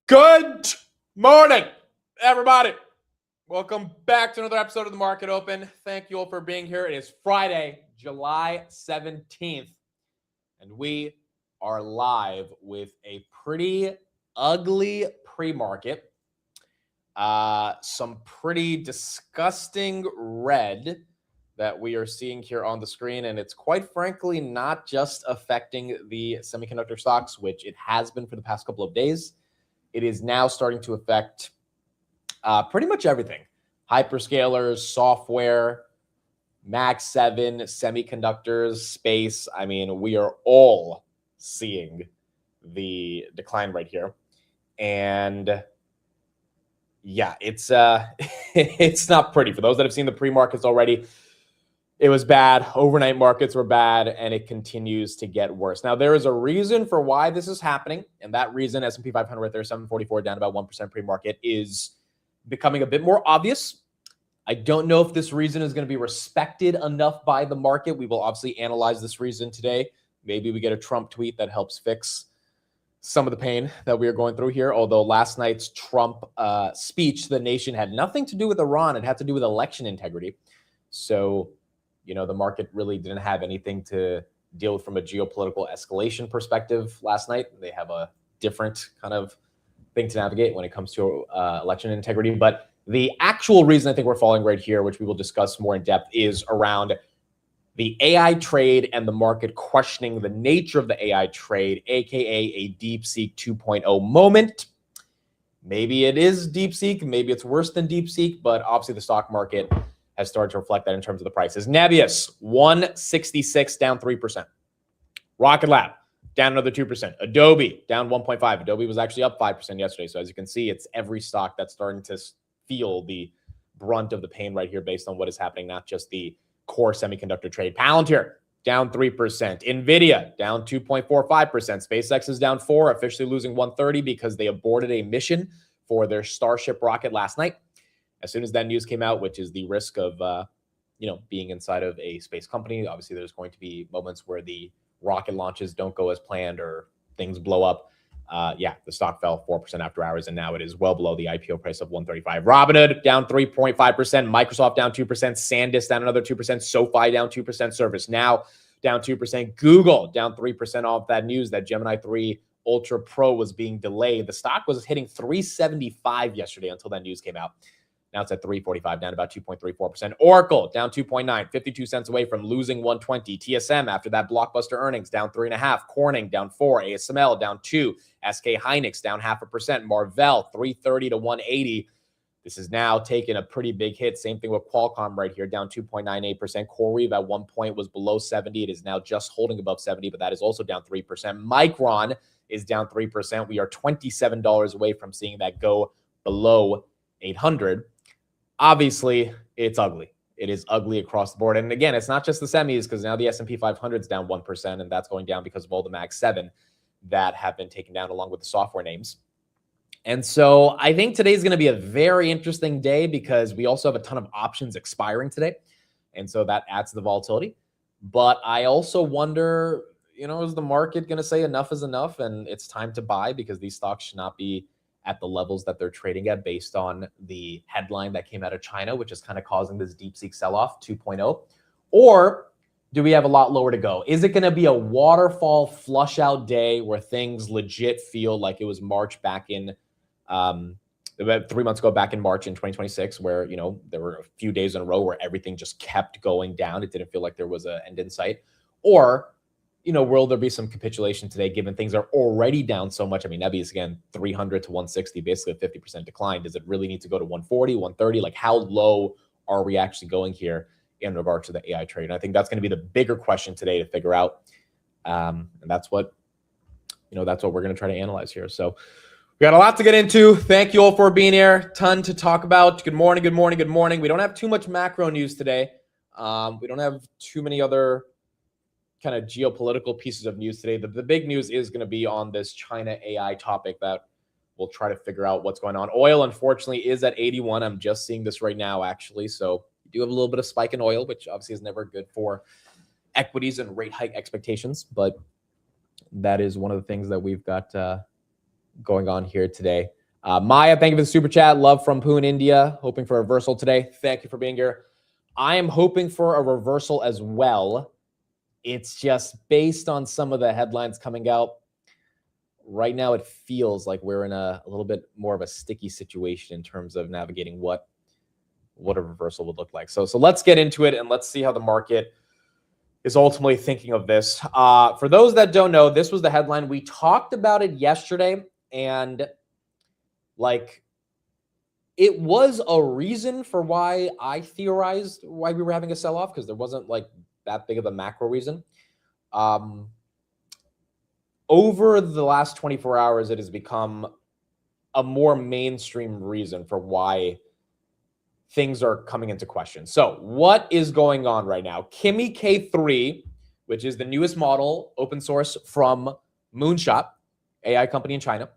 Good morning, everybody. Welcome back to another episode of the Market Open. Thank you all for being here. It is Friday, July 17th, and we are live with a pretty ugly pre-market. Some pretty disgusting red that we are seeing here on the screen, and it's quite frankly not just affecting the semiconductor stocks, which it has been for the past couple of days. It is now starting to affect pretty much everything. Hyperscalers, software, Mag 7, semiconductors, space. I mean, we are all seeing the decline right here. And yeah, it's it's not pretty. For those that have seen the pre-markets already, it was bad. Overnight markets were bad, and it continues to get worse. Now, there is a reason for why this is happening, and that reason, S&P 500 right there, 744, down about 1% pre-market, is becoming a bit more obvious. I don't know if this reason is going to be respected enough by the market. We will obviously analyze this reason today. Maybe we get a Trump tweet that helps fix some of the pain that we are going through here, although last night's Trump speech to the nation had nothing to do with Iran. It had to do with election integrity. So the market really didn't have anything to deal with from a geopolitical escalation perspective last night. They have a different kind of thing to navigate when it comes to election integrity. But the actual reason I think we're falling right here, which we will discuss more in depth, is around the AI trade and the market questioning the nature of the AI trade, aka a Deepseek 2.0 moment. Maybe it is Deepseek, maybe it's worse than Deepseek, but obviously the stock market has started to reflect that in terms of the prices. Nebius, 166, down 3%. Rocket Lab, down another 2%. Adobe, down 1.5%. Adobe was actually up 5% yesterday. So as you can see, it's every stock that's starting to feel the brunt of the pain right here based on what is happening, not just the core semiconductor trade. Palantir, down 3%. NVIDIA, down 2.45%. SpaceX is down 4%, officially losing 130 because they aborted a mission for their Starship rocket last night. As soon as that news came out, which is the risk of, being inside of a space company, obviously there's going to be moments where the rocket launches don't go as planned or things blow up. The stock fell 4% after hours, and now it is well below the IPO price of 135. Robinhood down 3.5%, Microsoft down 2%, SanDisk down another 2%, SoFi down 2%, ServiceNow down 2%, Google down 3% off that news that Gemini 3 Ultra Pro was being delayed. The stock was hitting 375 yesterday until that news came out. Now it's at 345, down about 2.34%. Oracle down 2.9, 52 cents away from losing 120. TSM after that blockbuster earnings down 3.5. Corning down 4. ASML down 2. SK Hynix down 0.5%. Marvell 330 to 180. This is now taking a pretty big hit. Same thing with Qualcomm right here, down 2.98%. CoreWeave at one point was below 70. It is now just holding above 70, but that is also down 3%. Micron is down 3%. We are $27 away from seeing that go below 800. Obviously, it's ugly. It is ugly across the board. And again, it's not just the semis, because now the S&P 500 is down 1%, and that's going down because of all the Mag 7 that have been taken down along with the software names. And so I think today's going to be a very interesting day because we also have a ton of options expiring today. And so that adds to the volatility. But I also wonder, is the market going to say enough is enough and it's time to buy, because these stocks should not be at the levels that they're trading at based on the headline that came out of China, which is kind of causing this DeepSeek sell-off 2.0? Or do we have a lot lower to go? Is it going to be a waterfall flush out day where things legit feel like it was March back in, about 3 months ago, back in March in 2026, where, there were a few days in a row where everything just kept going down. It didn't feel like there was an end in sight. Or will there be some capitulation today, given things are already down so much? I mean, Nebius, again, 300 to 160, basically a 50% decline. Does it really need to go to 140, 130? Like, how low are we actually going here in regards to the AI trade? And I think that's going to be the bigger question today to figure out. And that's what, that's what we're going to try to analyze here. So we got a lot to get into. Thank you all for being here. Ton to talk about. Good morning, good morning, good morning. We don't have too much macro news today. We don't have too many other kind of geopolitical pieces of news today. The big news is going to be on this China AI topic that we'll try to figure out what's going on. Oil, unfortunately, is at 81. I'm just seeing this right now, actually. So you do have a little bit of spike in oil, which obviously is never good for equities and rate hike expectations. But that is one of the things that we've got going on here today. Maya, thank you for the super chat. Love from Poo in India. Hoping for a reversal today. Thank you for being here. I am hoping for a reversal as well. It's just based on some of the headlines coming out. Right now, it feels like we're in a little bit more of a sticky situation in terms of navigating what a reversal would look like. So let's get into it and let's see how the market is ultimately thinking of this. For those that don't know, this was the headline. We talked about it yesterday, and like it was a reason for why I theorized why we were having a sell-off, because there wasn't like that big of a macro reason. Over the last 24 hours, it has become a more mainstream reason for why things are coming into question. So what is going on right now? Kimi K3, which is the newest model, open source from Moonshot, AI company in China,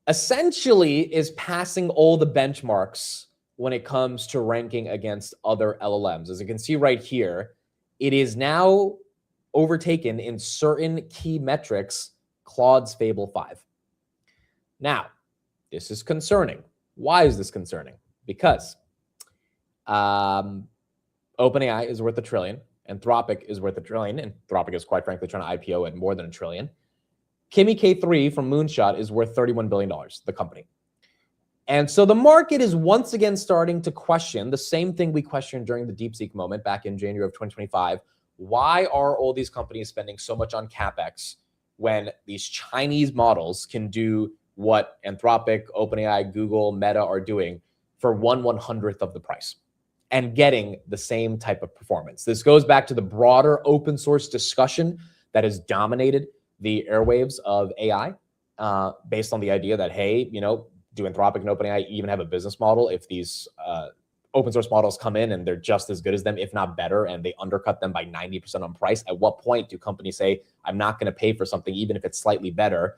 essentially is passing all the benchmarks when it comes to ranking against other LLMs. As you can see right here, it is now overtaken in certain key metrics Claude's Fable 5. Now, this is concerning. Why is this concerning? Because OpenAI is worth $1 trillion. Anthropic is worth $1 trillion. And Anthropic is quite frankly trying to IPO at more than $1 trillion. Kimi K3 from Moonshot is worth $31 billion, the company. And so the market is once again starting to question the same thing we questioned during the Deepseek moment back in January of 2025. Why are all these companies spending so much on CapEx when these Chinese models can do what Anthropic, OpenAI, Google, Meta are doing for 1/100th of the price and getting the same type of performance? This goes back to the broader open source discussion that has dominated the airwaves of AI, based on the idea that, hey, do Anthropic and OpenAI even have a business model if these open source models come in and they're just as good as them, if not better, and they undercut them by 90% on price? At what point do companies say, I'm not going to pay for something, even if it's slightly better,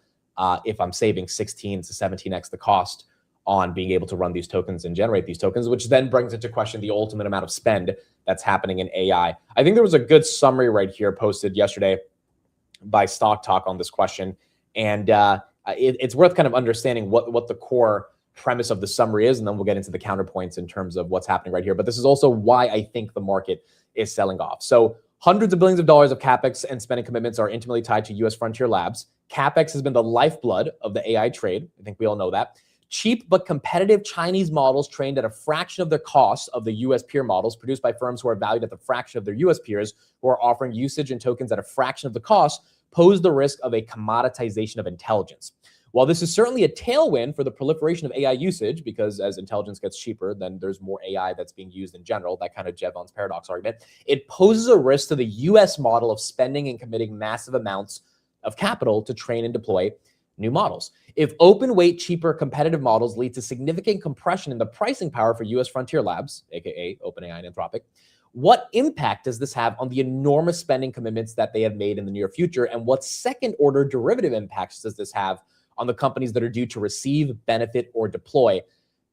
if I'm saving 16 to 17x the cost on being able to run these tokens and generate these tokens, which then brings into question the ultimate amount of spend that's happening in AI. I think there was a good summary right here posted yesterday by Stock Talk on this question. And it's worth kind of understanding what the core premise of the summary is, and then we'll get into the counterpoints in terms of what's happening right here. But this is also why I think the market is selling off. So hundreds of billions of dollars of CapEx and spending commitments are intimately tied to US frontier labs. CapEx has been the lifeblood of the AI trade. I think we all know that. Cheap but competitive Chinese models trained at a fraction of the cost of the US peer models produced by firms who are valued at the fraction of their US peers who are offering usage and tokens at a fraction of the cost pose the risk of a commoditization of intelligence. While this is certainly a tailwind for the proliferation of AI usage, because as intelligence gets cheaper, then there's more AI that's being used in general, that kind of Jevons paradox argument, it poses a risk to the US model of spending and committing massive amounts of capital to train and deploy new models. If open weight, cheaper, competitive models lead to significant compression in the pricing power for US frontier labs, aka OpenAI and Anthropic, what impact does this have on the enormous spending commitments that they have made in the near future? And what second-order derivative impacts does this have on the companies that are due to receive, benefit, or deploy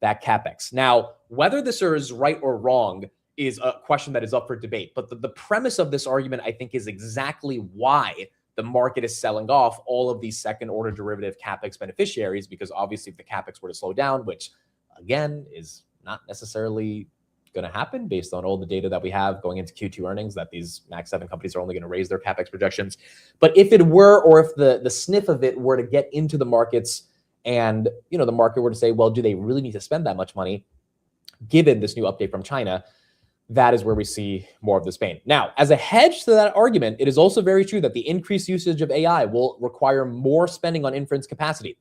that CapEx? Now, whether this is right or wrong is a question that is up for debate. But the premise of this argument, I think, is exactly why the market is selling off all of these second-order derivative CapEx beneficiaries, because obviously if the CapEx were to slow down, which, again, is not necessarily going to happen based on all the data that we have going into Q2 earnings, that these Max 7 companies are only going to raise their CapEx projections. But if it were, or if the sniff of it were to get into the markets and, the market were to say, well, do they really need to spend that much money given this new update from China? That is where we see more of this pain. Now, as a hedge to that argument, it is also very true that the increased usage of AI will require more spending on inference capacity,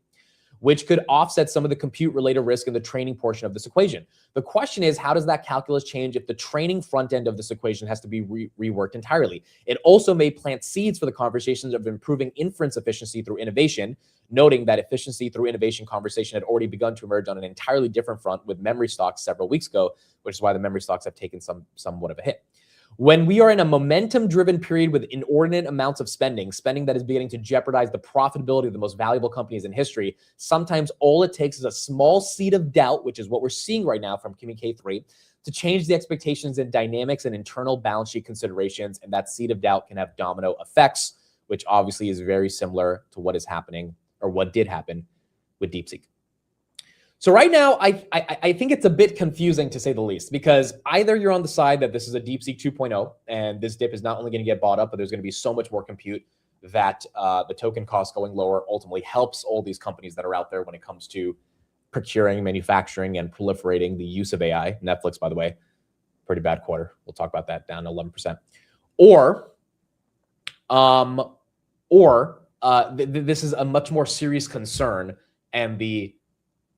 which could offset some of the compute-related risk in the training portion of this equation. The question is, how does that calculus change if the training front end of this equation has to be reworked entirely? It also may plant seeds for the conversations of improving inference efficiency through innovation, noting that efficiency through innovation conversation had already begun to emerge on an entirely different front with memory stocks several weeks ago, which is why the memory stocks have taken somewhat of a hit. When we are in a momentum-driven period with inordinate amounts of spending that is beginning to jeopardize the profitability of the most valuable companies in history, sometimes all it takes is a small seed of doubt, which is what we're seeing right now from Kimi K3, to change the expectations and dynamics and internal balance sheet considerations, and that seed of doubt can have domino effects, which obviously is very similar to what is happening or what did happen with Deepseek. So right now, I think it's a bit confusing to say the least, because either you're on the side that this is a DeepSeek 2.0 and this dip is not only going to get bought up, but there's going to be so much more compute that the token cost going lower ultimately helps all these companies that are out there when it comes to procuring, manufacturing, and proliferating the use of AI. Netflix, by the way, pretty bad quarter. We'll talk about that, down 11%. This is a much more serious concern, and the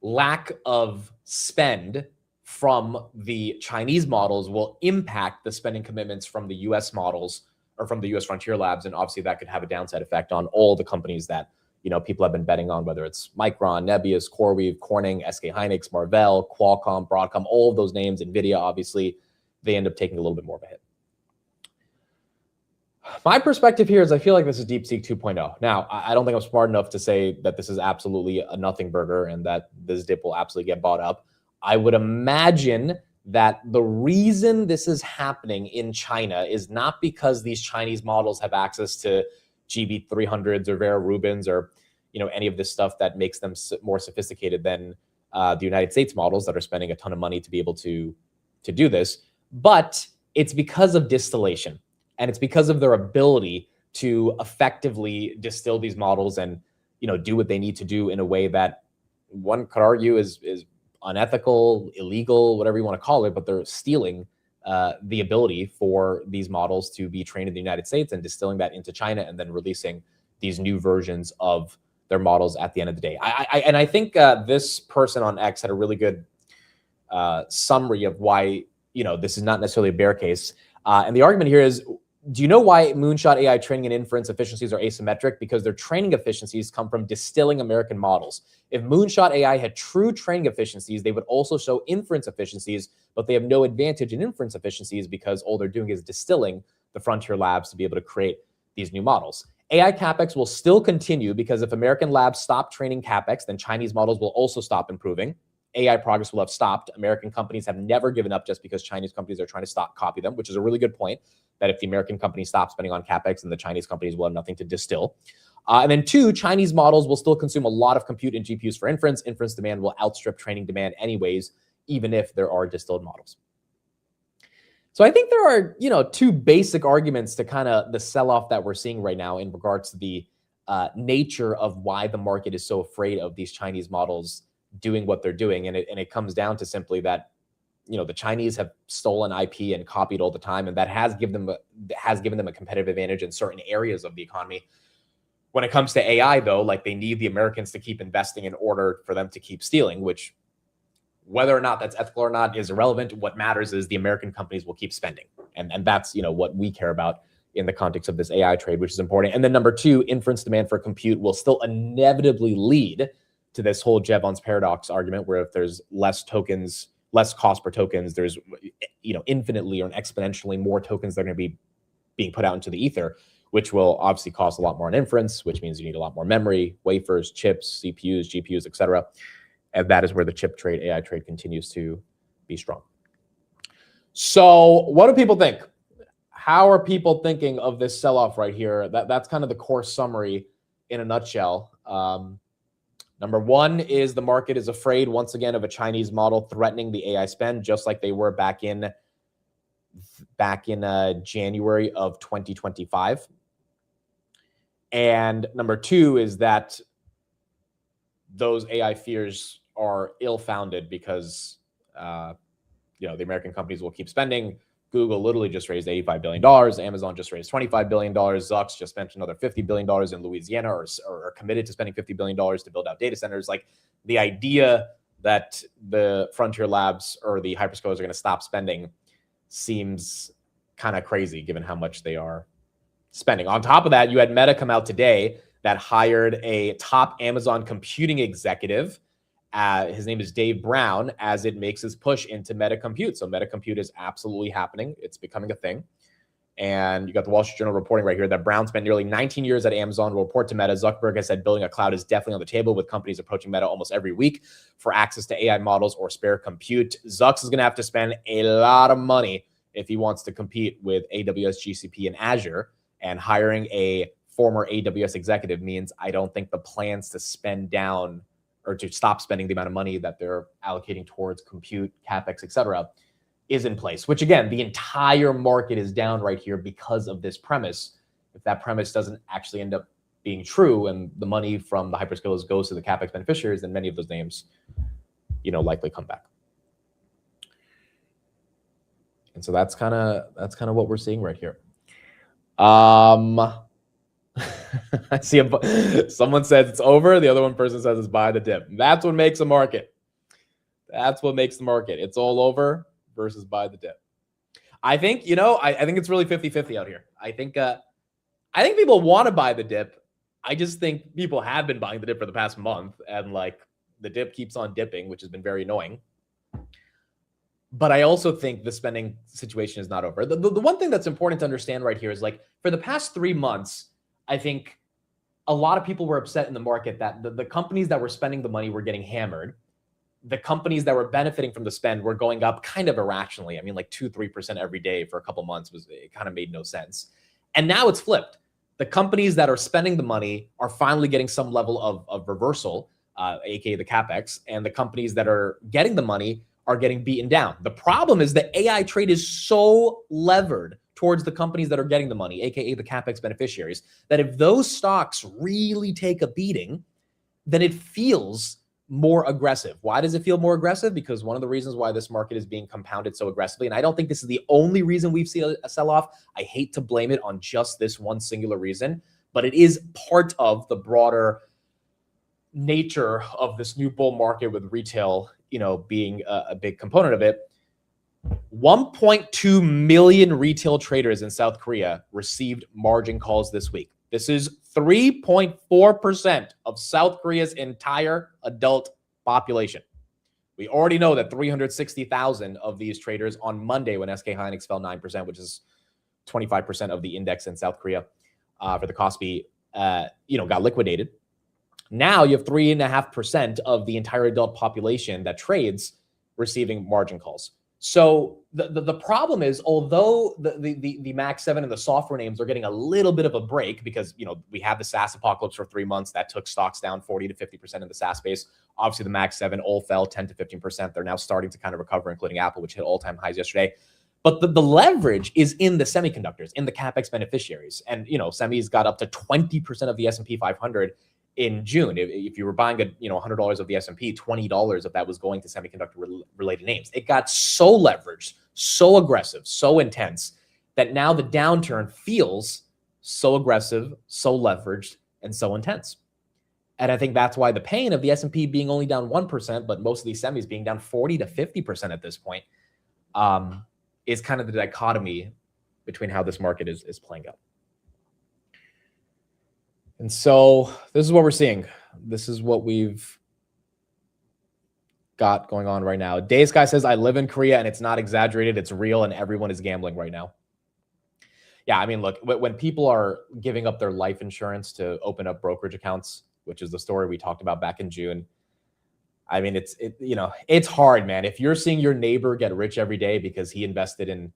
lack of spend from the Chinese models will impact the spending commitments from the US models or from the US frontier labs. And obviously that could have a downside effect on all the companies that, you know, people have been betting on, whether it's Micron, Nebius, CoreWeave, Corning, SK Hynix, Marvell, Qualcomm, Broadcom, all of those names, NVIDIA, obviously, they end up taking a little bit more of a hit. My perspective here is I feel like this is DeepSeek 2.0. Now, I don't think I'm smart enough to say that this is absolutely a nothing burger and that this dip will absolutely get bought up. I would imagine that the reason this is happening in China is not because these Chinese models have access to GB300s or Vera Rubins or, you know, any of this stuff that makes them more sophisticated than the United States models that are spending a ton of money to be able to do this, but it's because of distillation. And it's because of their ability to effectively distill these models and, you know, do what they need to do in a way that one could argue is unethical, illegal, whatever you want to call it, but they're stealing the ability for these models to be trained in the United States and distilling that into China and then releasing these new versions of their models at the end of the day. I think this person on X had a really good summary of why, you know, this is not necessarily a bear case. And the argument here is, do you know why Moonshot AI training and inference efficiencies are asymmetric? Because their training efficiencies come from distilling American models. If Moonshot AI had true training efficiencies, they would also show inference efficiencies, but they have no advantage in inference efficiencies because all they're doing is distilling the frontier labs to be able to create these new models. AI CapEx will still continue because if American labs stop training CapEx, then Chinese models will also stop improving. AI progress will have stopped. American companies have never given up just because Chinese companies are trying to stop copy them, which is a really good point, that if the American companies stop spending on CapEx, then the Chinese companies will have nothing to distill. And then two, Chinese models will still consume a lot of compute and GPUs for inference. Inference demand will outstrip training demand anyways, even if there are distilled models. So I think there are, you know, two basic arguments to kind of the sell-off that we're seeing right now in regards to the nature of why the market is so afraid of these Chinese models doing what they're doing. And it comes down to simply that, you know, the Chinese have stolen IP and copied all the time, and that has given them a competitive advantage in certain areas of the economy. When it comes to AI, though, like, they need the Americans to keep investing in order for them to keep stealing, which, whether or not that's ethical or not, is irrelevant. What matters is the American companies will keep spending, and that's, you know, what we care about in the context of this AI trade, which is important. And then number two, inference demand for compute will still inevitably lead to this whole Jevons paradox argument, where if there's less tokens, less cost per tokens, there's, you know, infinitely or exponentially more tokens that are going to be being put out into the ether, which will obviously cost a lot more on inference, which means you need a lot more memory, wafers, chips, CPUs, GPUs, etc. And that is where the chip trade, AI trade, continues to be strong. So what do people think? How are people thinking of this sell-off right here? That's kind of the core summary in a nutshell. Number one is the market is afraid once again of a Chinese model threatening the AI spend, just like they were back in January of 2025. And number two is that those AI fears are ill-founded because you know, the American companies will keep spending. Google literally just raised $85 billion. Amazon just raised $25 billion. Zuck's just spent another $50 billion in Louisiana, or committed to spending $50 billion to build out data centers. Like, the idea that the frontier labs or the hyperscalers are going to stop spending seems kind of crazy given how much they are spending. On top of that, you had Meta come out today that hired a top Amazon computing executive. His name is Dave Brown, as it makes its push into Meta Compute. So Meta Compute is absolutely happening. It's becoming a thing. And you got the Wall Street Journal reporting right here that Brown spent nearly 19 years at Amazon, will report to Meta. Zuckerberg has said building a cloud is definitely on the table, with companies approaching Meta almost every week for access to AI models or spare compute. Zuck is going to have to spend a lot of money if he wants to compete with AWS, GCP, and Azure. And hiring a former AWS executive means I don't think the plans to spend down or to stop spending the amount of money that they're allocating towards compute, CapEx, et cetera, is in place, which again, the entire market is down right here because of this premise. If that premise doesn't actually end up being true and the money from the hyperscalers goes to the CapEx beneficiaries, then many of those names, likely come back. And so that's kind of what we're seeing right here. I see someone says it's over. The other one person says it's buy the dip. That's what makes a market. That's what makes the market. It's all over versus buy the dip. I think, I think it's really 50-50 out here. I think people want to buy the dip. I just think people have been buying the dip for the past month, and the dip keeps on dipping, which has been very annoying. But I also think the spending situation is not over. The one thing that's important to understand right here is for the past 3 months, I think a lot of people were upset in the market that the companies that were spending the money were getting hammered. The companies that were benefiting from the spend were going up kind of irrationally. I mean, 2-3% every day for a couple months it kind of made no sense. And now it's flipped. The companies that are spending the money are finally getting some level of reversal, aka the CapEx, and the companies that are getting the money are getting beaten down. The problem is that AI trade is so levered towards the companies that are getting the money, aka the CapEx beneficiaries, that if those stocks really take a beating, then it feels more aggressive. Why does it feel more aggressive? Because one of the reasons why this market is being compounded so aggressively, and I don't think this is the only reason we've seen a sell-off. I hate to blame it on just this one singular reason, but it is part of the broader nature of this new bull market with retail, being a big component of it. 1.2 million retail traders in South Korea received margin calls this week. This is 3.4% of South Korea's entire adult population. We already know that 360,000 of these traders on Monday, when SK Hynix fell 9%, which is 25% of the index in South Korea for the Kospi, got liquidated. Now you have 3.5% of the entire adult population that trades receiving margin calls. So the problem is, although the Max 7 and the software names are getting a little bit of a break because, we had the SaaS apocalypse for 3 months that took stocks down 40 to 50% in the SaaS space. Obviously, the Max 7 all fell 10 to 15%. They're now starting to kind of recover, including Apple, which hit all-time highs yesterday. But the leverage is in the semiconductors, in the CapEx beneficiaries. And, semis got up to 20% of the S&P 500 in June. If you were buying $100 of the S&P, $20 of that was going to semiconductor related names. It got so leveraged, so aggressive, so intense that now the downturn feels so aggressive, so leveraged, and so intense. And I think that's why the pain of the S&P being only down 1%, but most of these semis being down 40 to 50% at this point, is kind of the dichotomy between how this market is playing out. And so this is what we're seeing. This is what we've got going on right now. Day Sky says, I live in Korea and it's not exaggerated. It's real and everyone is gambling right now. Yeah, I mean, look, when people are giving up their life insurance to open up brokerage accounts, which is the story we talked about back in June, I mean, it's hard, man. If you're seeing your neighbor get rich every day because he invested in,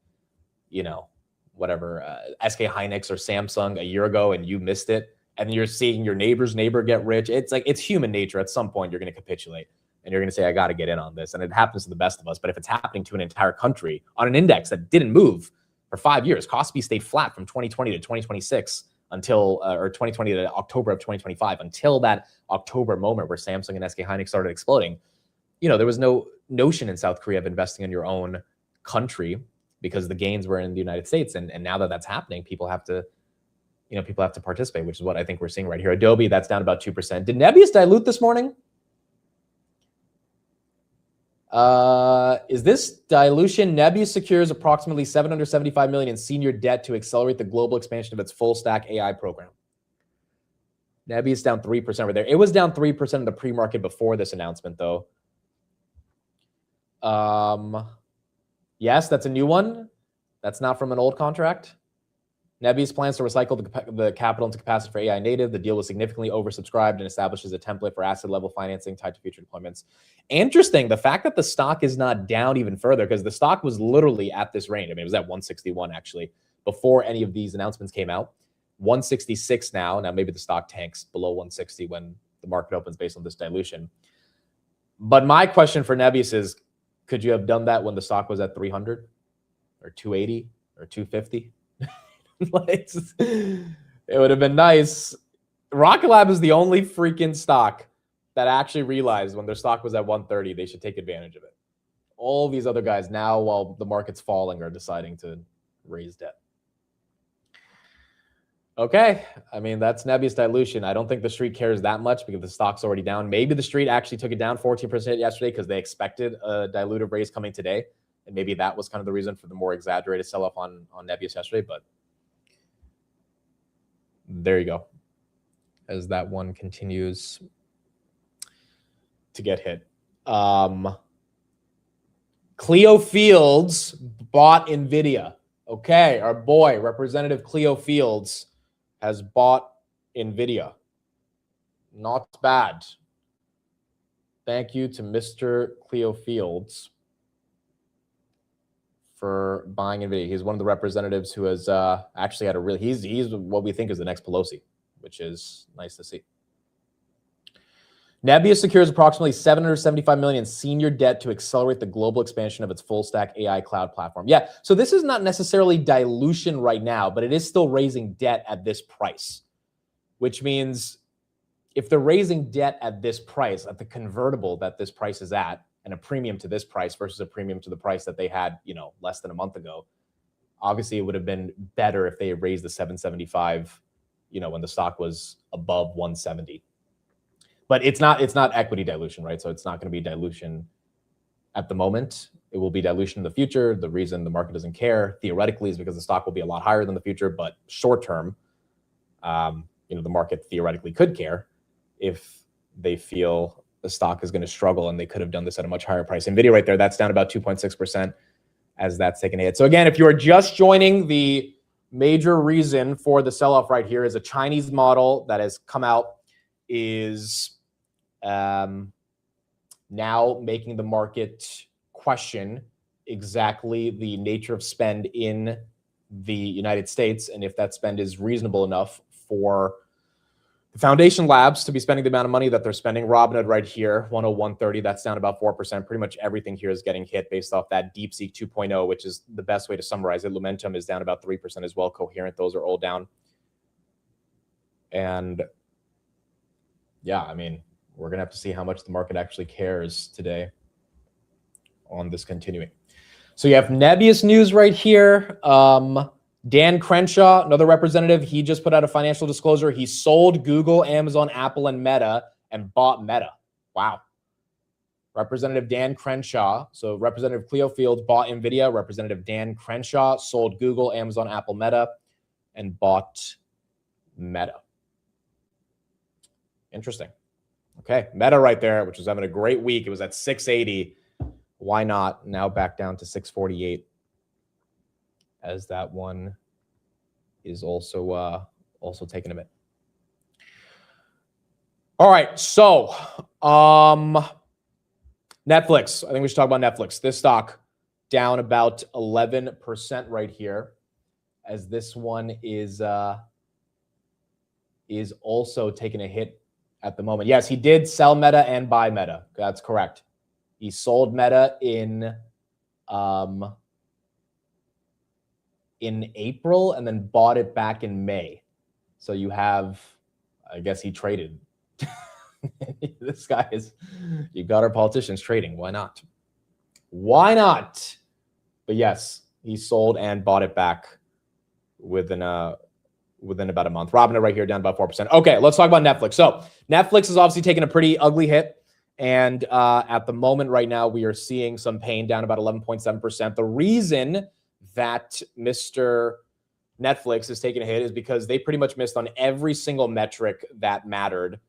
whatever, SK Hynix or Samsung a year ago and you missed it, and you're seeing your neighbor's neighbor get rich, it's human nature. At some point, you're going to capitulate and you're going to say, I got to get in on this. And it happens to the best of us. But if it's happening to an entire country on an index that didn't move for 5 years, Kospi stayed flat from 2020 to 2026 until, or 2020 to October of 2025, until that October moment where Samsung and SK Hynix started exploding. There was no notion in South Korea of investing in your own country because the gains were in the United States. And now that that's happening, people have to participate, which is what I think we're seeing right here. Adobe, that's down about 2%. Did Nebius dilute this morning? Is this dilution? Nebius secures approximately $775 million in senior debt to accelerate the global expansion of its full stack AI program. Nebius down 3% right there. It was down 3% in the pre-market before this announcement, though. Yes, that's a new one. That's not from an old contract. Nebius plans to recycle the capital into capacity for AI native. The deal was significantly oversubscribed and establishes a template for asset level financing tied to future deployments. Interesting, the fact that the stock is not down even further, because the stock was literally at this range. I mean, it was at 161 actually before any of these announcements came out. 166 now. Now maybe the stock tanks below 160 when the market opens based on this dilution. But my question for Nebius is, could you have done that when the stock was at 300 or 280 or 250? It would have been nice. Rocket Lab is the only freaking stock that actually realized when their stock was at 130, they should take advantage of it. All these other guys now, while the market's falling, are deciding to raise debt. Okay, I mean, that's Nebius dilution. I don't think the street cares that much because the stock's already down. Maybe the street actually took it down 14% yesterday because they expected a dilutive raise coming today. And maybe that was kind of the reason for the more exaggerated sell-off on Nebius yesterday. But there you go. As that one continues to get hit. Cleo Fields bought NVIDIA. Okay, our boy, Representative Cleo Fields, has bought NVIDIA. Not bad. Thank you to Mr. Cleo Fields for buying NVIDIA. He's one of the representatives who has actually had a really, he's what we think is the next Pelosi, which is nice to see. Nebius secures approximately $775 million in senior debt to accelerate the global expansion of its full-stack AI cloud platform. Yeah, so this is not necessarily dilution right now, but it is still raising debt at this price, which means if they're raising debt at this price, at the convertible that this price is at, and a premium to this price versus a premium to the price that they had, less than a month ago, obviously it would have been better if they had raised the 775, when the stock was above 170. But it's not equity dilution, right? So it's not going to be dilution at the moment. It will be dilution in the future. The reason the market doesn't care theoretically is because the stock will be a lot higher than the future. But short term, the market theoretically could care if they feel the stock is going to struggle and they could have done this at a much higher price. NVIDIA right there, that's down about 2.6% as that's taken a hit. So again, if you are just joining, the major reason for the sell-off right here is a Chinese model that has come out, is now making the market question exactly the nature of spend in the United States and if that spend is reasonable enough for the foundation labs to be spending the amount of money that they're spending. Robinhood right here, 101.30, that's down about 4%. Pretty much everything here is getting hit based off that Deepseek 2.0, which is the best way to summarize it. Lumentum is down about 3% as well. Coherent, those are all down. And yeah, I mean, we're going to have to see how much the market actually cares today on this continuing. So you have Nebius news right here. Dan Crenshaw, another representative, he just put out a financial disclosure. He sold Google, Amazon, Apple, and Meta and bought Meta. Wow. Representative Dan Crenshaw. So Representative Cleo Fields bought NVIDIA. Representative Dan Crenshaw sold Google, Amazon, Apple, Meta, and bought Meta. Interesting. Okay, Meta right there, which was having a great week. It was at 680. Why not? Now back down to 648, as that one is also taking a bit. All right, so Netflix. I think we should talk about Netflix. This stock down about 11% right here, as this one is also taking a hit at the moment. Yes, he did sell Meta and buy Meta. That's correct. He sold Meta in April and then bought it back in May. So you have, I guess he traded. This guy is, you've got our politicians trading. Why not? Why not? But yes, he sold and bought it back within about a month. Robinhood right here down about 4%. Okay, let's talk about Netflix. So Netflix is obviously taking a pretty ugly hit. And at the moment right now, we are seeing some pain, down about 11.7%. The reason that Mr. Netflix is taking a hit is because they pretty much missed on every single metric that mattered,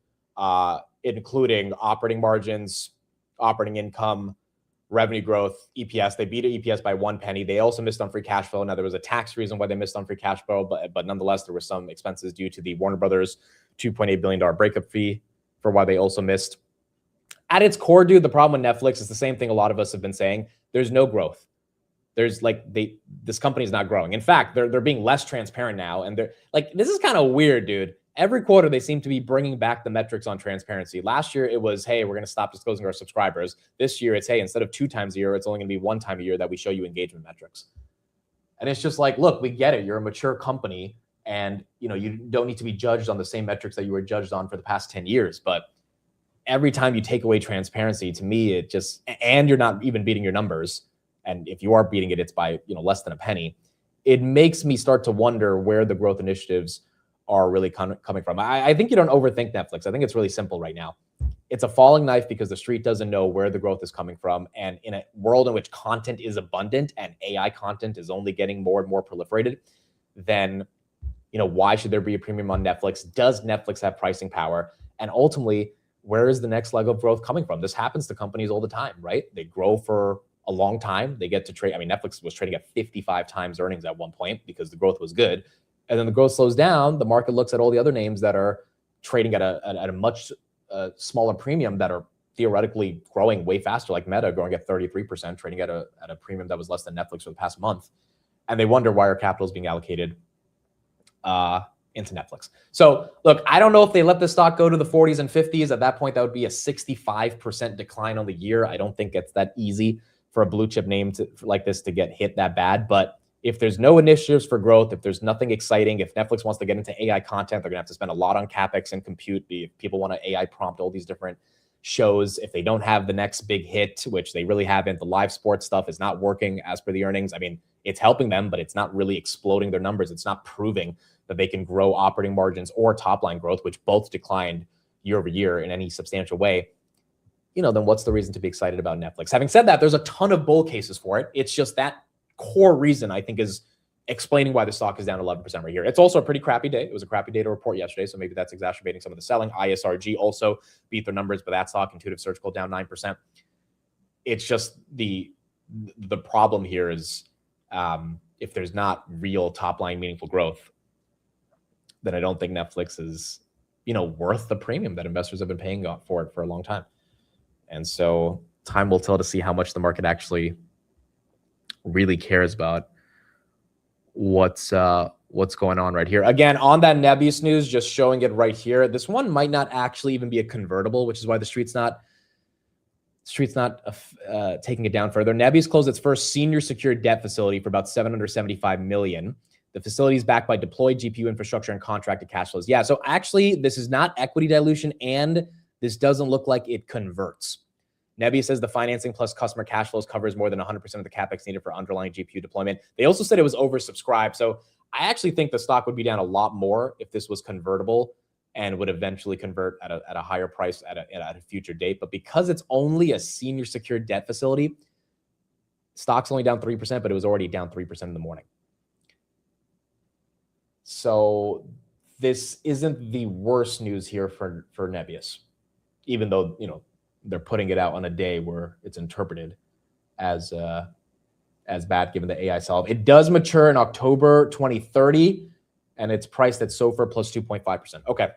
including operating margins, operating income, revenue growth, EPS. They beat EPS by 1 penny. They also missed on free cash flow. Now, there was a tax reason why they missed on free cash flow, but nonetheless, there were some expenses due to the Warner Brothers $2.8 billion breakup fee for why they also missed. At its core, dude, the problem with Netflix is the same thing a lot of us have been saying. There's no growth. there's like this company is not growing. In fact, they're being less transparent now, and they're like, this is kind of weird, dude. Every quarter they seem to be bringing back the metrics on transparency. Last year it was, hey, we're going to stop disclosing our subscribers. This year it's, hey, instead of 2 times a year, it's only going to be 1 time a year that we show you engagement metrics. And it's just like, look, we get it. You're a mature company, and you don't need to be judged on the same metrics that you were judged on for the past 10 years. But every time you take away transparency, to me, it just, and you're not even beating your numbers. And if you are beating it, it's by less than a penny. It makes me start to wonder where the growth initiatives are really coming from. I think you don't overthink Netflix. I think it's really simple right now. It's a falling knife because the street doesn't know where the growth is coming from. And in a world in which content is abundant and AI content is only getting more and more proliferated, then why should there be a premium on Netflix? Does Netflix have pricing power? And ultimately, where is the next leg of growth coming from? This happens to companies all the time, right? They grow for a long time. They get to trade. I mean, Netflix was trading at 55 times earnings at one point because the growth was good. And then the growth slows down. The market looks at all the other names that are trading at a much smaller premium that are theoretically growing way faster, like Meta growing at 33%, trading at a premium that was less than Netflix for the past month. And they wonder why our capital is being allocated into Netflix. So look, I don't know if they let the stock go to the 40s and 50s. At that point, that would be a 65% decline on the year. I don't think it's that easy for a blue chip name like this to get hit that bad. But if there's no initiatives for growth, if there's nothing exciting, if Netflix wants to get into AI content, they're gonna have to spend a lot on CapEx and compute. If people want to AI prompt all these different shows, if they don't have the next big hit, which they really haven't, the live sports stuff is not working as per the earnings. I mean, it's helping them, but it's not really exploding their numbers. It's not proving that they can grow operating margins or top line growth, which both declined year over year in any substantial way. Then what's the reason to be excited about Netflix? Having said that, there's a ton of bull cases for it. It's just that core reason, I think, is explaining why the stock is down 11% right here. It's also a pretty crappy day. It was a crappy day to report yesterday, so maybe that's exacerbating some of the selling. ISRG also beat their numbers, but that stock, Intuitive Surgical, down 9%. It's just the problem here is if there's not real top-line meaningful growth, then I don't think Netflix is, worth the premium that investors have been paying for it for a long time. And so time will tell to see how much the market actually really cares about what's going on right here. Again, on that Nebius news, just showing it right here. This one might not actually even be a convertible, which is why the street's not taking it down further. Nebius closed its first senior secured debt facility for about $775 million. The facility is backed by deployed GPU infrastructure and contracted cash flows. Yeah, so actually, this is not equity dilution, and this doesn't look like it converts. Nebius says the financing plus customer cash flows covers more than 100% of the CapEx needed for underlying GPU deployment. They also said it was oversubscribed. So I actually think the stock would be down a lot more if this was convertible and would eventually convert at a higher price at a future date. But because it's only a senior secured debt facility, stock's only down 3%, but it was already down 3% in the morning. So this isn't the worst news here for Nebius, even though, they're putting it out on a day where it's interpreted as bad given the AI solve. It does mature in October 2030, and it's priced at SOFR plus 2.5%. Okay.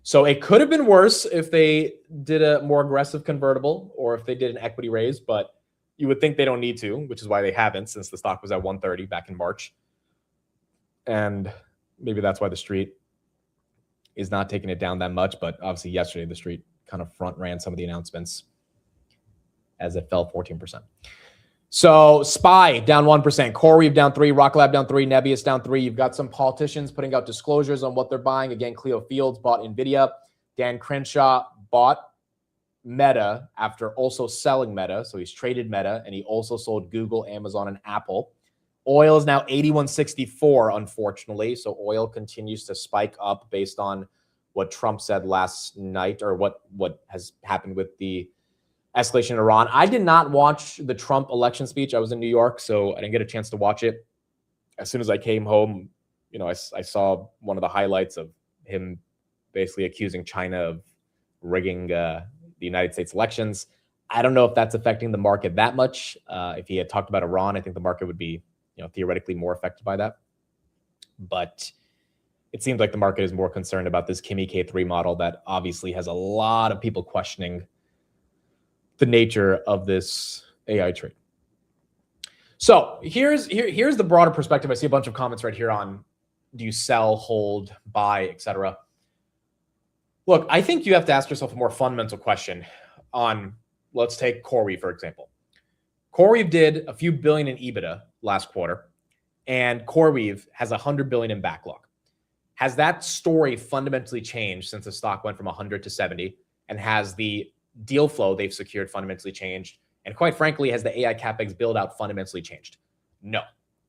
So it could have been worse if they did a more aggressive convertible or if they did an equity raise, but you would think they don't need to, which is why they haven't, since the stock was at 130 back in March. And maybe that's why the street is not taking it down that much. But obviously yesterday, the street kind of front ran some of the announcements as it fell 14%. So SPY down 1%, CoreWeave down 3%, Rocklab down 3%, Nebius down 3%. You've got some politicians putting out disclosures on what they're buying. Again, Cleo Fields bought NVIDIA. Dan Crenshaw bought Meta after also selling Meta. So he's traded Meta, and he also sold Google, Amazon, and Apple. Oil is now 81.64, unfortunately. So oil continues to spike up based on what Trump said last night, or what has happened with the escalation in Iran. I did not watch the Trump election speech. I was in New York, so I didn't get a chance to watch it. As soon as I came home, I saw one of the highlights of him basically accusing China of rigging the United States elections. I don't know if that's affecting the market that much. If he had talked about Iran, I think the market would be theoretically more affected by that. But it seems like the market is more concerned about this Kimi K3 model that obviously has a lot of people questioning the nature of this AI trade. So here's the broader perspective. I see a bunch of comments right here on, do you sell, hold, buy, etc. Look, I think you have to ask yourself a more fundamental question on, let's take CoreWeave, for example. CoreWeave did a few billion in EBITDA last quarter, and CoreWeave has 100 billion in backlog. Has that story fundamentally changed since the stock went from 100 to 70? And has the deal flow they've secured fundamentally changed? And quite frankly, has the AI CapEx build out fundamentally changed? No.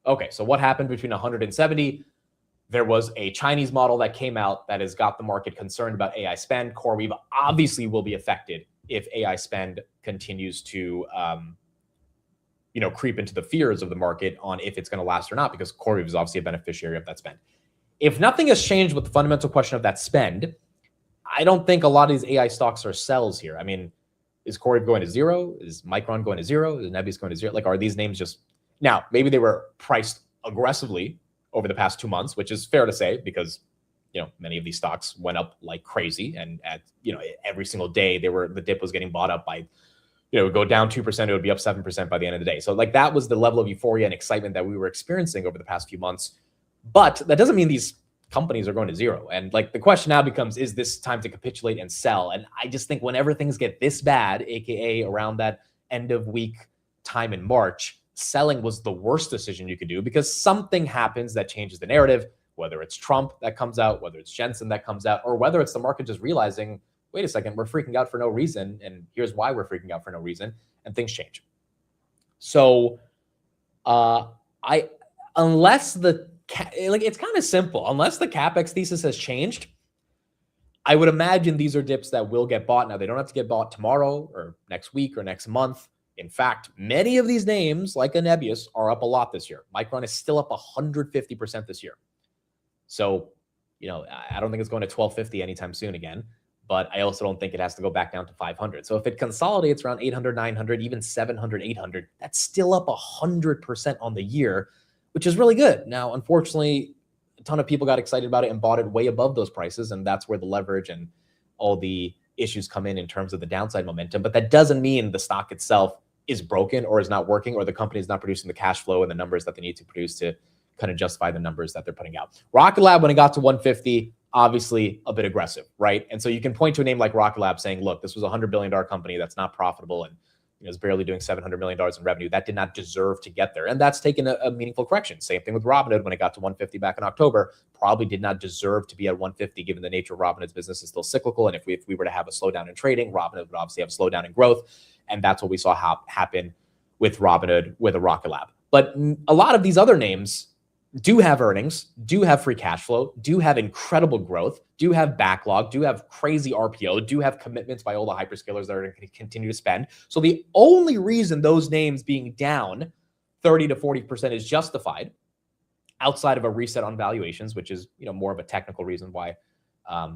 Okay, so what happened between 100 and 70? There was a Chinese model that came out that has got the market concerned about AI spend. CoreWeave obviously will be affected if AI spend continues to creep into the fears of the market on if it's going to last or not, because CoreWeave is obviously a beneficiary of that spend. If nothing has changed with the fundamental question of that spend, I don't think a lot of these AI stocks are sells here. I mean, is CoreWeave going to zero? Is Micron going to zero? Is Nebius going to zero? Like, are these names just... Now, maybe they were priced aggressively over the past 2 months, which is fair to say because, many of these stocks went up like crazy. And at, every single day the dip was getting bought up by, it would go down 2%, it would be up 7% by the end of the day. So like that was the level of euphoria and excitement that we were experiencing over the past few months. But that doesn't mean these companies are going to zero. And like the question now becomes, is this time to capitulate and sell? And I just think whenever things get this bad, AKA around that end of week time in March, selling was the worst decision you could do because something happens that changes the narrative, whether it's Trump that comes out, whether it's Jensen that comes out, or whether it's the market just realizing, wait a second, we're freaking out for no reason. And here's why we're freaking out for no reason. And things change. So unless it's kind of simple. Unless the CapEx thesis has changed, I would imagine these are dips that will get bought. Now, they don't have to get bought tomorrow or next week or next month. In fact, many of these names, like a Nebius, are up a lot this year. Micron is still up 150% this year. So, I don't think it's going to 1250 anytime soon again, but I also don't think it has to go back down to 500. So if it consolidates around 800, 900, even 700, 800, that's still up 100% on the year, which is really good. Now, unfortunately, a ton of people got excited about it and bought it way above those prices, and that's where the leverage and all the issues come in terms of the downside momentum. But that doesn't mean the stock itself is broken or is not working or the company is not producing the cash flow and the numbers that they need to produce to kind of justify the numbers that they're putting out. Rocket Lab, when it got to 150, obviously a bit aggressive, right? And so you can point to a name like Rocket Lab saying, look, this was a $100 billion company that's not profitable and is barely doing $700 million in revenue. That did not deserve to get there. And that's taken a meaningful correction. Same thing with Robinhood when it got to 150 back in October, probably did not deserve to be at 150 given the nature of Robinhood's business is still cyclical. And if we were to have a slowdown in trading, Robinhood would obviously have a slowdown in growth. And that's what we saw happen with Robinhood, with a Rocket Lab. But a lot of these other names do have earnings, do have free cash flow, do have incredible growth, do have backlog, do have crazy RPO, do have commitments by all the hyperscalers that are going to continue to spend. So the only reason those names being down 30 to 40% is justified, outside of a reset on valuations, which is more of a technical reason why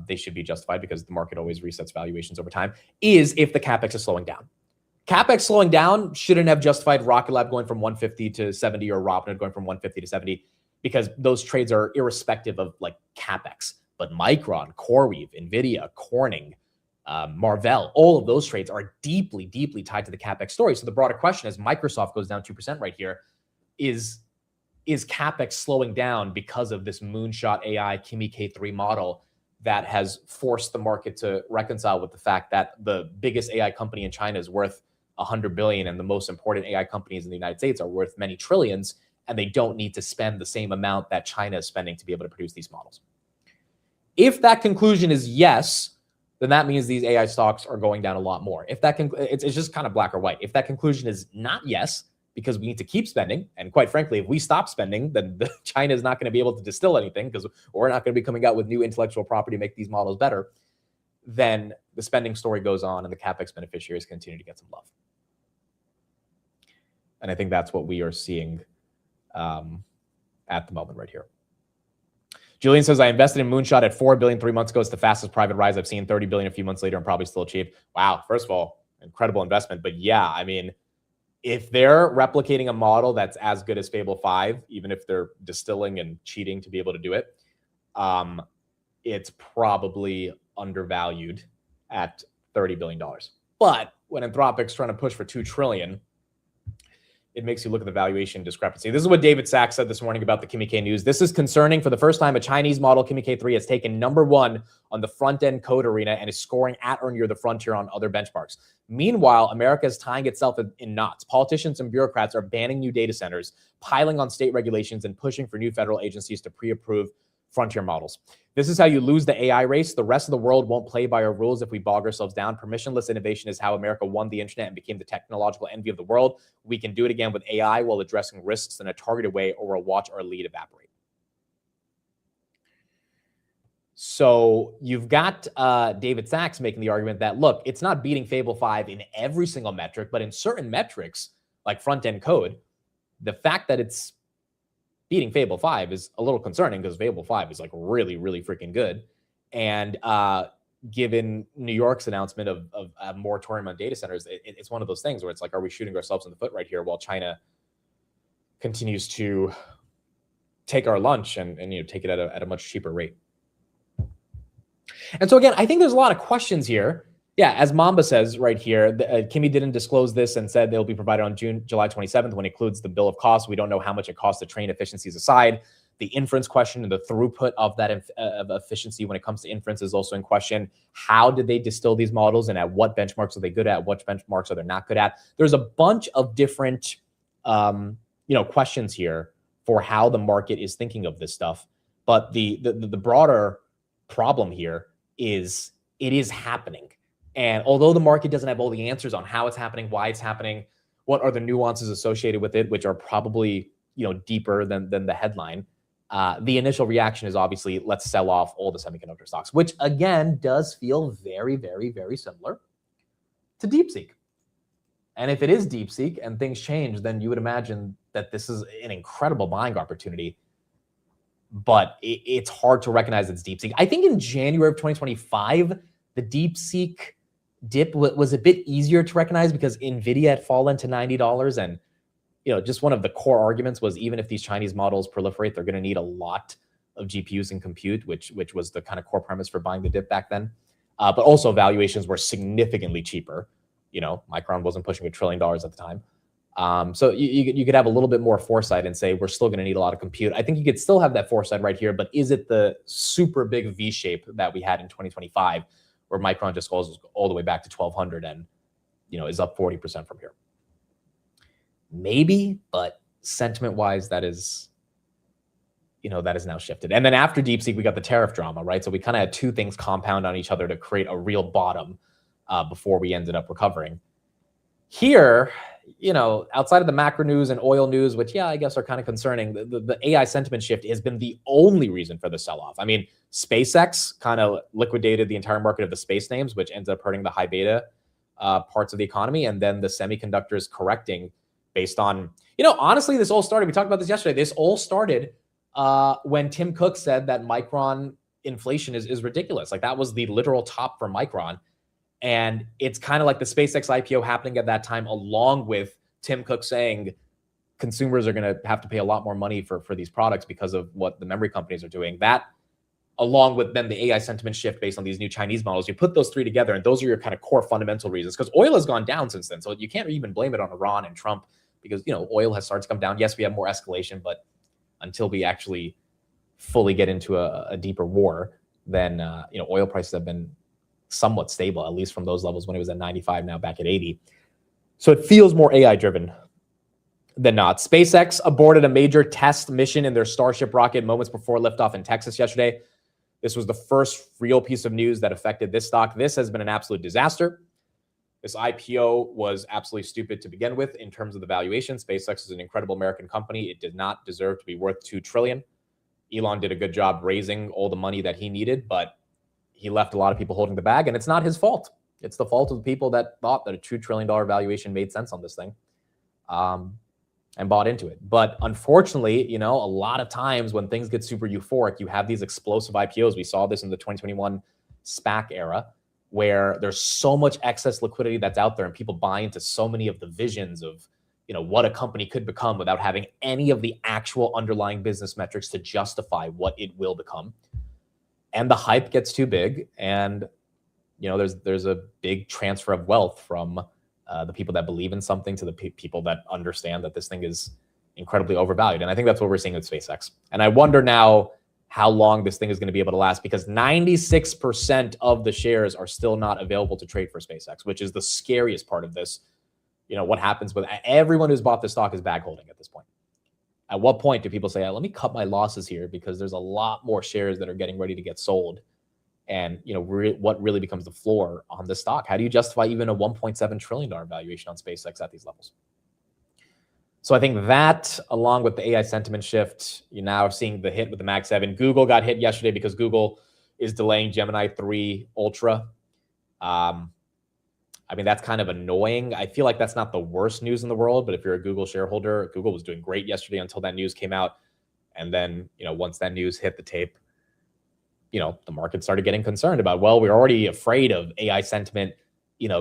they should be justified because the market always resets valuations over time, is if the CapEx is slowing down. CapEx slowing down shouldn't have justified Rocket Lab going from 150 to 70 or Robinhood going from 150 to 70 because those trades are irrespective of like CapEx. But Micron, CoreWeave, NVIDIA, Corning, Marvell, all of those trades are deeply, deeply tied to the CapEx story. So the broader question is Microsoft goes down 2% right here. Is CapEx slowing down because of this moonshot AI Kimi K3 model that has forced the market to reconcile with the fact that the biggest AI company in China is worth 100 billion and the most important AI companies in the United States are worth many trillions, and they don't need to spend the same amount that China is spending to be able to produce these models? If that conclusion is yes, then that means these AI stocks are going down a lot more. If that it's just kind of black or white. If that conclusion is not yes, because we need to keep spending, and quite frankly, if we stop spending, then China is not going to be able to distill anything because we're not going to be coming out with new intellectual property to make these models better, then the spending story goes on and the CapEx beneficiaries continue to get some love. And I think that's what we are seeing at the moment right here. Julian says, I invested in Moonshot at 4 billion 3 months ago. It's the fastest private rise I've seen. 30 billion a few months later and probably still achieved. Wow. First of all, incredible investment. But yeah, I mean, if they're replicating a model that's as good as Fable 5, even if they're distilling and cheating to be able to do it, it's probably undervalued at $30 billion. But when Anthropic's trying to push for $2 trillion, it makes you look at the valuation discrepancy. This is what David Sachs said this morning about the Kimi K news. This is concerning. For the first time, a Chinese model Kimi K3 has taken #1 on the front-end code arena and is scoring at or near the frontier on other benchmarks. Meanwhile, America is tying itself in knots. Politicians and bureaucrats are banning new data centers, piling on state regulations, and pushing for new federal agencies to pre-approve frontier models. This is how you lose the AI race. The rest of the world won't play by our rules if we bog ourselves down. Permissionless innovation is how America won the internet and became the technological envy of the world. We can do it again with AI while addressing risks in a targeted way, or we'll watch our lead evaporate. So you've got David Sachs making the argument that, look, it's not beating Fable 5 in every single metric, but in certain metrics, like front-end code, the fact that it's beating Fable 5 is a little concerning because Fable 5 is like really, really freaking good. And given New York's announcement of a moratorium on data centers, it's one of those things where it's like, are we shooting ourselves in the foot right here while China continues to take our lunch and take it at a much cheaper rate? And so again, I think there's a lot of questions here. Yeah, as Mamba says right here, Kimi didn't disclose this and said they'll be provided on July 27th when it includes the bill of costs. We don't know how much it costs to train efficiencies aside. The inference question and the throughput of that of efficiency when it comes to inference is also in question. How did they distill these models, and at what benchmarks are they good at? What benchmarks are they not good at? There's a bunch of different questions here for how the market is thinking of this stuff. But the broader problem here is it is happening. And although the market doesn't have all the answers on how it's happening, why it's happening, what are the nuances associated with it, which are probably deeper than the headline, the initial reaction is obviously, let's sell off all the semiconductor stocks, which again does feel very, very, very similar to Deepseek. And if it is Deepseek and things change, then you would imagine that this is an incredible buying opportunity. But it's hard to recognize it's Deepseek. I think in January of 2025, the Deepseek dip was a bit easier to recognize because NVIDIA had fallen to $90. And, just one of the core arguments was, even if these Chinese models proliferate, they're going to need a lot of GPUs and compute, which was the kind of core premise for buying the dip back then. But also valuations were significantly cheaper. Micron wasn't pushing $1 trillion at the time. So you could have a little bit more foresight and say, we're still going to need a lot of compute. I think you could still have that foresight right here, but is it the super big V shape that we had in 2025? Where Micron just goes all the way back to 1,200 and, is up 40% from here. Maybe, but sentiment-wise, that is now shifted. And then after DeepSeek, we got the tariff drama, right? So we kind of had two things compound on each other to create a real bottom before we ended up recovering. Here, outside of the macro news and oil news, which, yeah, I guess are kind of concerning, the AI sentiment shift has been the only reason for the sell-off. I mean, SpaceX kind of liquidated the entire market of the space names, which ends up hurting the high beta parts of the economy. And then the semiconductors correcting based on, honestly, this all started, we talked about this yesterday, this all started when Tim Cook said that Micron inflation is ridiculous. Like, that was the literal top for Micron. And it's kind of like the SpaceX IPO happening at that time, along with Tim Cook saying consumers are going to have to pay a lot more money for these products because of what the memory companies are doing. That, along with then the AI sentiment shift based on these new Chinese models, you put those three together, and those are your kind of core fundamental reasons. Because oil has gone down since then, so you can't even blame it on Iran and Trump, because oil has started to come down. Yes, we have more escalation, but until we actually fully get into a deeper war, then oil prices have been somewhat stable, at least from those levels when it was at 95, now back at 80. So it feels more AI driven than not. SpaceX aborted a major test mission in their Starship rocket moments before liftoff in Texas yesterday. This was the first real piece of news that affected this stock. This has been an absolute disaster. This IPO was absolutely stupid to begin with in terms of the valuation. SpaceX is an incredible American company. It did not deserve to be worth $2 trillion. Elon did a good job raising all the money that he needed, but he left a lot of people holding the bag, and it's not his fault. It's the fault of the people that thought that a $2 trillion valuation made sense on this thing and bought into it. But unfortunately, a lot of times when things get super euphoric, you have these explosive IPOs. We saw this in the 2021 SPAC era, where there's so much excess liquidity that's out there and people buy into so many of the visions of what a company could become without having any of the actual underlying business metrics to justify what it will become. And the hype gets too big, and there's a big transfer of wealth from the people that believe in something to the people that understand that this thing is incredibly overvalued. And I think that's what we're seeing with SpaceX. And I wonder now how long this thing is going to be able to last, because 96% of the shares are still not available to trade for SpaceX, which is the scariest part of this. What happens with everyone who's bought this stock is bag holding at this point. At what point do people say, let me cut my losses here because there's a lot more shares that are getting ready to get sold? And, what really becomes the floor on this stock? How do you justify even a $1.7 trillion valuation on SpaceX at these levels? So I think that, along with the AI sentiment shift, you're now seeing the hit with the Mag 7. Google got hit yesterday because Google is delaying Gemini 3 Ultra. That's kind of annoying. I feel like that's not the worst news in the world, but if you're a Google shareholder, Google was doing great yesterday until that news came out. And then, once that news hit the tape, the market started getting concerned about, we're already afraid of AI sentiment,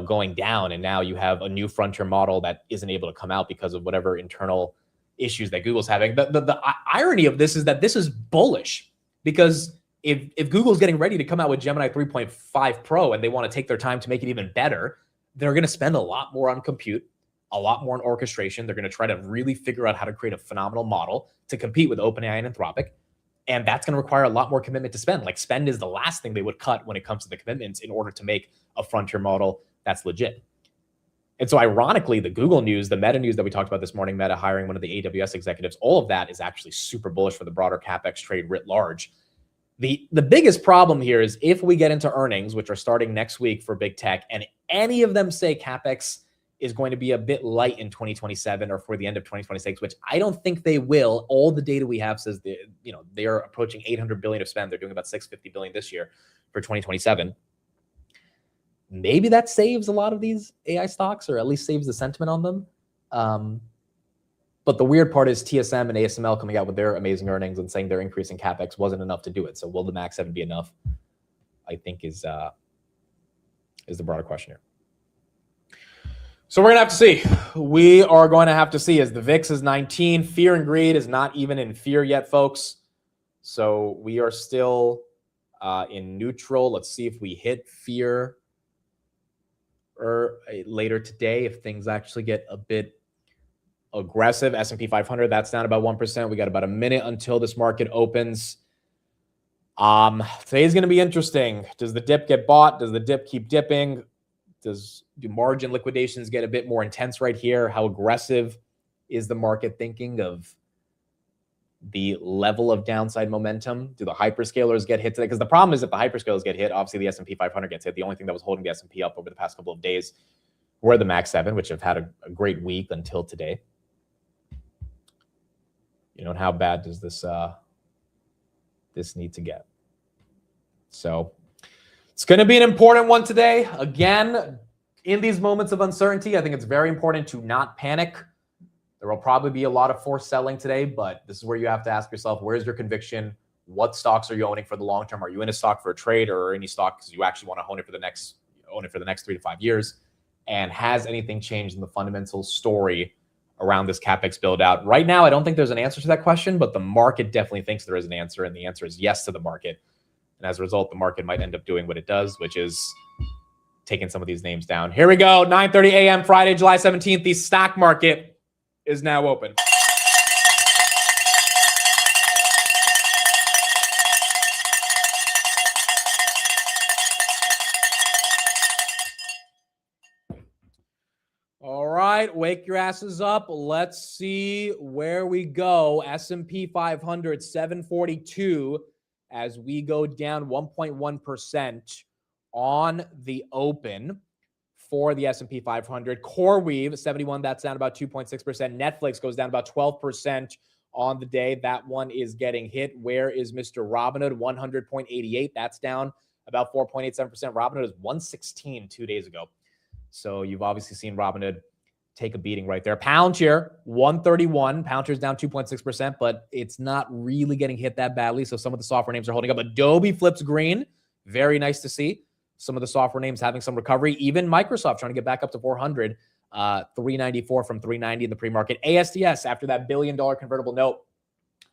going down. And now you have a new frontier model that isn't able to come out because of whatever internal issues that Google's having. The irony of this is that this is bullish, because if Google's getting ready to come out with Gemini 3.5 Pro and they want to take their time to make it even better, they're going to spend a lot more on compute, a lot more on orchestration. They're going to try to really figure out how to create a phenomenal model to compete with OpenAI and Anthropic. And that's going to require a lot more commitment to spend. Like, spend is the last thing they would cut when it comes to the commitments in order to make a frontier model that's legit. And so ironically, the Google news, the Meta news that we talked about this morning, Meta hiring one of the AWS executives, all of that is actually super bullish for the broader CapEx trade writ large. The biggest problem here is if we get into earnings, which are starting next week for big tech, and any of them say CapEx is going to be a bit light in 2027 or for the end of 2026, which I don't think they will. All the data we have says they are approaching 800 billion of spend. They're doing about 650 billion this year for 2027. Maybe that saves a lot of these AI stocks, or at least saves the sentiment on them. But the weird part is TSM and ASML coming out with their amazing earnings and saying their increase in CapEx wasn't enough to do it. So will the Mag 7 be enough? I think is the broader question here. So we're going to have to see. We are going to have to see, as the VIX is 19. Fear and greed is not even in fear yet, folks. So we are still in neutral. Let's see if we hit fear or later today, if things actually get a bit aggressive. S&P 500, that's down about 1%. We got about a minute until this market opens. Today's going to be interesting. Does the dip get bought? Does the dip keep dipping? Do margin liquidations get a bit more intense right here? How aggressive is the market thinking of the level of downside momentum? Do the hyperscalers get hit today? Because the problem is, if the hyperscalers get hit, obviously the S&P 500 gets hit. The only thing that was holding the S&P up over the past couple of days were the Mag 7, which have had a great week until today. And how bad does this need to get? So it's going to be an important one today. Again, in these moments of uncertainty, I think it's very important to not panic. There will probably be a lot of forced selling today, but this is where you have to ask yourself, where's your conviction? What stocks are you owning for the long term? Are you in a stock for a trade, or any stock because you actually want to own it for the next 3 to 5 years? And has anything changed in the fundamental story around this CapEx build out? Right now, I don't think there's an answer to that question, but the market definitely thinks there is an answer, and the answer is yes to the market. And as a result, the market might end up doing what it does, which is taking some of these names down. Here we go, 9:30 a.m. Friday, July 17th. The stock market is now open. All right, wake your asses up. Let's see where we go. S&P 500, 742, as we go down 1.1% on the open for the S&P 500. CoreWeave, 71, that's down about 2.6%. Netflix goes down about 12% on the day. That one is getting hit. Where is Mr. Robinhood? 100.88, that's down about 4.87%. Robinhood is 116 2 days ago. So you've obviously seen Robinhood take a beating right there. Palantir, 131. Palantir's down 2.6%, but it's not really getting hit that badly. So some of the software names are holding up. Adobe flips green. Very nice to see. Some of the software names having some recovery. Even Microsoft trying to get back up to 400. 394 from 390 in the pre-market. ASTS, after that $1 billion convertible note,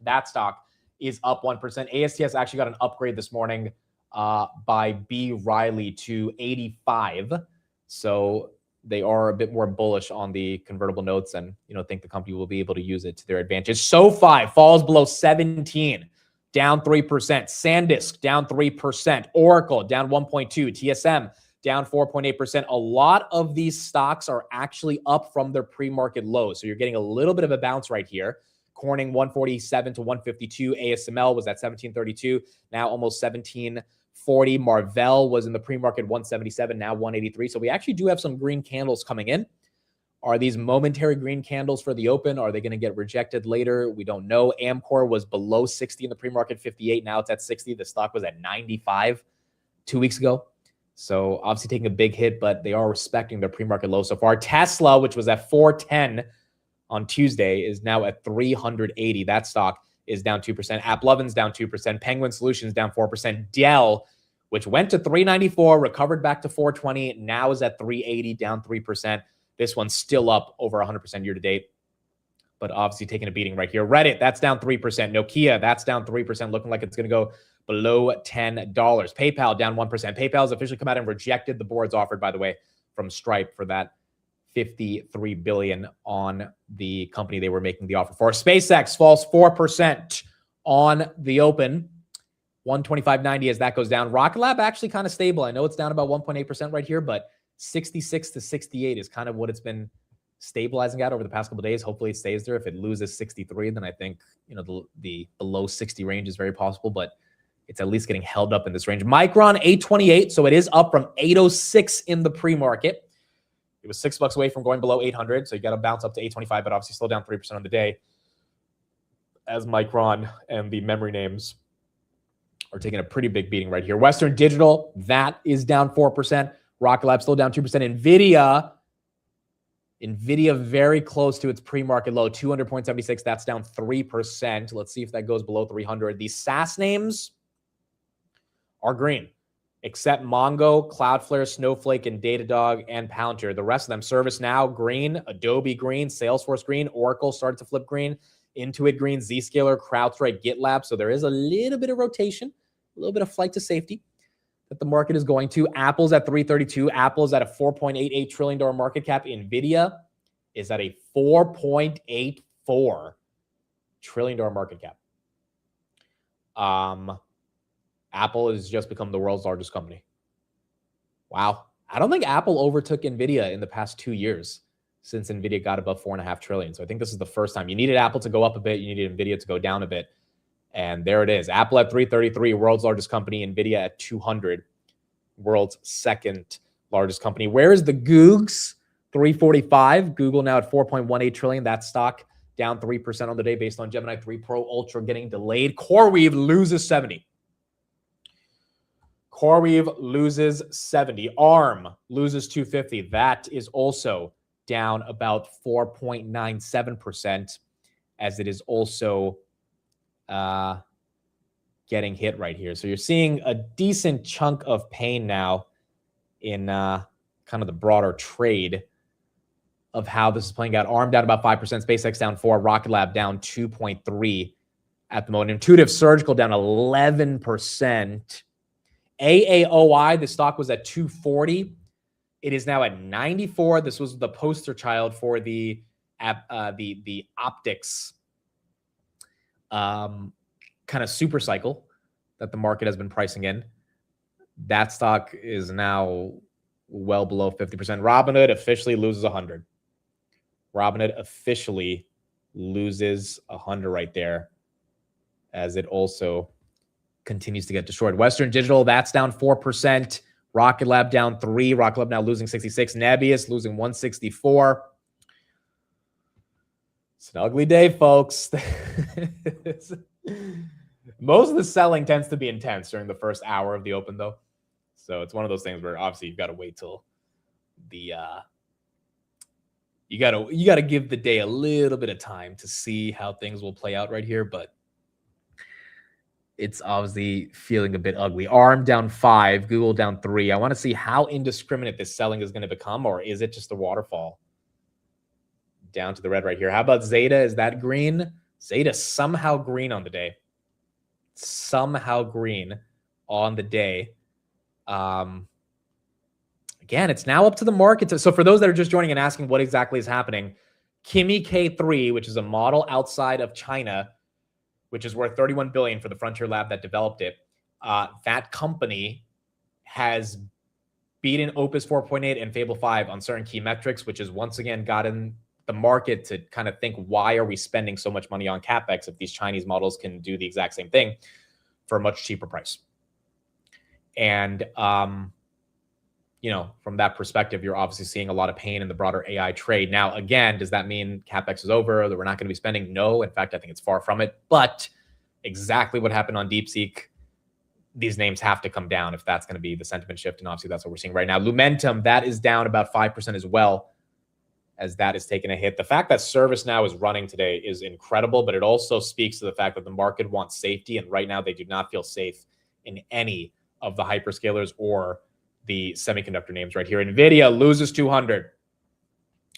that stock is up 1%. ASTS actually got an upgrade this morning by B. Riley to 85. So they are a bit more bullish on the convertible notes and, think the company will be able to use it to their advantage. SoFi falls below 17, down 3%. SanDisk down 3%. Oracle down 1.2%. TSM down 4.8%. A lot of these stocks are actually up from their pre-market lows. So you're getting a little bit of a bounce right here. Corning 147 to 152. ASML was at 1732, now almost 1740. Marvell was in the pre-market 177, now 183. So we actually do have some green candles coming in. Are these momentary green candles for the open? Are they going to get rejected later? We don't know. Amcor was below 60 in the pre-market, 58. Now it's at 60. The stock was at 95 2 weeks ago. So obviously taking a big hit, but they are respecting their pre-market low so far. Tesla, which was at 410 on Tuesday, is now at 380. That stock is down 2%. AppLovin's down 2%. Penguin Solutions down 4%. Dell, which went to 394, recovered back to 420, now is at 380, down 3%. This one's still up over 100% year to date, but obviously taking a beating right here. Reddit, that's down 3%. Nokia, that's down 3%, looking like it's going to go below $10. PayPal down 1%. PayPal has officially come out and rejected the board's offer, by the way, from Stripe for that $53 billion on the company they were making the offer for. SpaceX falls 4% on the open, 125.90 as that goes down. Rocket Lab actually kind of stable. I know it's down about 1.8% right here, but 66 to 68 is kind of what it's been stabilizing at over the past couple of days. Hopefully it stays there. If it loses 63, then I think the below 60 range is very possible, but it's at least getting held up in this range. Micron 828, so it is up from 806 in the pre-market. It was $6 away from going below 800, so you got to bounce up to 825, but obviously still down 3% on the day, as Micron and the memory names are taking a pretty big beating right here. Western Digital, that is down 4%. Rocket Lab still down 2%. NVIDIA very close to its pre-market low, 200.76. That's down 3%. Let's see if that goes below 300. These SaaS names are green, except Mongo, Cloudflare, Snowflake, and Datadog, and Palantir. The rest of them, ServiceNow, green, Adobe, green, Salesforce, green, Oracle started to flip green, Intuit, green, Zscaler, CrowdStrike, GitLab. So there is a little bit of rotation, a little bit of flight to safety that the market is going to. Apple's at 332. Apple's at a $4.88 trillion market cap. NVIDIA is at a $4.84 trillion market cap. Apple has just become the world's largest company. Wow. I don't think Apple overtook NVIDIA in the past 2 years since NVIDIA got above $4.5 trillion. So I think this is the first time. You needed Apple to go up a bit. You needed NVIDIA to go down a bit. And there it is. Apple at 333, world's largest company. NVIDIA at 200, world's second largest company. Where is the Googs? 345. Google now at 4.18 trillion. That stock down 3% on the day based on Gemini 3 Pro Ultra getting delayed. CoreWeave loses 70. CoreWeave loses 70. ARM loses 250. That is also down about 4.97% as it is also getting hit right here. So you're seeing a decent chunk of pain now in kind of the broader trade of how this is playing out. ARM down about 5%, SpaceX down 4%, Rocket Lab down 2.3% at the moment. Intuitive Surgical down 11%. AAOI, the stock was at 240. It is now at 94. This was the poster child for the optics kind of super cycle that the market has been pricing in. That stock is now well below 50%. Robinhood officially loses 100. Robinhood officially loses 100 right there as it also continues to get destroyed. Western Digital, that's down 4%. Rocket Lab down 3%. Rocket Lab now losing 66. Nebius losing 164. It's an ugly day, folks. Most of the selling tends to be intense during the first hour of the open, though. So it's one of those things where obviously you've got to wait till the you gotta give the day a little bit of time to see how things will play out right here, but it's obviously feeling a bit ugly. ARM down 5, Google down 3. I want to see how indiscriminate this selling is going to become, or is it just a waterfall down to the red right here? How about Zeta? Is that green? Zeta somehow green on the day. Somehow green on the day. Again, it's now up to the market. So for those that are just joining and asking what exactly is happening, Kimi K3, which is a model outside of China, which is worth $31 billion for the Frontier Lab that developed it, that company has beaten Opus 4.8 and Fable 5 on certain key metrics, which has once again gotten the market to kind of think, why are we spending so much money on CapEx if these Chinese models can do the exact same thing for a much cheaper price? And, you know, from that perspective, you're obviously seeing a lot of pain in the broader AI trade. Now, again, does that mean CapEx is over, that we're not going to be spending? No, in fact, I think it's far from it. But exactly what happened on Deepseek, these names have to come down if that's going to be the sentiment shift. And obviously that's what we're seeing right now. Lumentum, that is down about 5% as well, as that is taking a hit. The fact that ServiceNow is running today is incredible, but it also speaks to the fact that the market wants safety. And right now they do not feel safe in any of the hyperscalers or the semiconductor names right here. NVIDIA loses 200.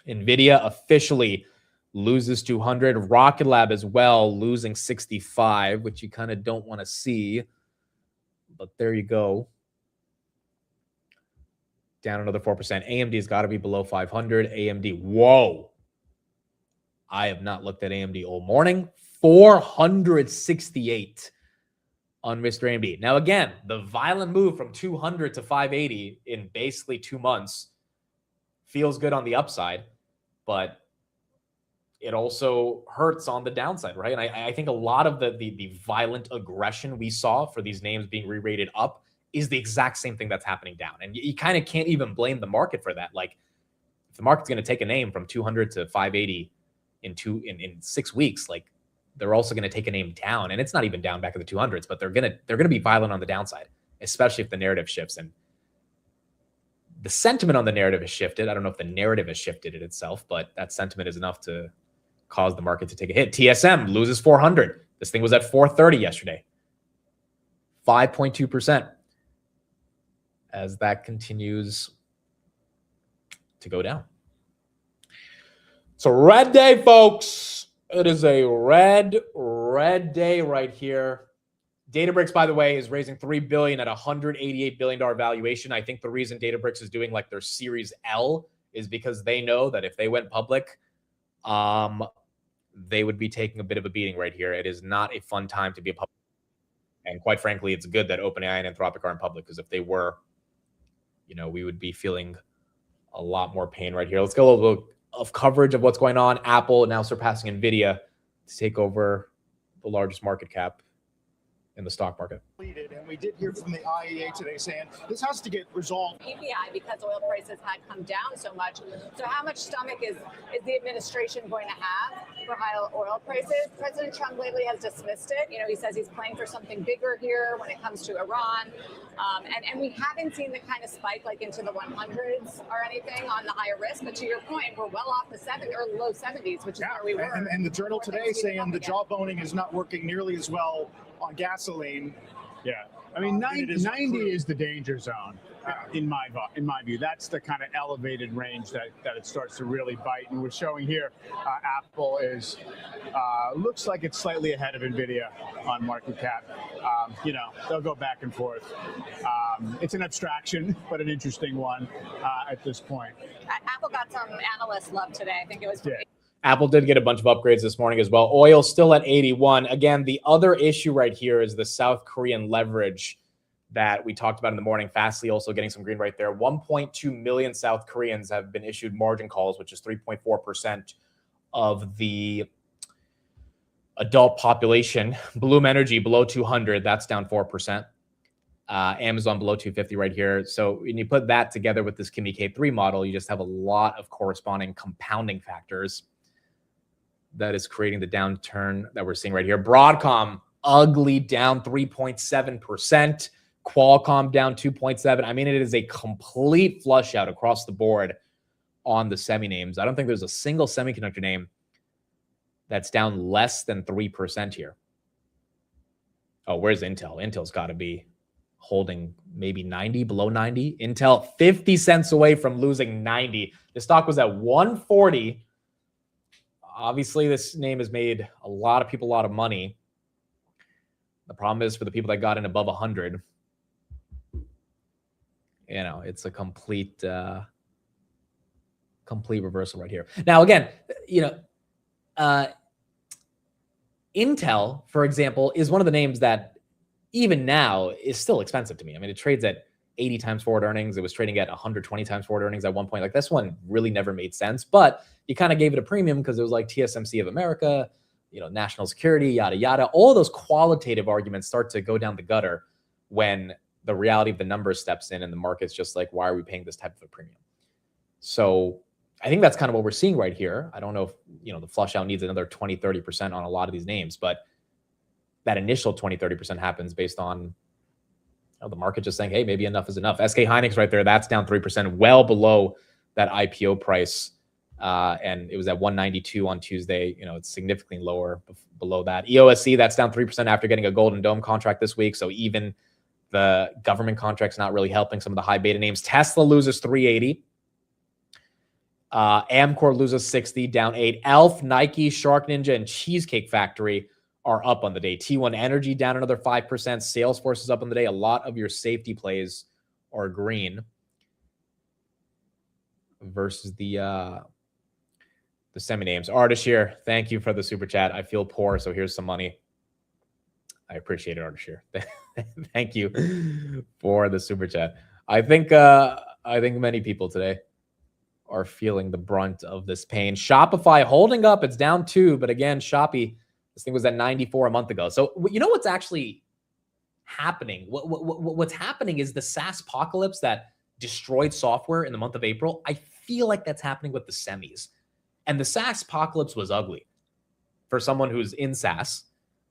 NVIDIA officially loses 200. Rocket Lab as well, losing 65, which you kind of don't want to see. But there you go. Down another 4%. AMD's got to be below 500. AMD, whoa. I have not looked at AMD all morning. 468 on Mr. AMD. Now, again, the violent move from 200 to 580 in basically 2 months feels good on the upside, but it also hurts on the downside, right? And I think a lot of the violent aggression we saw for these names being re-rated up is the exact same thing that's happening down. And you kind of can't even blame the market for that. Like, if the market's going to take a name from 200 to 580 in 6 weeks, like, they're also going to take a name down, and it's not even down back in the 200s, but they're going to be violent on the downside, especially if the narrative shifts. And the sentiment on the narrative has shifted. I don't know if the narrative has shifted in itself, but that sentiment is enough to cause the market to take a hit. TSM loses 400. This thing was at 430 yesterday. 5.2% as that continues to go down. So red day, folks. It is a red day right here. Databricks, by the way, is raising $3 billion at a $188 billion valuation. I think the reason Databricks is doing like their Series L is because they know that if they went public, they would be taking a bit of a beating right here. It is not a fun time to be a public. And quite frankly, it's good that OpenAI and Anthropic aren't public, because if they were, you know, we would be feeling a lot more pain right here. Let's get a little bit of coverage of what's going on. Apple now surpassing NVIDIA to take over the largest market cap in the stock market. And we did hear from the IEA today saying this has to get resolved. PPI, because oil prices had come down so much. So how much stomach is the administration going to have for high oil prices? President Trump lately has dismissed it. You know, he says he's playing for something bigger here when it comes to Iran. And we haven't seen the kind of spike like into the 100s or anything on the higher risk. But to your point, we're well off the low 70s, which is where we were. And the journal today saying the jawboning is not working nearly as well on gasoline. Yeah, I mean, 90 is the danger zone, in my view. That's the kind of elevated range that it starts to really bite. And we're showing here, Apple is looks like it's slightly ahead of NVIDIA on market cap. You know, they'll go back and forth. It's an abstraction, but an interesting one at this point. Apple got some analyst love today. I think it was. Yeah. Apple did get a bunch of upgrades this morning as well. Oil still at 81. Again, the other issue right here is the South Korean leverage that we talked about in the morning. Fastly also getting some green right there. 1.2 million South Koreans have been issued margin calls, which is 3.4% of the adult population. Bloom Energy below 200. That's down 4%. Amazon below 250 right here. So when you put that together with this Kimi K3 model, you just have a lot of corresponding compounding factors that is creating the downturn that we're seeing right here. Broadcom, ugly, down 3.7%. Qualcomm down 2.7%. I mean, it is a complete flush out across the board on the semi names. I don't think there's a single semiconductor name that's down less than 3% here. Oh, where's Intel? Intel's got to be holding maybe 90, below 90. Intel 50 cents away from losing 90. The stock was at 140. Obviously, this name has made a lot of people a lot of money. The problem is for the people that got in above 100, it's a complete reversal right here. Now, again, Intel, for example, is one of the names that even now is still expensive to me. I mean, it trades at 80 times forward earnings. It was trading at 120 times forward earnings at one point. Like, this one really never made sense, but you kind of gave it a premium because it was like TSMC of America, national security, yada, yada. All those qualitative arguments start to go down the gutter when the reality of the numbers steps in and the market's just like, why are we paying this type of a premium? So I think that's kind of what we're seeing right here. I don't know if, the flush out needs another 20, 30% on a lot of these names, but that initial 20, 30% happens based on the market just saying, hey, maybe enough is enough. SK Hynix right there, that's down 3%, well below that IPO price. And it was at 192 on Tuesday. It's significantly lower below that. EOSC, that's down 3% after getting a Golden Dome contract this week. So even the government contract's not really helping some of the high beta names. Tesla loses 380. Amcor loses 60, down 8. Elf, Nike, Shark Ninja, and Cheesecake Factory are up on the day. T1 Energy down another 5%. Salesforce is up on the day. A lot of your safety plays are green versus the semi names. Artish here, thank you for the super chat. I feel poor, so here's some money. I appreciate it, Artish here. Thank you for the super chat. I think many people today are feeling the brunt of this pain. Shopify holding up. It's down 2, but again, Shopee, this thing was at 94 a month ago. So what's actually happening? What's happening is the SaaS apocalypse that destroyed software in the month of April. I feel like that's happening with the semis. And the SaaS apocalypse was ugly for someone who's in SaaS,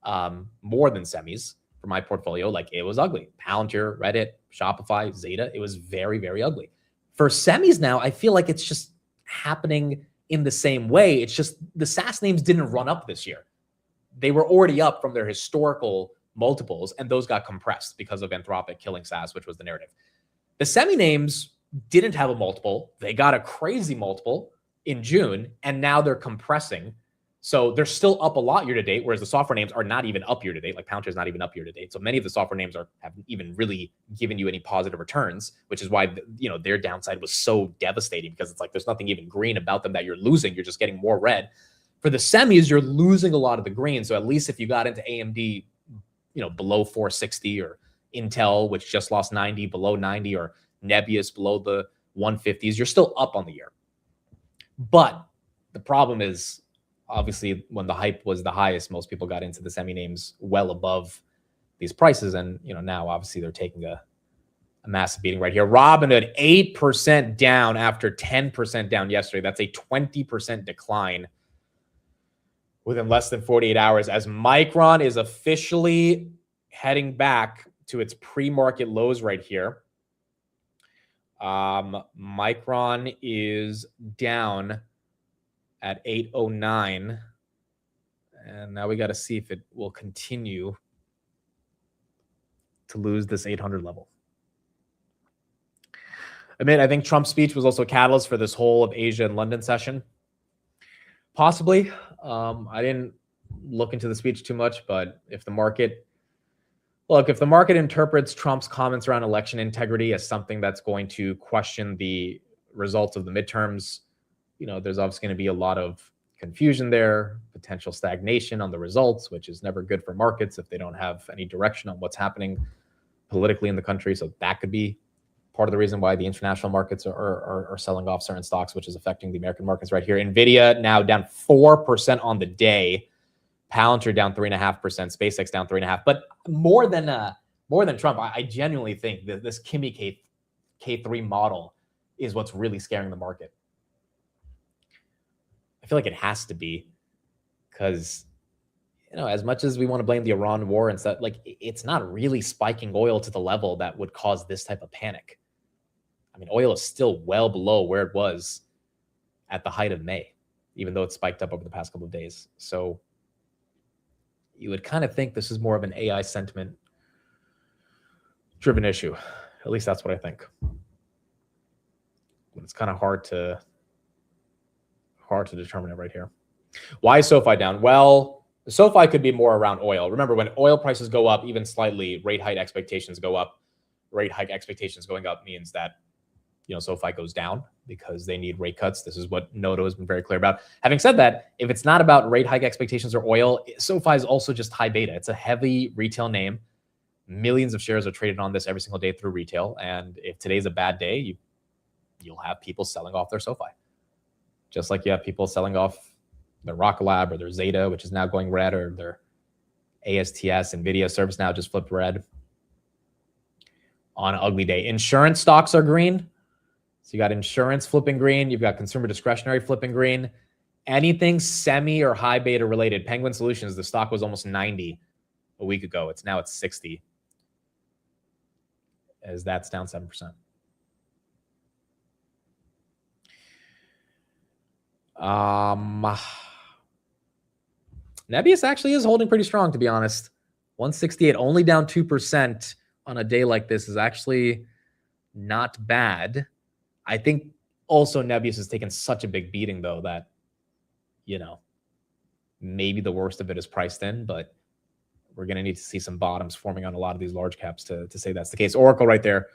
more than semis for my portfolio. Like, it was ugly. Palantir, Reddit, Shopify, Zeta. It was very, very ugly. For semis now, I feel like it's just happening in the same way. It's just the SaaS names didn't run up this year. They were already up from their historical multiples, and those got compressed because of Anthropic killing SaaS, which was the narrative. The semi names didn't have a multiple. They got a crazy multiple in June, and now they're compressing. So they're still up a lot year to date, whereas the software names are not even up year to date. Like Palantir is not even up year to date. So many of the software names haven't even really given you any positive returns, which is why their downside was so devastating, because it's like there's nothing even green about them that you're losing. You're just getting more red. For the semis, you're losing a lot of the green. So at least if you got into AMD, below 460, or Intel, which just lost 90, below 90, or Nebius below the 150s, you're still up on the year. But the problem is, obviously, when the hype was the highest, most people got into the semi names well above these prices. And, now obviously they're taking a massive beating right here. Robinhood, 8% down after 10% down yesterday. That's a 20% decline within less than 48 hours, as Micron is officially heading back to its pre-market lows right here. Micron is down at 809, and now we got to see if it will continue to lose this 800 level. I think Trump's speech was also a catalyst for this whole of Asia and London session. Possibly. I didn't look into the speech too much, but if the market interprets Trump's comments around election integrity as something that's going to question the results of the midterms, there's obviously going to be a lot of confusion there, potential stagnation on the results, which is never good for markets if they don't have any direction on what's happening politically in the country. So that could be part of the reason why the international markets are selling off certain stocks, which is affecting the American markets right here. Nvidia now down 4% on the day. Palantir down 3.5%. SpaceX down 3.5%. But more than Trump, I genuinely think that this Kimi K3 model is what's really scaring the market. I feel like it has to be, because as much as we want to blame the Iran war and stuff, like, it's not really spiking oil to the level that would cause this type of panic. Oil is still well below where it was at the height of May, even though it spiked up over the past couple of days. So you would kind of think this is more of an AI sentiment driven issue. At least that's what I think. But it's kind of hard to determine it right here. Why is SoFi down? Well, SoFi could be more around oil. Remember, when oil prices go up even slightly, rate hike expectations go up rate hike expectations going up means that, SoFi goes down because they need rate cuts. This is what Noto has been very clear about. Having said that, if it's not about rate hike expectations or oil, SoFi is also just high beta. It's a heavy retail name. Millions of shares are traded on this every single day through retail. And if today's a bad day, you'll have people selling off their SoFi. Just like you have people selling off their Rocket Lab or their Zeta, which is now going red, or their ASTS, NVIDIA, ServiceNow just flipped red on an ugly day. Insurance stocks are green. So you got insurance flipping green. You've got consumer discretionary flipping green. Anything semi or high beta related. Penguin Solutions, the stock was almost 90 a week ago. It's now at 60. As that's down 7%. Nebius actually is holding pretty strong, to be honest. 168, only down 2% on a day like this is actually not bad. I think also Nebius has taken such a big beating, though, that, maybe the worst of it is priced in, but we're going to need to see some bottoms forming on a lot of these large caps to say that's the case. Oracle right there,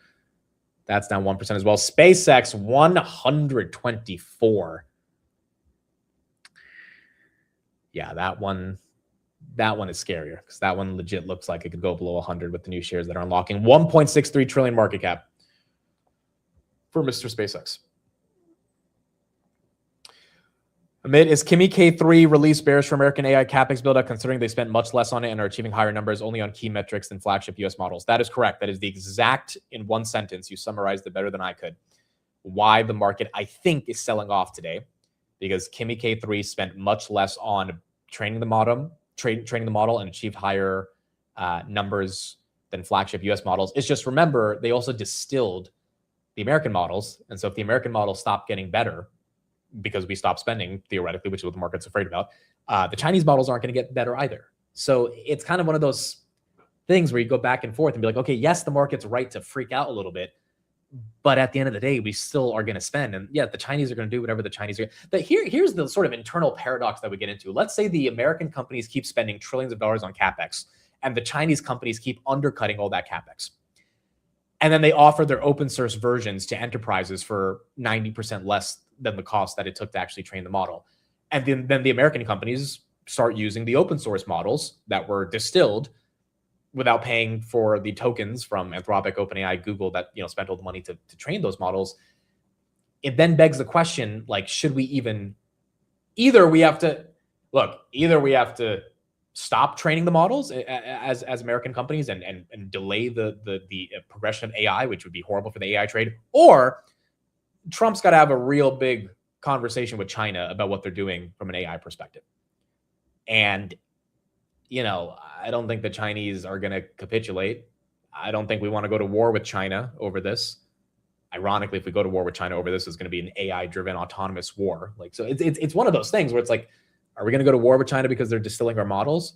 that's down 1% as well. SpaceX, 124. Yeah, that one is scarier because that one legit looks like it could go below 100 with the new shares that are unlocking. 1.63 trillion market cap for Mr. SpaceX. Amid is Kimi K3 release bearish for American AI CapEx buildup, considering they spent much less on it and are achieving higher numbers only on key metrics than flagship US models. That is correct. That is the exact, in one sentence, you summarized it better than I could, why the market, I think, is selling off today. Because Kimi K3 spent much less on training the model and achieved higher numbers than flagship US models. It's just, remember, they also distilled the American models. And so if the American models stop getting better because we stop spending, theoretically, which is what the market's afraid about, the Chinese models aren't going to get better either. So it's kind of one of those things where you go back and forth and be like, okay, yes, the market's right to freak out a little bit, but at the end of the day, we still are going to spend. And yeah, the Chinese are going to do whatever the Chinese are. But here's the sort of internal paradox that we get into. Let's say the American companies keep spending trillions of dollars on CapEx, and the Chinese companies keep undercutting all that CapEx. And then they offer their open source versions to enterprises for 90% less than the cost that it took to actually train the model. And then the American companies start using the open source models that were distilled without paying for the tokens from Anthropic, OpenAI, Google that spent all the money to train those models. It then begs the question, like, should we even either we have to stop training the models as American companies and delay the progression of AI, which would be horrible for the AI trade, or Trump's got to have a real big conversation with China about what they're doing from an AI perspective. And I don't think the Chinese are going to capitulate. I don't think we want to go to war with China over this. Ironically, if we go to war with China over this, it's going to be an AI-driven autonomous war. So it's one of those things where it's like, are we going to go to war with China because they're distilling our models?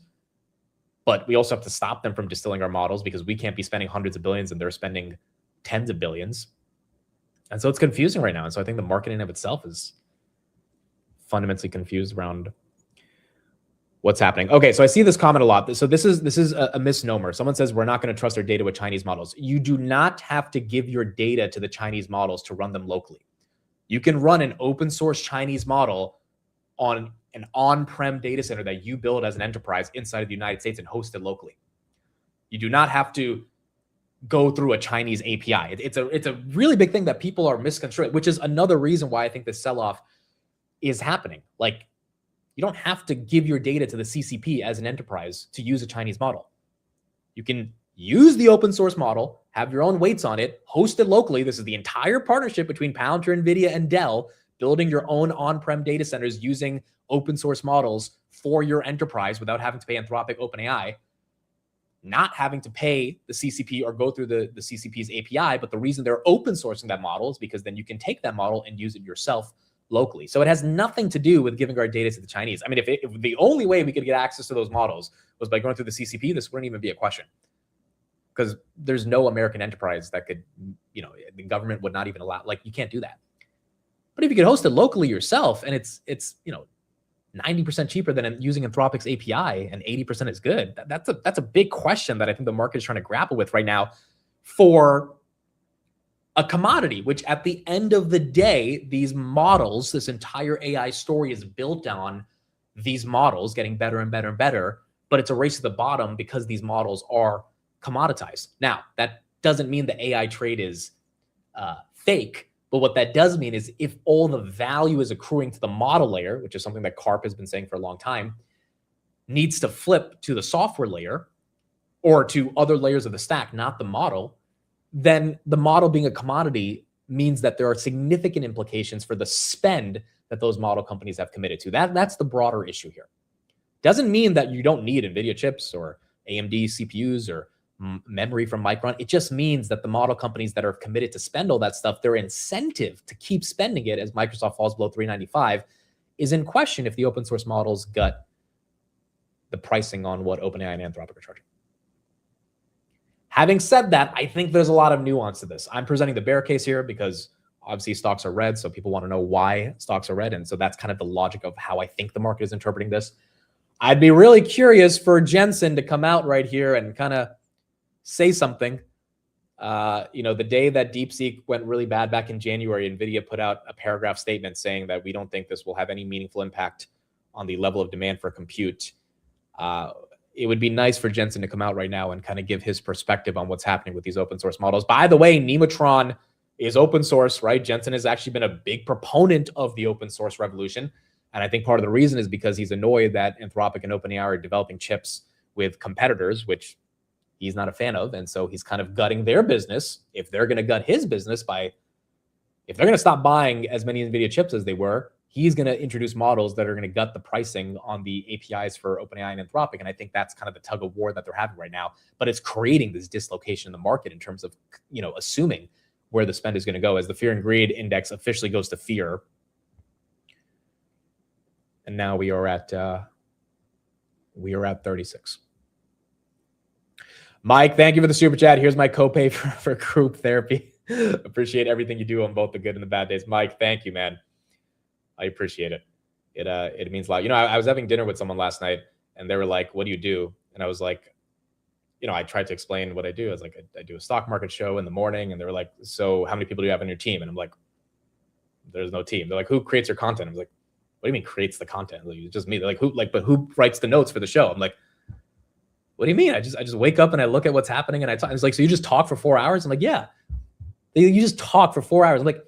But we also have to stop them from distilling our models because we can't be spending hundreds of billions and they're spending tens of billions. And so it's confusing right now. And so I think the market in of itself is fundamentally confused around what's happening. Okay, so I see this comment a lot. So this is a misnomer. Someone says we're not going to trust our data with Chinese models. You do not have to give your data to the Chinese models to run them locally. You can run an open source Chinese model on an on-prem data center that you build as an enterprise inside of the United States and host it locally. You do not have to go through a Chinese API. It's a really big thing that people are misconstruing, which is another reason why I think this sell-off is happening. Like, you don't have to give your data to the CCP as an enterprise to use a Chinese model. You can use the open source model, have your own weights on it, host it locally. This is the entire partnership between Palantir, NVIDIA, and Dell, building your own on-prem data centers using open source models for your enterprise without having to pay Anthropic, OpenAI, not having to pay the CCP or go through the CCP's API. But the reason they're open sourcing that model is because then you can take that model and use it yourself locally. So it has nothing to do with giving our data to the Chinese. I mean, if the only way we could get access to those models was by going through the CCP, this wouldn't even be a question, because there's no American enterprise that could, the government would not even allow, you can't do that. But if you could host it locally yourself and it's 90% cheaper than using Anthropic's API and 80% is good, that's a big question that I think the market is trying to grapple with right now, for a commodity, which at the end of the day, these models, this entire AI story is built on these models getting better and better and better, but it's a race to the bottom because these models are commoditized. Now, that doesn't mean the AI trade is fake, but what that does mean is if all the value is accruing to the model layer, which is something that Karp has been saying for a long time, needs to flip to the software layer or to other layers of the stack, not the model, then the model being a commodity means that there are significant implications for the spend that those model companies have committed to. That's the broader issue here. Doesn't mean that you don't need NVIDIA chips or AMD CPUs or memory from Micron. It just means that the model companies that are committed to spend all that stuff, their incentive to keep spending it as Microsoft falls below 395 is in question if the open source models gut the pricing on what OpenAI and Anthropic are charging. Having said that, I think there's a lot of nuance to this. I'm presenting the bear case here because obviously stocks are red, so people want to know why stocks are red. And so that's kind of the logic of how I think the market is interpreting this. I'd be really curious for Jensen to come out right here and kind of say something. The day that Deepseek went really bad back in January, NVIDIA put out a paragraph statement saying that we don't think this will have any meaningful impact on the level of demand for compute. It would be nice for Jensen to come out right now and kind of give his perspective on what's happening with these open source models. By the way, Nematron is open source, right? Jensen has actually been a big proponent of the open source revolution. And I think part of the reason is because he's annoyed that Anthropic and OpenAI are developing chips with competitors, which he's not a fan of. And so he's kind of gutting their business. If they're going to gut his business if they're going to stop buying as many NVIDIA chips as they were, he's going to introduce models that are going to gut the pricing on the APIs for OpenAI and Anthropic. And I think that's kind of the tug of war that they're having right now. But it's creating this dislocation in the market in terms of, assuming where the spend is going to go as the fear and greed index officially goes to fear. And now we are at 36. Mike, thank you for the super chat. Here's my copay for group therapy. Appreciate everything you do on both the good and the bad days. Mike, thank you, man. I appreciate it. It means a lot. I was having dinner with someone last night and they were like, what do you do? And I was like, I tried to explain what I do. I was like, I do a stock market show in the morning. And they were like, so how many people do you have on your team? And I'm like, there's no team. They're like, who creates your content? I was like, what do you mean creates the content? Like, it's just me. They're like, but who writes the notes for the show? I'm like, what do you mean? I just wake up and I look at what's happening and I talk. It's like, so you just talk for 4 hours? I'm like, yeah. You just talk for 4 hours. I'm like,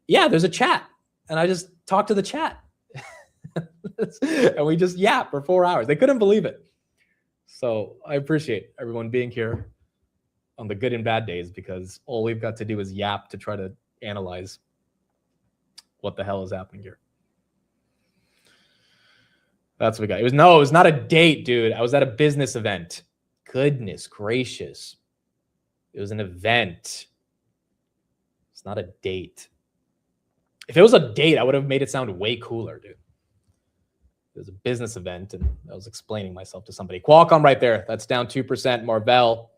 yeah, there's a chat. And I just talk to the chat. And we just yap for 4 hours. They couldn't believe it. So I appreciate everyone being here on the good and bad days because all we've got to do is yap to try to analyze what the hell is happening here. That's what we got. It was not a date, dude. I was at a business event. Goodness gracious. It was an event. It's not a date. If it was a date, I would have made it sound way cooler, dude. It was a business event, and I was explaining myself to somebody. Qualcomm right there. That's down 2%. Marvell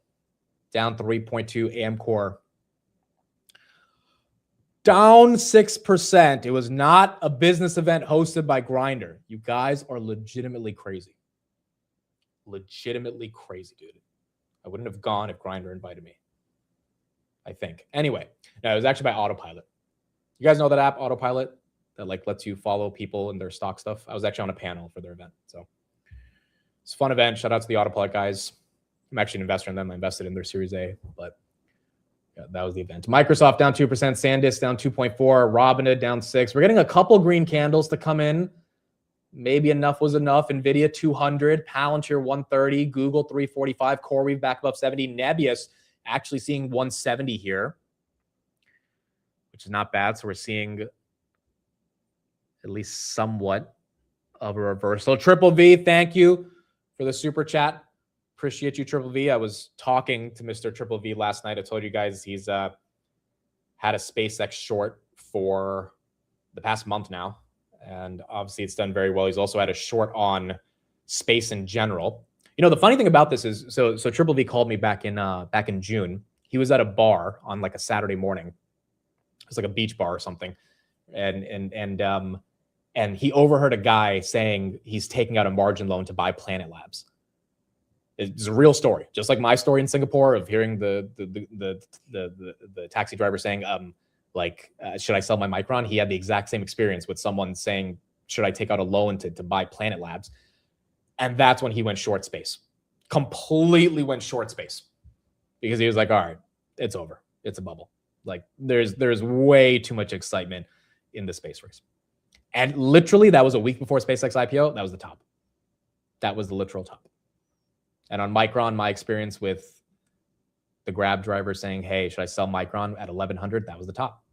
down 3.2%. Amcor down 6%. It was not a business event hosted by Grindr. You guys are legitimately crazy. Legitimately crazy, dude. I wouldn't have gone if Grindr invited me, I think. Anyway, no, it was actually by Autopilot. You guys know that app, Autopilot, that lets you follow people and their stock stuff? I was actually on a panel for their event. So it's a fun event. Shout out to the Autopilot guys. I'm actually an investor in them. I invested in their Series A, but yeah, that was the event. Microsoft down 2%, SanDisk down 2.4%, Robinhood down 6%. We're getting a couple green candles to come in. Maybe enough was enough. NVIDIA 200, Palantir 130, Google 345, CoreWeave back above 70, Nebius actually seeing 170 here, which is not bad. So we're seeing at least somewhat of a reversal. Triple V, thank you for the super chat. Appreciate you, Triple V. I was talking to Mr. Triple V last night. I told you guys he's had a SpaceX short for the past month now. And obviously it's done very well. He's also had a short on space in general. The funny thing about this is, so Triple V called me back in June. He was at a bar on like a Saturday morning. It was like a beach bar or something. And he overheard a guy saying he's taking out a margin loan to buy Planet Labs. It's a real story, just like my story in Singapore of hearing the taxi driver saying, should I sell my Micron? He had the exact same experience with someone saying, should I take out a loan to buy Planet Labs? And that's when he went short space, completely went short space, because he was like, all right, it's over. It's a bubble. Like there's way too much excitement in the space race. And literally that was a week before SpaceX IPO. That was the top. That was the literal top. And on Micron, my experience with the Grab driver saying, hey, should I sell Micron at 1100? That was the top.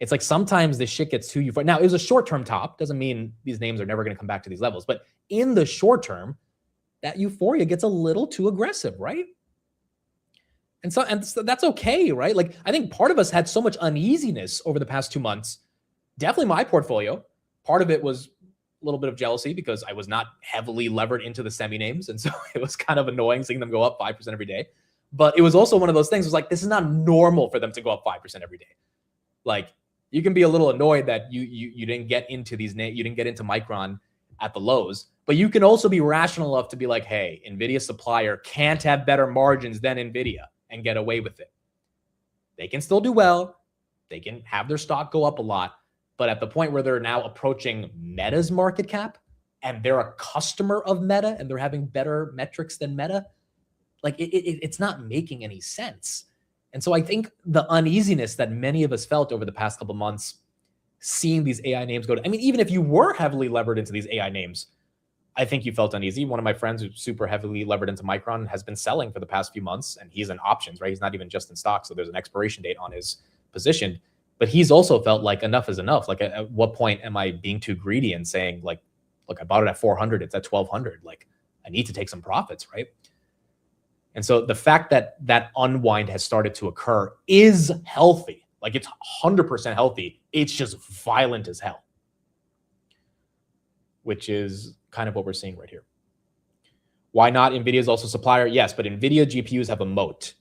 It's like sometimes this shit gets too euphoric. Now, it was a short-term top. Doesn't mean these names are never going to come back to these levels. But in the short term, that euphoria gets a little too aggressive, right? And so that's okay, right? Like, I think part of us had so much uneasiness over the past 2 months. Definitely my portfolio. Part of it was a little bit of jealousy because I was not heavily levered into the semi names. And so it was kind of annoying seeing them go up 5% every day. But it was also one of those things, it was like, this is not normal for them to go up 5% every day. Like, you can be a little annoyed that you didn't get into these names, you didn't get into Micron at the lows, but you can also be rational enough to be like, hey, NVIDIA supplier can't have better margins than NVIDIA and get away with it. They can still do well. They can have their stock go up a lot. But at the point where they're now approaching Meta's market cap and they're a customer of Meta and they're having better metrics than Meta, like it's not making any sense. And so I think the uneasiness that many of us felt over the past couple of months, seeing these AI names go to, I mean, even if you were heavily levered into these AI names, I think you felt uneasy. One of my friends who's super heavily levered into Micron has been selling for the past few months, and he's in options, right? He's not even just in stock. So there's an expiration date on his position. But he's also felt like enough is enough. Like, at what point am I being too greedy and saying, like, look, I bought it at 400, it's at 1200. Like, I need to take some profits, right? And so the fact that that unwind has started to occur is healthy. Like, it's 100% healthy. It's just violent as hell, which is kind of what we're seeing right here. Why not? NVIDIA is also a supplier. Yes, but NVIDIA GPUs have a moat.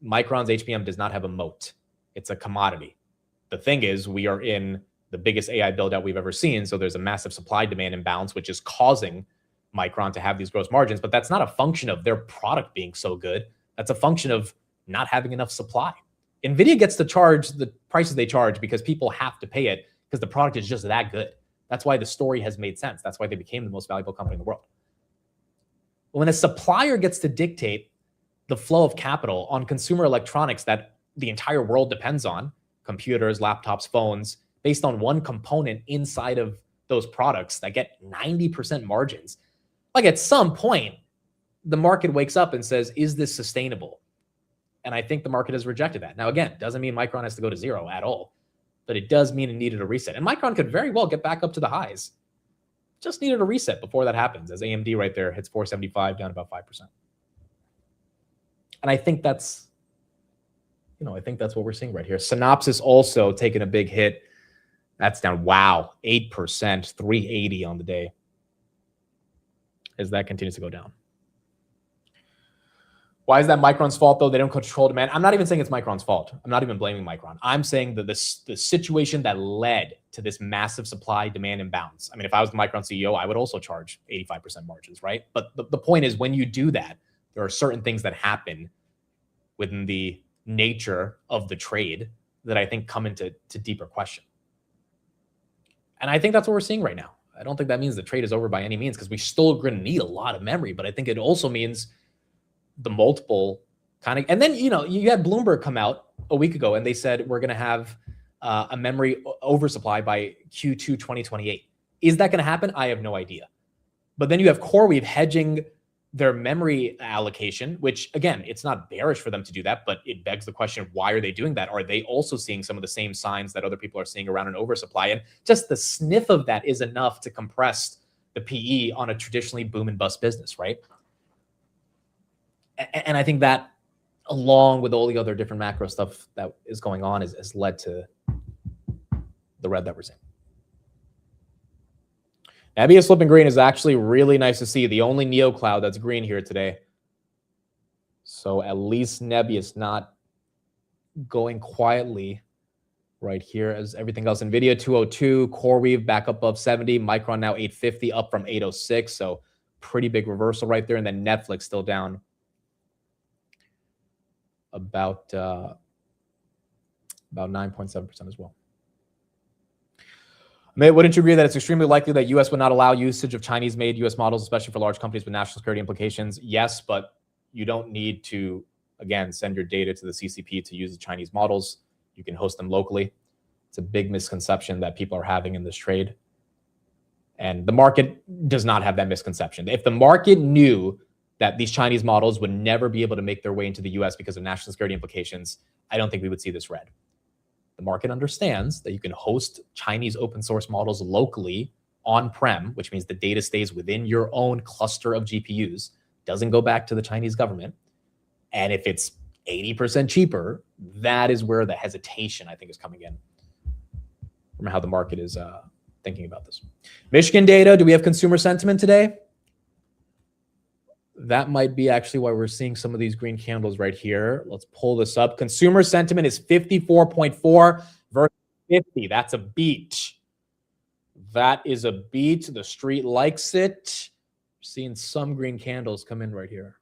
Micron's HBM does not have a moat. It's a commodity. The thing is, we are in the biggest AI build out we've ever seen. So there's a massive supply demand imbalance, which is causing Micron to have these gross margins. But that's not a function of their product being so good. That's a function of not having enough supply. NVIDIA gets to charge the prices they charge because people have to pay it because the product is just that good. That's why the story has made sense. That's why they became the most valuable company in the world. When a supplier gets to dictate the flow of capital on consumer electronics that the entire world depends on, computers, laptops, phones, based on one component inside of those products that get 90% margins, like, at some point, the market wakes up and says, is this sustainable? And I think the market has rejected that. Now, again, doesn't mean Micron has to go to zero at all, but it does mean it needed a reset. And Micron could very well get back up to the highs. Just needed a reset before that happens, as AMD right there hits 475 down about 5%. And I think that's, I think that's what we're seeing right here. Synopsys also taking a big hit. That's down, wow, 8%, 380 on the day, as that continues to go down. Why is that Micron's fault, though? They don't control demand. I'm not even saying it's Micron's fault. I'm not even blaming Micron. I'm saying that the situation that led to this massive supply-demand imbalance. I mean, if I was the Micron CEO, I would also charge 85% margins, right? But the point is, when you do that, there are certain things that happen within the nature of the trade that I think come into deeper question. And I think that's what we're seeing right now. I don't think that means the trade is over by any means, because we still going to need a lot of memory. But I think it also means the multiple kind of, and then, you had Bloomberg come out a week ago and they said we're going to have a memory oversupply by Q2 2028. Is that going to happen? I have no idea. But then you have CoreWeave hedging their memory allocation, which, again, it's not bearish for them to do that, but it begs the question, why are they doing that? Are they also seeing some of the same signs that other people are seeing around an oversupply? And just the sniff of that is enough to compress the PE on a traditionally boom and bust business, right? And I think that, along with all the other different macro stuff that is going on, has led to the red that we're seeing. Nebius flipping green is actually really nice to see. The only Neo cloud that's green here today. So at least Nebius not going quietly right here as everything else. NVIDIA 202, CoreWeave back up above 70, Micron now 850, up from 806. So pretty big reversal right there. And then Netflix still down about 9.7% as well. Wouldn't you agree that it's extremely likely that U.S. would not allow usage of Chinese-made U.S. models, especially for large companies with national security implications? Yes, but you don't need to, again, send your data to the CCP to use the Chinese models. You can host them locally. It's a big misconception that people are having in this trade. And the market does not have that misconception. If the market knew that these Chinese models would never be able to make their way into the U.S. because of national security implications, I don't think we would see this red. The market understands that you can host Chinese open source models locally on-prem, which means the data stays within your own cluster of GPUs, doesn't go back to the Chinese government. And if it's 80% cheaper, that is where the hesitation, I think, is coming in from how the market is thinking about this. Michigan data, do we have consumer sentiment today? That might be actually why we're seeing some of these green candles right here. Let's pull this up. Consumer sentiment is 54.4 versus 50. That's a beat. That is a beat. The street likes it. Seeing some green candles come in right here.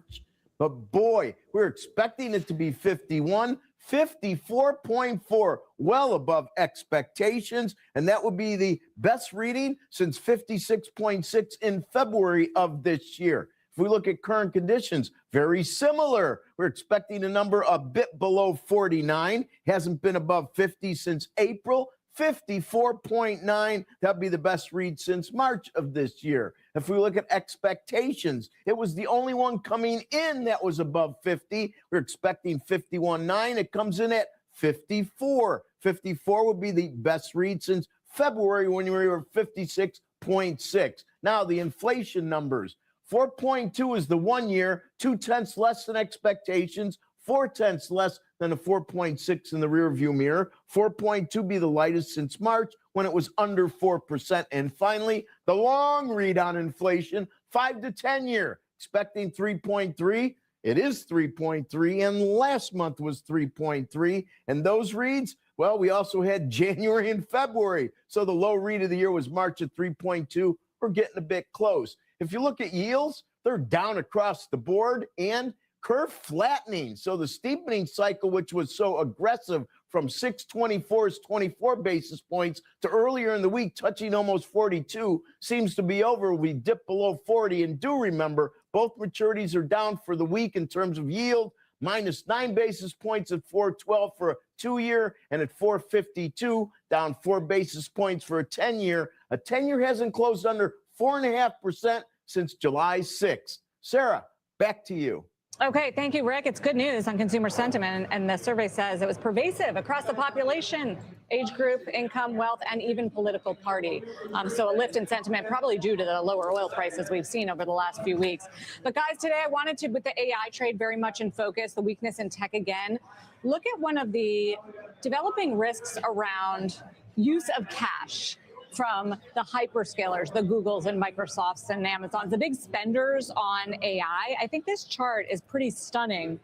But boy, we're expecting it to be 51, 54.4, well above expectations. And that would be the best reading since 56.6 in February of this year. If we look at current conditions, very similar. We're expecting a number a bit below 49. Hasn't been above 50 since April. 54.9, that'd be the best read since March of this year. If we look at expectations, it was the only one coming in that was above 50. We're expecting 51.9. It comes in at 54. 54 would be the best read since February when we were 56.6. Now the inflation numbers. 4.2 is the 1 year, 0.2 less than expectations, 0.4 less than a 4.6 in the rearview mirror. 4.2 be the lightest since March when it was under 4%. And finally, the long read on inflation, 5 to 10 year, expecting 3.3. It is 3.3, and last month was 3.3. And those reads, well, we also had January and February. So the low read of the year was March at 3.2. We're getting a bit close. If you look at yields, they're down across the board and curve flattening. So the steepening cycle, which was so aggressive from 624's 24 basis points to earlier in the week touching almost 42, seems to be over. We dip below 40. And do remember, both maturities are down for the week in terms of yield, minus 9 basis points at 412 for a 2-year, and at 452, down 4 basis points for a 10-year. A 10-year hasn't closed under 4.5% since July 6th. Sarah, back to you. Okay, thank you, Rick. It's good news on consumer sentiment, and the survey says it was pervasive across the population, age group, income, wealth, and even political party. So a lift in sentiment probably due to the lower oil prices we've seen over the last few weeks. But guys, today I wanted to, with the AI trade very much in focus, the weakness in tech again, look at one of the developing risks around use of cash from the hyperscalers, the Googles and Microsofts and Amazons, the big spenders on AI. I think this chart is pretty stunning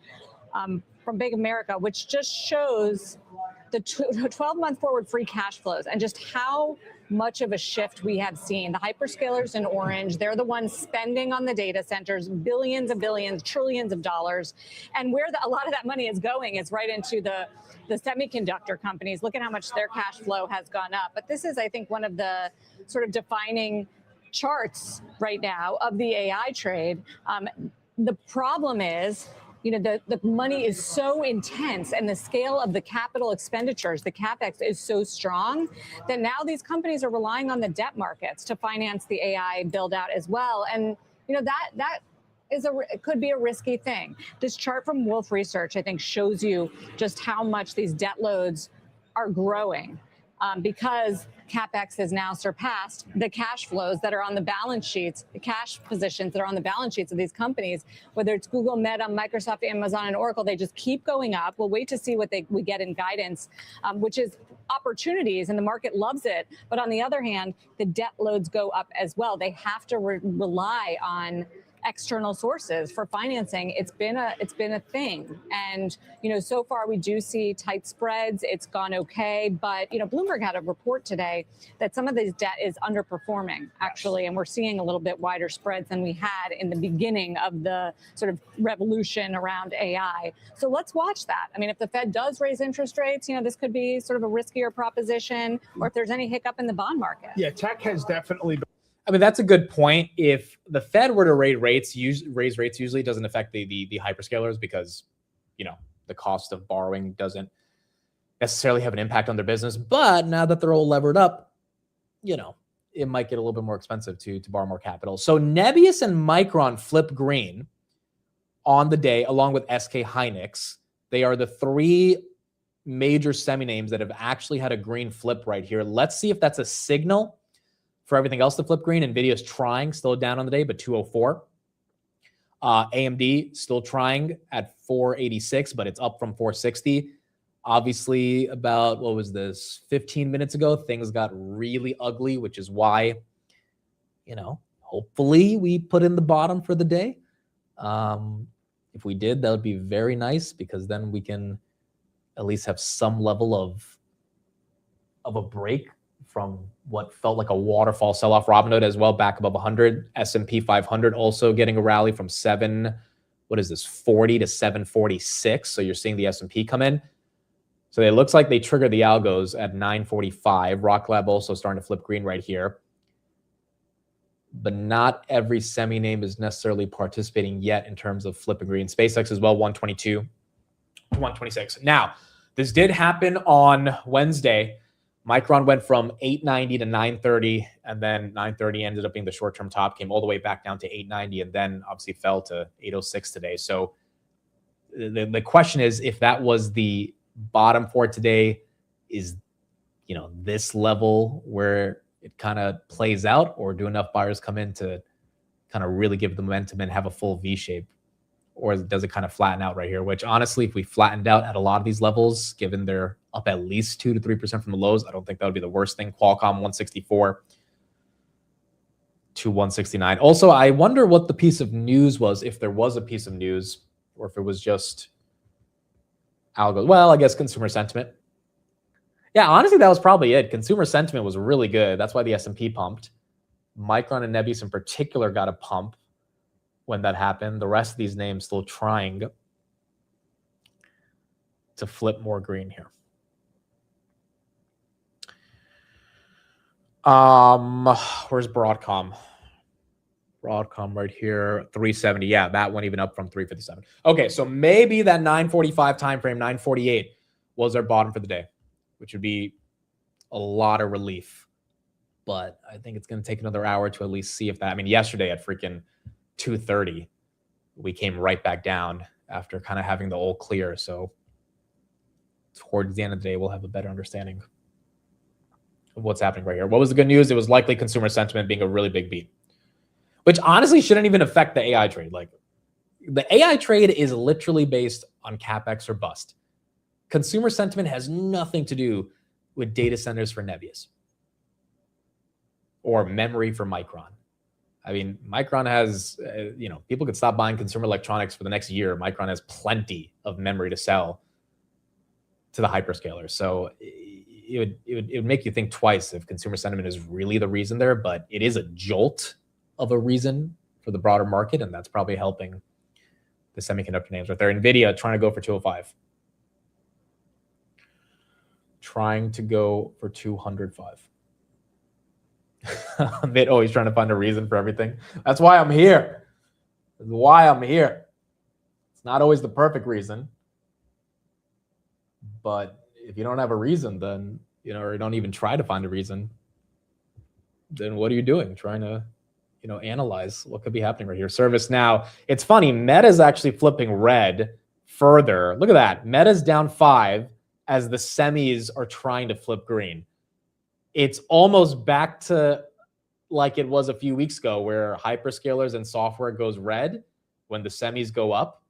from Bank of America, which just shows the 12-month forward free cash flows and just how much of a shift we have seen. The hyperscalers in orange, they're the ones spending on the data centers, billions of billions, trillions of dollars. And where a lot of that money is going is right into the semiconductor companies. Look at how much their cash flow has gone up. But this is, I think, one of the sort of defining charts right now of the AI trade. The problem is, the money is so intense and the scale of the capital expenditures, the CapEx, is so strong that now these companies are relying on the debt markets to finance the AI build out as well. And, that is it could be a risky thing. This chart from Wolf Research, I think, shows you just how much these debt loads are growing because CapEx has now surpassed the cash flows that are on the balance sheets, the cash positions that are on the balance sheets of these companies, whether it's Google, Meta, Microsoft, Amazon, and Oracle. They just keep going up. We'll wait to see what we get in guidance, which is opportunities, and the market loves it. But on the other hand, the debt loads go up as well. They have to rely on external sources for financing, it's been a thing. And so far we do see tight spreads. It's gone okay, but Bloomberg had a report today that some of this debt is underperforming actually, and we're seeing a little bit wider spreads than we had in the beginning of the sort of revolution around AI. So let's watch that. I mean, if the Fed does raise interest rates, this could be sort of a riskier proposition, or if there's any hiccup in the bond market. Yeah, tech has definitely. I mean, that's a good point. If the Fed were to raise rates usually doesn't affect the hyperscalers because, the cost of borrowing doesn't necessarily have an impact on their business. But now that they're all levered up, it might get a little bit more expensive to borrow more capital. So Nebius and Micron flip green on the day, along with SK Hynix. They are the three major semi names that have actually had a green flip right here. Let's see if that's a signal for everything else to flip green. NVIDIA's trying, still down on the day, but 204. AMD still trying at 486, but it's up from 460. Obviously, about, 15 minutes ago, things got really ugly, which is why, hopefully we put in the bottom for the day. If we did, that would be very nice, because then we can at least have some level of a break from what felt like a waterfall sell-off. Robinhood as well, back above 100. S&P 500 also getting a rally from 40 to 746. So you're seeing the S&P come in. So it looks like they triggered the algos at 945. Rock Lab also starting to flip green right here. But not every semi name is necessarily participating yet in terms of flipping green. SpaceX as well, 122, 126. Now, this did happen on Wednesday. Micron went from 890 to 930, and then 930 ended up being the short-term top, came all the way back down to 890, and then obviously fell to 806 today. So the question is, if that was the bottom for today, is this level where it kind of plays out, or do enough buyers come in to kind of really give the momentum and have a full V shape? Or does it kind of flatten out right here? Which honestly, if we flattened out at a lot of these levels, given they're up at least 2 to 3% from the lows, I don't think that would be the worst thing. Qualcomm 164 to 169. Also, I wonder what the piece of news was, if there was a piece of news, or if it was just algo. Well, I guess consumer sentiment. Yeah, honestly, that was probably it. Consumer sentiment was really good. That's why the S&P pumped. Micron and Nebius in particular got a pump when that happened. The rest of these names still trying to flip more green here. Where's Broadcom? Broadcom right here, 370. Yeah, that went even up from 357. Okay, so maybe that 945 time frame, 948, was our bottom for the day, which would be a lot of relief. But I think it's going to take another hour to at least see if that. I mean, yesterday at freaking 230, we came right back down after kind of having the all clear. So towards the end of the day, we'll have a better understanding of what's happening right here. What was the good news? It was likely consumer sentiment being a really big beat, which honestly shouldn't even affect the AI trade. Like, the AI trade is literally based on CapEx or bust. Consumer sentiment has nothing to do with data centers for Nebius or memory for Micron. I mean, Micron has, people could stop buying consumer electronics for the next year. Micron has plenty of memory to sell to the hyperscalers. So it would make you think twice if consumer sentiment is really the reason there, but it is a jolt of a reason for the broader market, and that's probably helping the semiconductor names right there. NVIDIA trying to go for 205. Trying to go for 205. He's trying to find a reason for everything. That's why I'm here. That's why I'm here. It's not always the perfect reason, but if you don't have a reason, then, or you don't even try to find a reason, then what are you doing? Trying to, analyze what could be happening right here. ServiceNow. It's funny. Meta's actually flipping red further. Look at that. Meta's down 5 as the semis are trying to flip green. It's almost back to like it was a few weeks ago, where hyperscalers and software goes red when the semis go up.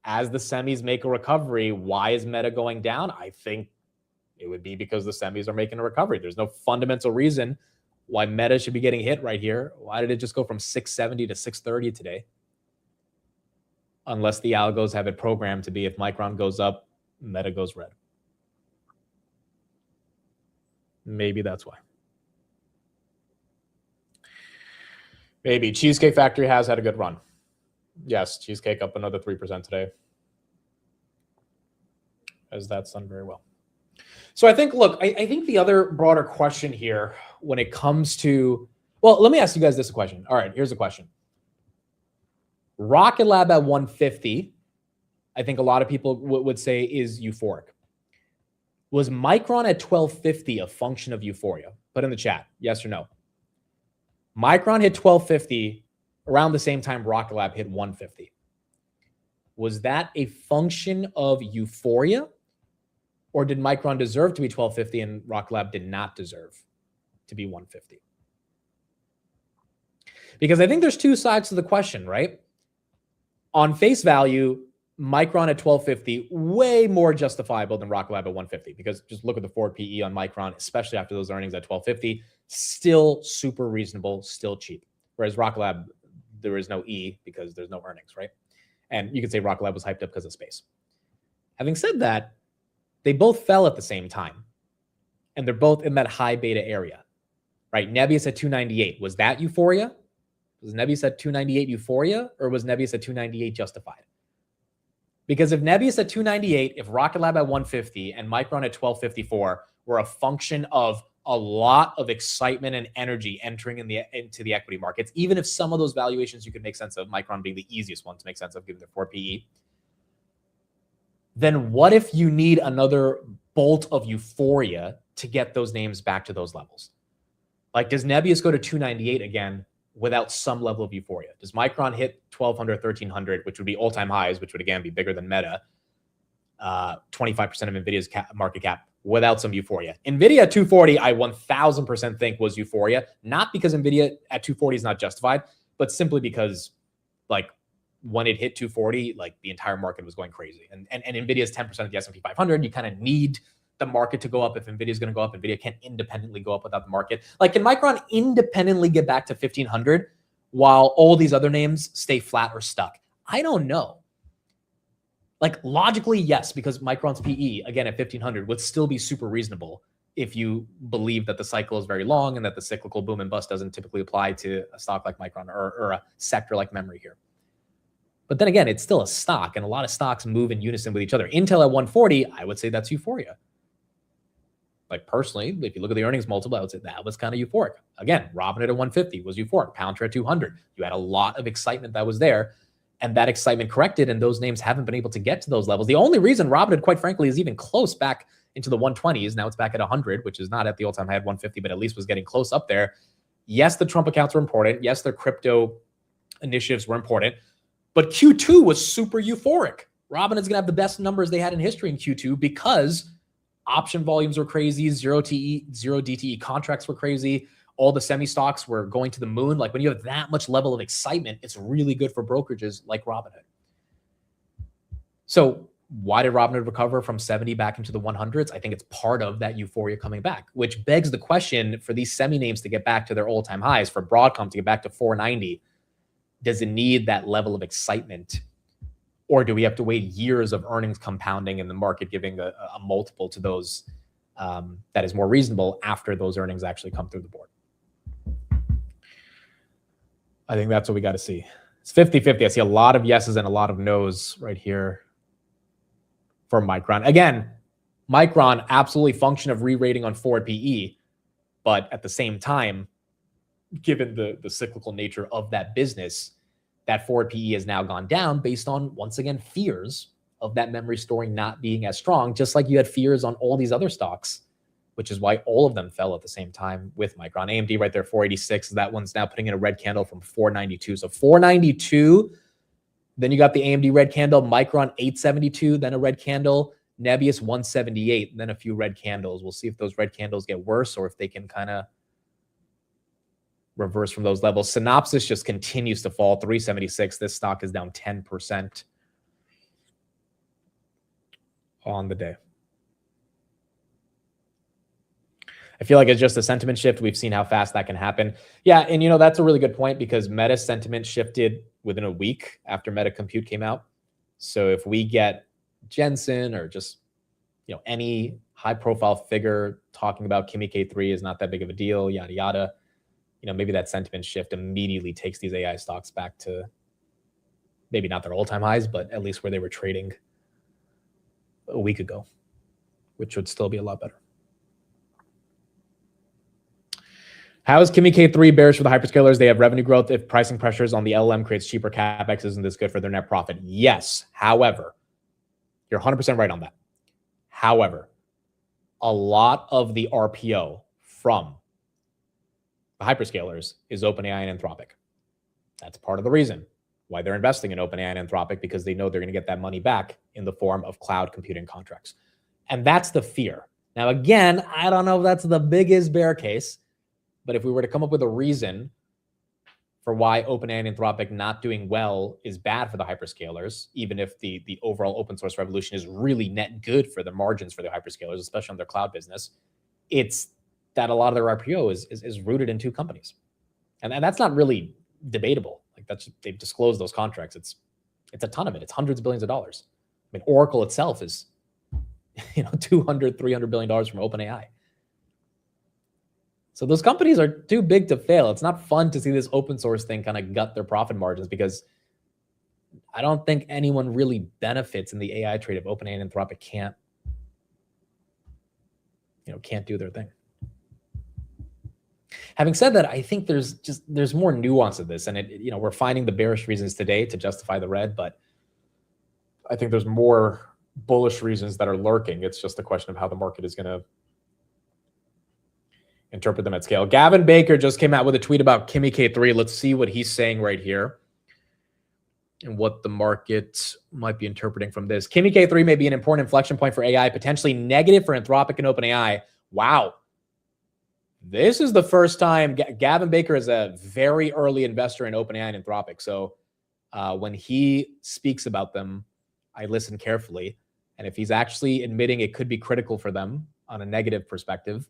As the semis make a recovery, why is Meta going down? I think it would be because the semis are making a recovery. There's no fundamental reason why Meta should be getting hit right here. Why did it just go from 670 to 630 today? unless the algos have it programmed to be if Micron goes up, Meta goes red. Maybe that's why. Maybe. Cheesecake Factory has had a good run. Yes, Cheesecake up another 3% today, as that's done very well. So I think, look, I think the other broader question here when it comes to, well, let me ask you guys this question. All right, here's a question. Rocket Lab at 150, I think a lot of people would say is euphoric. Was Micron at 1250 a function of euphoria? Put in the chat, yes or no. Micron hit 1250 around the same time Rocket Lab hit 150. Was that a function of euphoria? Or did Micron deserve to be 1250 and Rocket Lab did not deserve to be 150? Because I think there's two sides to the question, right? On face value, Micron at 1250, way more justifiable than Rocket Lab at 150. Because just look at the forward PE on Micron, especially after those earnings at 1250, still super reasonable, still cheap. Whereas Rocket Lab, there is no E because there's no earnings, right? And you could say Rocket Lab was hyped up because of space. Having said that, they both fell at the same time. And they're both in that high beta area, right? Nebius at 298. Was that euphoria? Was Nebius at 298 euphoria? Or was Nebius at 298 justified? Because if Nebius at 298, if Rocket Lab at 150, and Micron at 1254 were a function of a lot of excitement and energy entering into the equity markets, even if some of those valuations you could make sense of, Micron being the easiest one to make sense of given their 4 PE, then what if you need another bolt of euphoria to get those names back to those levels? Like, does Nebius go to 298 again without some level of euphoria? Does Micron hit 1200, 1300, which would be all-time highs, which would again be bigger than Meta, 25% of NVIDIA's market cap without some euphoria? NVIDIA at 240, I 1000% think was euphoria, not because NVIDIA at 240 is not justified, but simply because, like, when it hit 240, like the entire market was going crazy. And NVIDIA is 10% of the S&P 500. You kind of need the market to go up. If NVIDIA is going to go up, NVIDIA can't independently go up without the market. Like, can Micron independently get back to 1500 while all these other names stay flat or stuck? I don't know. Like, logically, yes, because Micron's PE, again, at 1500 would still be super reasonable if you believe that the cycle is very long and that the cyclical boom and bust doesn't typically apply to a stock like Micron or a sector like memory here. But then again, it's still a stock, and a lot of stocks move in unison with each other. Intel at 140, I would say that's euphoria. Like, personally, if you look at the earnings multiple, I would say that was kind of euphoric. Again, Robinhood at 150 was euphoric. Palantir at 200. You had a lot of excitement that was there, and that excitement corrected, and those names haven't been able to get to those levels. The only reason Robinhood, quite frankly, is even close back into the 120s, now it's back at 100, which is not at the all-time high at 150, but at least was getting close up there. Yes, the Trump accounts were important. Yes, their crypto initiatives were important. But Q2 was super euphoric. Robinhood's going to have the best numbers they had in history in Q2 because option volumes were crazy, zero DTE contracts were crazy, all the semi stocks were going to the moon. Like, when you have that much level of excitement, it's really good for brokerages like Robinhood. So why did Robinhood recover from 70 back into the 100s? I think it's part of that euphoria coming back, which begs the question for these semi names to get back to their all-time highs, for Broadcom to get back to 490. Does it need that level of excitement? Or do we have to wait years of earnings compounding and the market giving a multiple to those that is more reasonable after those earnings actually come through the board? I think that's what we got to see. It's 50-50. I see a lot of yeses and a lot of nos right here for Micron. Again, Micron, absolutely function of re-rating on forward PE, but at the same time, given the cyclical nature of that business, that forward PE has now gone down based on, once again, fears of that memory story not being as strong, just like you had fears on all these other stocks, which is why all of them fell at the same time with Micron. AMD right there, 486. That one's now putting in a red candle from 492. So 492, then you got the AMD red candle, Micron 872, then a red candle, Nebius 178, then a few red candles. We'll see if those red candles get worse or if they can kind of reverse from those levels. Synopsys just continues to fall, 376. This stock is down 10% on the day. I feel like it's just a sentiment shift. We've seen how fast that can happen. Yeah, and that's a really good point because Meta sentiment shifted within a week after Meta Compute came out. So if we get Jensen or just, any high profile figure talking about Kimi K3 is not that big of a deal, yada, yada, maybe that sentiment shift immediately takes these AI stocks back to maybe not their all-time highs, but at least where they were trading a week ago, which would still be a lot better. How is Kimi K3 bearish for the hyperscalers? They have revenue growth. If pricing pressures on the LLM creates cheaper CapEx, isn't this good for their net profit? Yes. However, you're 100% right on that. However, a lot of the RPO from the hyperscalers is OpenAI and Anthropic. That's part of the reason why they're investing in OpenAI and Anthropic, because they know they're going to get that money back in the form of cloud computing contracts. And that's the fear. Now, again, I don't know if that's the biggest bear case, but if we were to come up with a reason for why OpenAI and Anthropic not doing well is bad for the hyperscalers, even if the overall open source revolution is really net good for the margins for the hyperscalers, especially on their cloud business, it's that a lot of their RPO is rooted in two companies. And that's not really debatable. Like they've disclosed those contracts. It's a ton of it. It's hundreds of billions of dollars. I mean, Oracle itself is, $200-300 billion from OpenAI. So those companies are too big to fail. It's not fun to see this open source thing kind of gut their profit margins, because I don't think anyone really benefits in the AI trade if OpenAI and Anthropic can't do their thing. Having said that, I think there's more nuance of this, and we're finding the bearish reasons today to justify the red, but I think there's more bullish reasons that are lurking. It's just a question of how the market is going to interpret them at scale. Gavin Baker just came out with a tweet about Kimi K3. Let's see what he's saying right here and what the market might be interpreting from this. Kimi K3 may be an important inflection point for AI, potentially negative for Anthropic and OpenAI. Wow. This is the first time. Gavin Baker is a very early investor in OpenAI and Anthropic. So when he speaks about them, I listen carefully. And if he's actually admitting it could be critical for them on a negative perspective,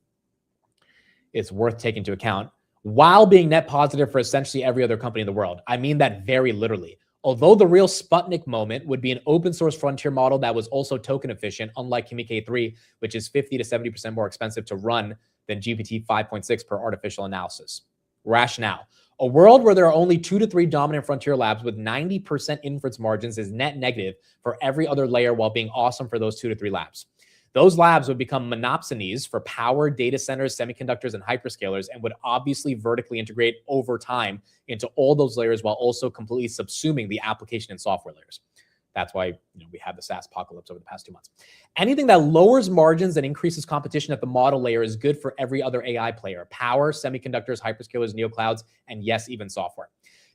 it's worth taking into account, while being net positive for essentially every other company in the world. I mean that very literally. Although the real Sputnik moment would be an open source frontier model that was also token efficient, unlike Kimi K3, which is 50 to 70% more expensive to run than GPT 5.6 per artificial analysis. Rationale: a world where there are only 2 to 3 dominant frontier labs with 90% inference margins is net negative for every other layer, while being awesome for those 2 to 3 labs. Those labs would become monopsonies for power, data centers, semiconductors, and hyperscalers, and would obviously vertically integrate over time into all those layers, while also completely subsuming the application and software layers. That's why we had the SaaS apocalypse over the past 2 months. Anything that lowers margins and increases competition at the model layer is good for every other AI player: power, semiconductors, hyperscalers, neoclouds, and yes, even software.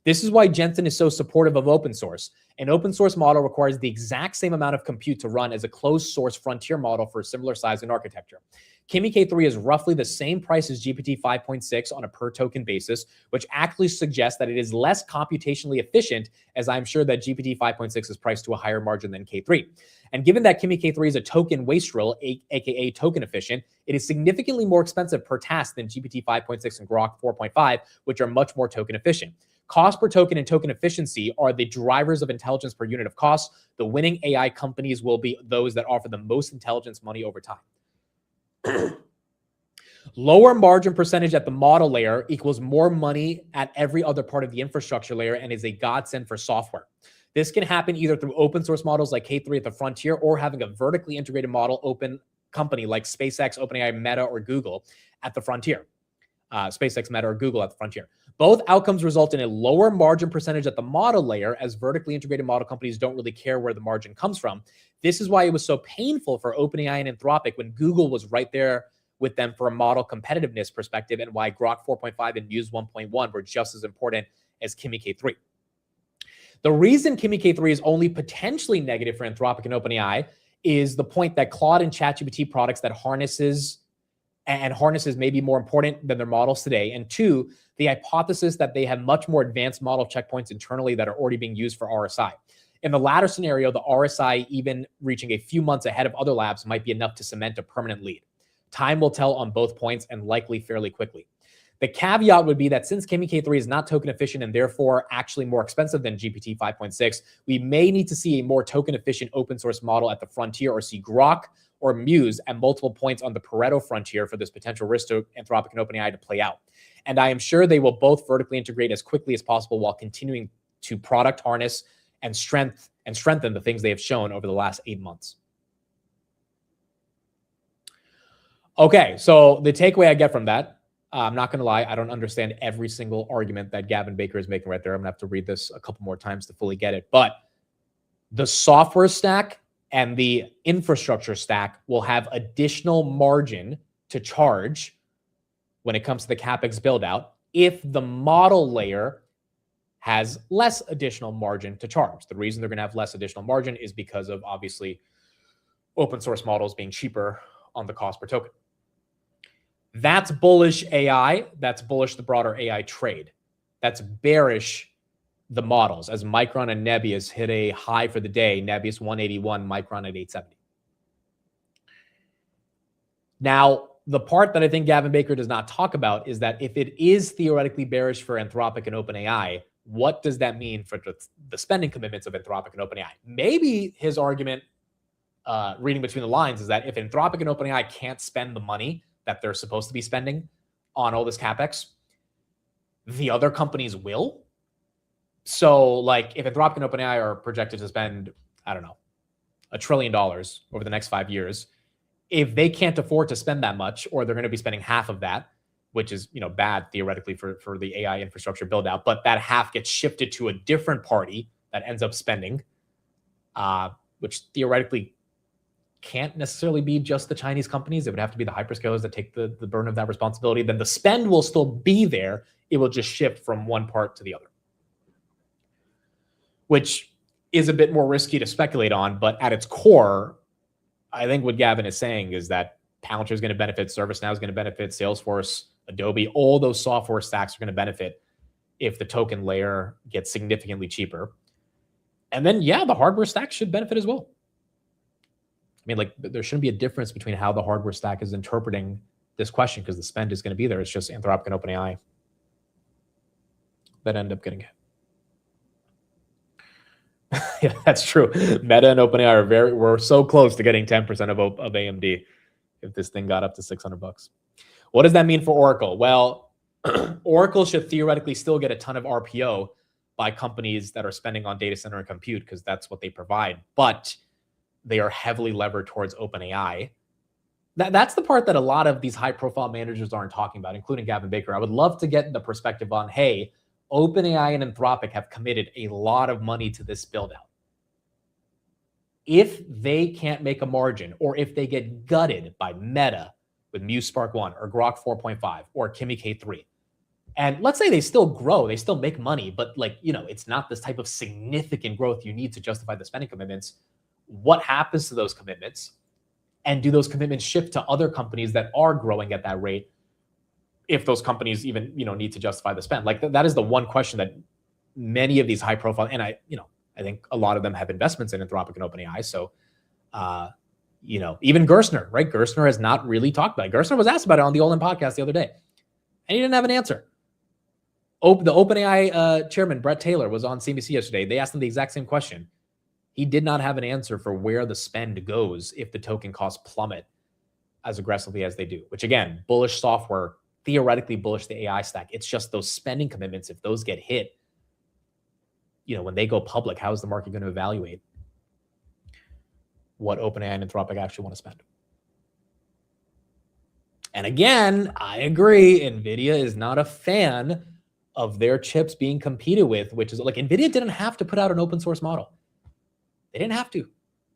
This is why Jensen is so supportive of open source. An open source model requires the exact same amount of compute to run as a closed source frontier model for a similar size and architecture. Kimi K3 is roughly the same price as GPT 5.6 on a per token basis, which actually suggests that it is less computationally efficient, as I'm sure that GPT 5.6 is priced to a higher margin than K3. And given that Kimi K3 is a token wastrel, aka token efficient, it is significantly more expensive per task than GPT 5.6 and Grok 4.5, which are much more token efficient. Cost per token and token efficiency are the drivers of intelligence per unit of cost. The winning AI companies will be those that offer the most intelligence money over time. Lower margin percentage at the model layer equals more money at every other part of the infrastructure layer and is a godsend for software. This can happen either through open source models like K3 at the frontier, or having a vertically integrated model open company like SpaceX, OpenAI, Meta, or Google at the frontier. SpaceX, Meta, or Google at the frontier. Both outcomes result in a lower margin percentage at the model layer, as vertically integrated model companies don't really care where the margin comes from. This is why it was so painful for OpenAI and Anthropic when Google was right there with them for a model competitiveness perspective, and why Grok 4.5 and Muse 1.1 were just as important as Kimi K3. The reason Kimi K3 is only potentially negative for Anthropic and OpenAI is the point that Claude and ChatGPT products that harnesses may be more important than their models today. And 2, the hypothesis that they have much more advanced model checkpoints internally that are already being used for RSI. In the latter scenario, the RSI even reaching a few months ahead of other labs might be enough to cement a permanent lead. Time will tell on both points, and likely fairly quickly. The caveat would be that since Kimi K3 is not token efficient and therefore actually more expensive than GPT 5.6, we may need to see a more token efficient open source model at the frontier, or see Grok or Muse at multiple points on the Pareto frontier for this potential risk to Anthropic and OpenAI to play out. And I am sure they will both vertically integrate as quickly as possible while continuing to product harness and strengthen the things they have shown over the last 8 months. Okay, so the takeaway I get from that, I'm not going to lie, I don't understand every single argument that Gavin Baker is making right there. I'm going to have to read this a couple more times to fully get it. But the software stack and the infrastructure stack will have additional margin to charge when it comes to the CapEx build out if the model layer has less additional margin to charge. The reason they're going to have less additional margin is because of obviously open source models being cheaper on the cost per token. That's bullish AI. That's bullish the broader AI trade. That's bearish the models, as Micron and Nebius hit a high for the day. Nebius 181, Micron at 870. Now, the part that I think Gavin Baker does not talk about is that if it is theoretically bearish for Anthropic and OpenAI, what does that mean for the spending commitments of Anthropic and OpenAI? Maybe his argument, reading between the lines, is that if Anthropic and OpenAI can't spend the money that they're supposed to be spending on all this CapEx, the other companies will. So, like, if Anthropic and OpenAI are projected to spend, I don't know, $1 trillion over the next 5 years, if they can't afford to spend that much, or they're going to be spending half of that, which is, you know, bad theoretically for the AI infrastructure build out, but that half gets shifted to a different party that ends up spending, which theoretically can't necessarily be just the Chinese companies. It would have to be the hyperscalers that take the burden of that responsibility. Then the spend will still be there. It will just shift from one part to the other, which is a bit more risky to speculate on. But at its core, I think what Gavin is saying is that Palantir is going to benefit, ServiceNow is going to benefit, Salesforce, Adobe, all those software stacks are going to benefit if the token layer gets significantly cheaper. And then, yeah, the hardware stack should benefit as well. I mean, like, there shouldn't be a difference between how the hardware stack is interpreting this question, because the spend is going to be there. It's just Anthropic and OpenAI that end up getting hit. Yeah, that's true. Meta and OpenAI we're so close to getting 10% of AMD if this thing got up to $600. What does that mean for Oracle? Well, Oracle should theoretically still get a ton of RPO by companies that are spending on data center and compute, because that's what they provide. But they are heavily levered towards OpenAI. That's the part that a lot of these high-profile managers aren't talking about, including Gavin Baker. I would love to get the perspective on, hey, OpenAI and Anthropic have committed a lot of money to this build-out. If they can't make a margin, or if they get gutted by Meta with Muse Spark 1 or Grok 4.5 or Kimi K3, and let's say they still grow, they still make money, but, like, you know, it's not this type of significant growth you need to justify the spending commitments. What happens to those commitments? And do those commitments shift to other companies that are growing at that rate, if those companies even, you know, need to justify the spend? Like, that is the one question that many of these high profile, and I think a lot of them have investments in Anthropic and OpenAI. So, you know, even Gerstner, right? Gerstner has not really talked about it. Gerstner was asked about it on the Olin podcast the other day, and he didn't have an answer. The OpenAI chairman, Brett Taylor, was on CNBC yesterday. They asked him the exact same question. He did not have an answer for where the spend goes if the token costs plummet as aggressively as they do, which, again, bullish software, theoretically bullish the AI stack. It's just those spending commitments, if those get hit, you know, when they go public, how is the market going to evaluate what OpenAI and Anthropic actually want to spend? And again, I agree, NVIDIA is not a fan of their chips being competed with, which is, like, NVIDIA didn't have to put out an open source model. They didn't have to.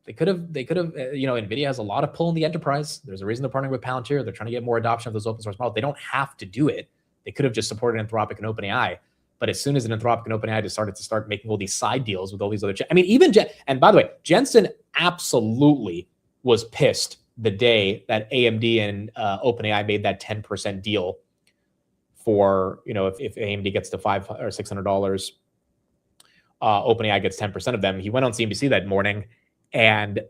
They could have, you know, NVIDIA has a lot of pull in the enterprise. There's a reason they're partnering with Palantir. They're trying to get more adoption of those open source models. They don't have to do it. They could have just supported Anthropic and OpenAI. But as soon as Anthropic and OpenAI just started making all these side deals with all these other, I mean, even and by the way, Jensen absolutely was pissed the day that AMD and OpenAI made that 10% deal for, you know, if AMD gets to $500 or $600, OpenAI gets 10% of them. He went on CNBC that morning, and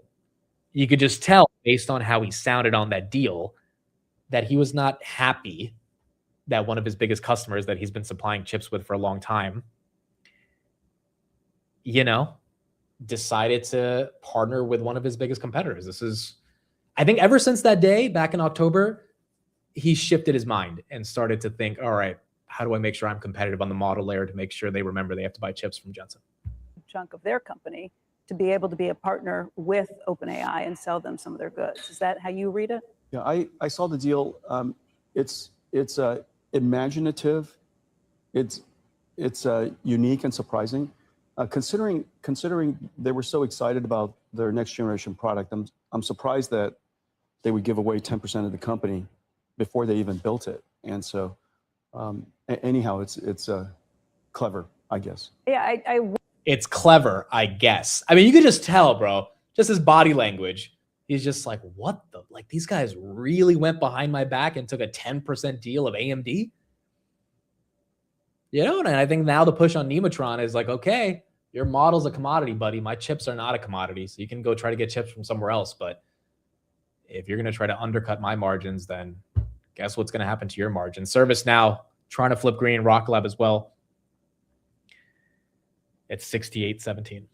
you could just tell, based on how he sounded on that deal, that he was not happy that one of his biggest customers that he's been supplying chips with for a long time, decided to partner with one of his biggest competitors. This is, I think ever since that day back in October, he shifted his mind and started to think, all right, how do I make sure I'm competitive on the model layer to make sure they remember they have to buy chips from Jensen? Chunk of their company to be able to be a partner with OpenAI and sell them some of their goods. Is that how you read it? Yeah, I saw the deal. It's imaginative. It's unique and surprising. Considering they were so excited about their next generation product, I'm surprised that they would give away 10% of the company before they even built it. And so, anyhow, it's clever, I guess. Yeah, It's clever, I guess. I mean, you could just tell, bro, just his body language. He's just like, what the? Like, these guys really went behind my back and took a 10% deal of AMD? And I think now the push on Nematron is like, okay, your model's a commodity, buddy. My chips are not a commodity. So you can go try to get chips from somewhere else. But if you're going to try to undercut my margins, then guess what's going to happen to your margins? ServiceNow trying to flip green, Rocket Lab as well. It's 68-17.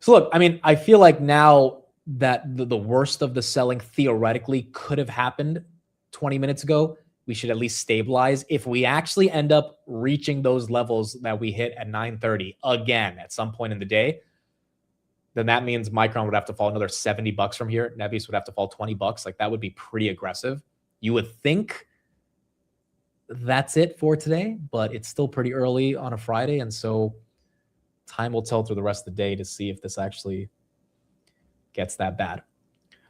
So look, I mean, I feel like now that the worst of the selling theoretically could have happened 20 minutes ago, we should at least stabilize. If we actually end up reaching those levels that we hit at 9:30 again at some point in the day, then that means Micron would have to fall another $70 from here. Nebius would have to fall $20. Like, that would be pretty aggressive. You would think that's it for today, but it's still pretty early on a Friday. And so time will tell through the rest of the day to see if this actually gets that bad.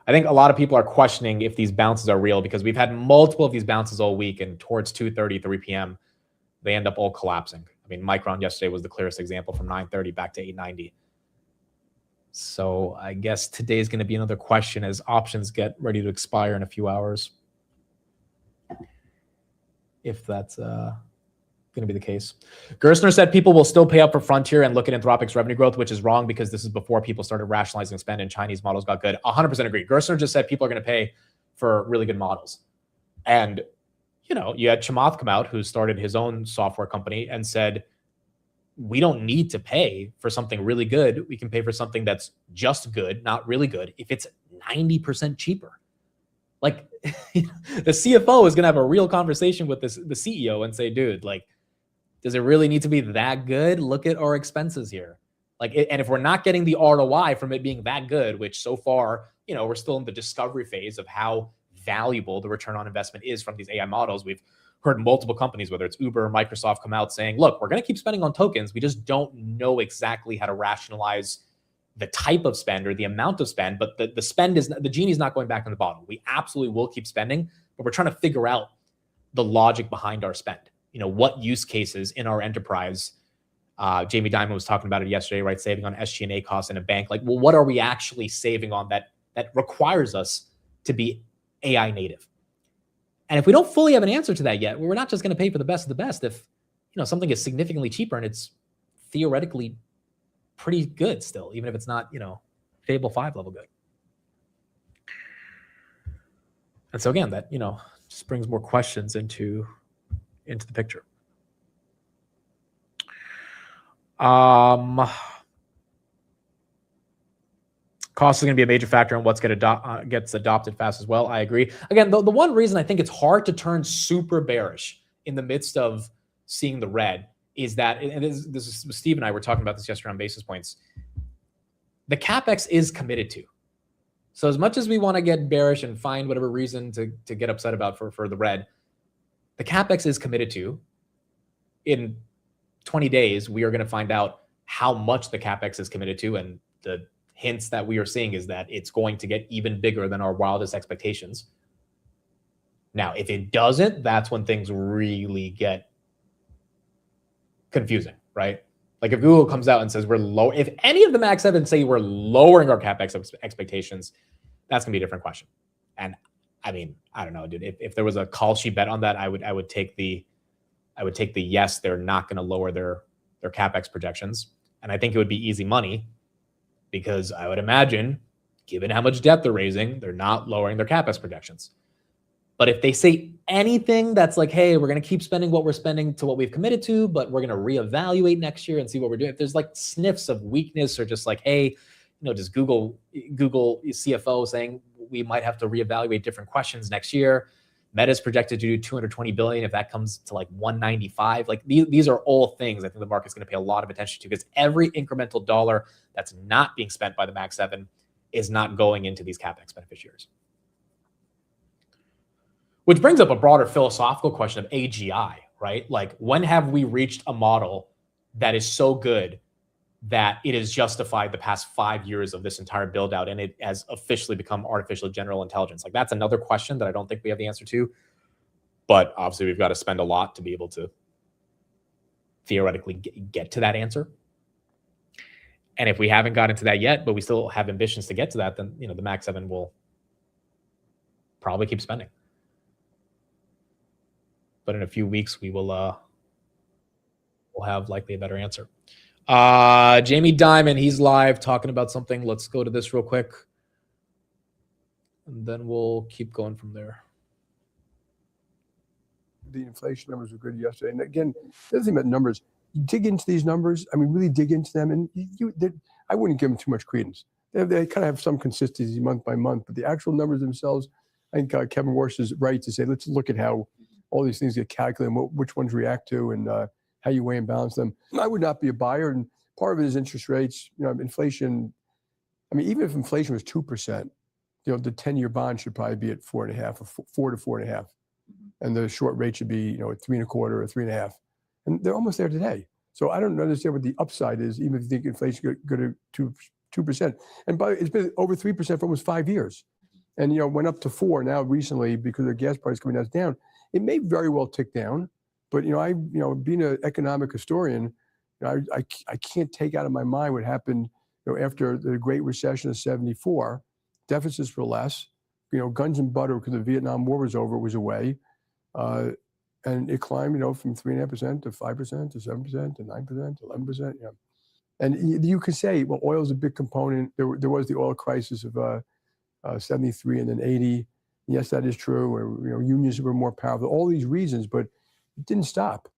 I think a lot of people are questioning if these bounces are real because we've had multiple of these bounces all week, and towards 2:30, 3 p.m., they end up all collapsing. I mean, Micron yesterday was the clearest example from 9:30 back to 8:90. So I guess today is going to be another question as options get ready to expire in a few hours. If that's going to be the case. Gerstner said people will still pay up for Frontier and look at Anthropic's revenue growth, which is wrong because this is before people started rationalizing spend and Chinese models got good. 100% agree. Gerstner just said people are going to pay for really good models. And, you had Chamath come out, who started his own software company, and said, we don't need to pay for something really good. We can pay for something that's just good, not really good, if it's 90% cheaper. Like, the CFO is going to have a real conversation with the CEO and say, dude, like, does it really need to be that good? Look at our expenses here. Like, and if we're not getting the ROI from it being that good, which so far, we're still in the discovery phase of how valuable the return on investment is from these AI models. We've heard multiple companies, whether it's Uber or Microsoft, come out saying, look, we're going to keep spending on tokens. We just don't know exactly how to rationalize the type of spend or the amount of spend, but the spend is, the genie's not going back in the bottle. We absolutely will keep spending, but we're trying to figure out the logic behind our spend. What use cases in our enterprise, Jamie Dimon was talking about it yesterday, right? Saving on SG&A costs in a bank. Like, well, what are we actually saving on that requires us to be AI native? And if we don't fully have an answer to that yet, we're not just going to pay for the best of the best. If, something is significantly cheaper and it's theoretically pretty good still, even if it's not, Fable 5 level good. And so again, that, just brings more questions into the picture. Cost is going to be a major factor in what's gets adopted fast as well. I agree. Again, the one reason I think it's hard to turn super bearish in the midst of seeing the red is that, and this is Steve and I were talking about this yesterday on Basis Points, the CapEx is committed to. So as much as we want to get bearish and find whatever reason to get upset about for the red, the CapEx is committed to. In 20 days, we are going to find out how much the CapEx is committed to, and the hints that we are seeing is that it's going to get even bigger than our wildest expectations. Now, if it doesn't, that's when things really get confusing, right? Like, if Google comes out and says we're low, if any of the Mac 7 say we're lowering our CapEx expectations, that's gonna be a different question. And I mean, I don't know, dude. If there was a call sheet bet on that, I would take the yes, they're not gonna lower their CapEx projections. And I think it would be easy money, because I would imagine, given how much debt they're raising, they're not lowering their CapEx projections. But if they say anything that's like, hey, we're going to keep spending what we're spending to what we've committed to, but we're going to reevaluate next year and see what we're doing. If there's like sniffs of weakness or just like, hey, just Google CFO saying we might have to reevaluate different questions next year. Meta's projected to do 220 billion. If that comes to like 195, like these are all things I think the market's going to pay a lot of attention to, because every incremental dollar that's not being spent by the Mag 7 is not going into these CapEx beneficiaries. Which brings up a broader philosophical question of AGI, right? Like, when have we reached a model that is so good that it has justified the past 5 years of this entire build out and it has officially become artificial general intelligence? Like, that's another question that I don't think we have the answer to. But obviously we've got to spend a lot to be able to theoretically get to that answer. And if we haven't gotten to that yet, but we still have ambitions to get to that, then, the Mag 7 will probably keep spending. But in a few weeks, we'll have likely a better answer. Jamie Dimon, he's live talking about something. Let's go to this real quick, and then we'll keep going from there. The inflation numbers were good yesterday. And again, the other thing about numbers, you dig into these numbers. I mean, really dig into them, and I wouldn't give them too much credence. They kind of have some consistency month by month, but the actual numbers themselves, I think Kevin Walsh is right to say, let's look at how all these things get calculated, and which ones react to, and how you weigh and balance them. I would not be a buyer, and part of it is interest rates. Inflation. I mean, even if inflation was 2%, the 10-year bond should probably be at 4.5 or 4 to 4.5, and the short rate should be at 3.25 or 3.5, and they're almost there today. So I don't understand what the upside is, even if you think inflation could go to 2%. And it's been over 3% for almost 5 years, and went up to 4 now recently because the gas price coming down. It may very well tick down, but being an economic historian, I can't take out of my mind what happened after the Great Recession of '74. Deficits were less, guns and butter, because the Vietnam War was over, was away, and it climbed from 3.5% to 5% to 7% to 9% to 11%. And you could say, well, oil is a big component. There was the oil crisis of '73 and then '80. Yes, that is true. Or, unions were more powerful. All these reasons, but it didn't stop.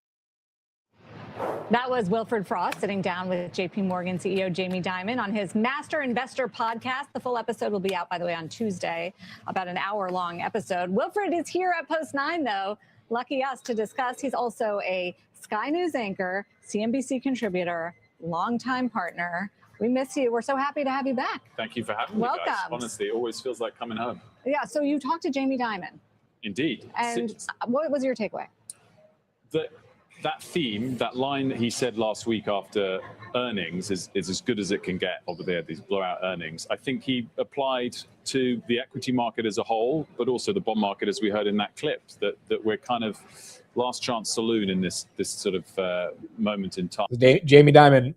That was Wilfred Frost sitting down with JP Morgan CEO Jamie Dimon on his Master Investor podcast. The full episode will be out, by the way, on Tuesday, about an hour-long episode. Wilfred is here at Post 9, though. Lucky us to discuss. He's also a Sky News anchor, CNBC contributor, longtime partner. We miss you. We're so happy to have you back. Thank you for having me, guys. Honestly, it always feels like coming home. Yeah, so you talked to Jamie Dimon. Indeed. And what was your takeaway? That theme, that line that he said last week after earnings is as good as it can get. Obviously, they had these blowout earnings. I think he applied to the equity market as a whole, but also the bond market, as we heard in that clip, that we're kind of last chance saloon in this sort of moment in time. Jamie Dimon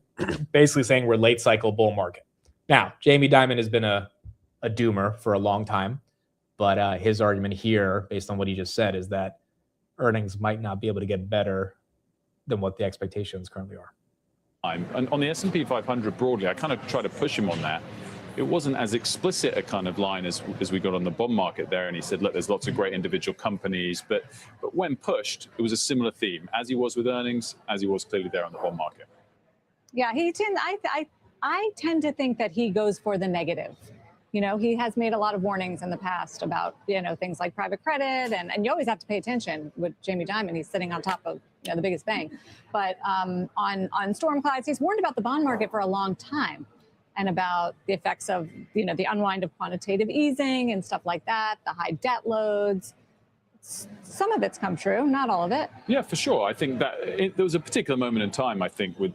basically saying we're late cycle bull market. Now, Jamie Dimon has been a doomer for a long time, but his argument here, based on what he just said, is that earnings might not be able to get better than what the expectations currently are. And on the S&P 500 broadly, I kind of try to push him on that. It wasn't as explicit a kind of line as we got on the bond market there. And he said, look, there's lots of great individual companies. But when pushed, it was a similar theme, as he was with earnings, as he was clearly there on the bond market. Yeah, I tend to think that he goes for the negative. He has made a lot of warnings in the past about, things like private credit, and you always have to pay attention with Jamie Dimon. He's sitting on top of the biggest bank. But on storm clouds, he's warned about the bond market for a long time and about the effects of, the unwind of quantitative easing and stuff like that, the high debt loads. Some of it's come true, not all of it. Yeah, for sure. I think that there was a particular moment in time, I think, with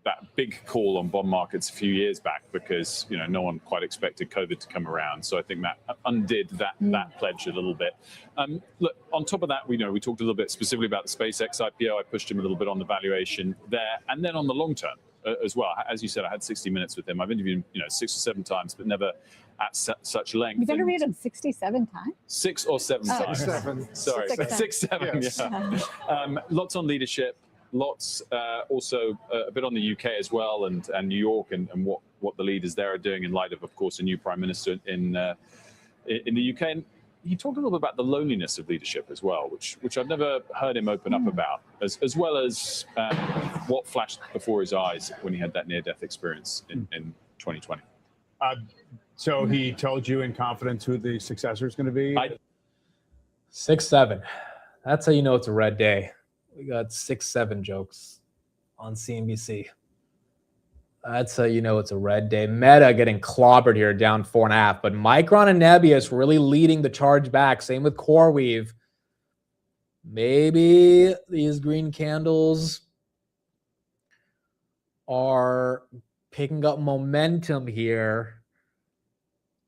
that big call on bond markets a few years back, because no one quite expected COVID to come around. So I think that undid that pledge a little bit. Look, on top of that, we talked a little bit specifically about the SpaceX IPO. I pushed him a little bit on the valuation there, and then on the long term as well. As you said, I had 60 minutes with him. I've interviewed him 6 or 7 times, but never at such length. You've interviewed him 67 times? 6 or 7 times. 7. Sorry, 6, 7. Yes. Yeah. Lots on leadership. Lots also a bit on the UK as well, and New York, and what the leaders there are doing in light of course, a new prime minister in the UK. And he talked a little bit about the loneliness of leadership as well, which I've never heard him open up about, as well as what flashed before his eyes when he had that near-death experience in 2020. So he told you in confidence who the successor is going to be? 6-7. That's how you know it's a red day. We got 6-7 jokes on CNBC. That's how you know it's a red day. Meta getting clobbered here, down 4.5. But Micron and Nebius really leading the charge back. Same with CoreWeave. Maybe these green candles are picking up momentum here.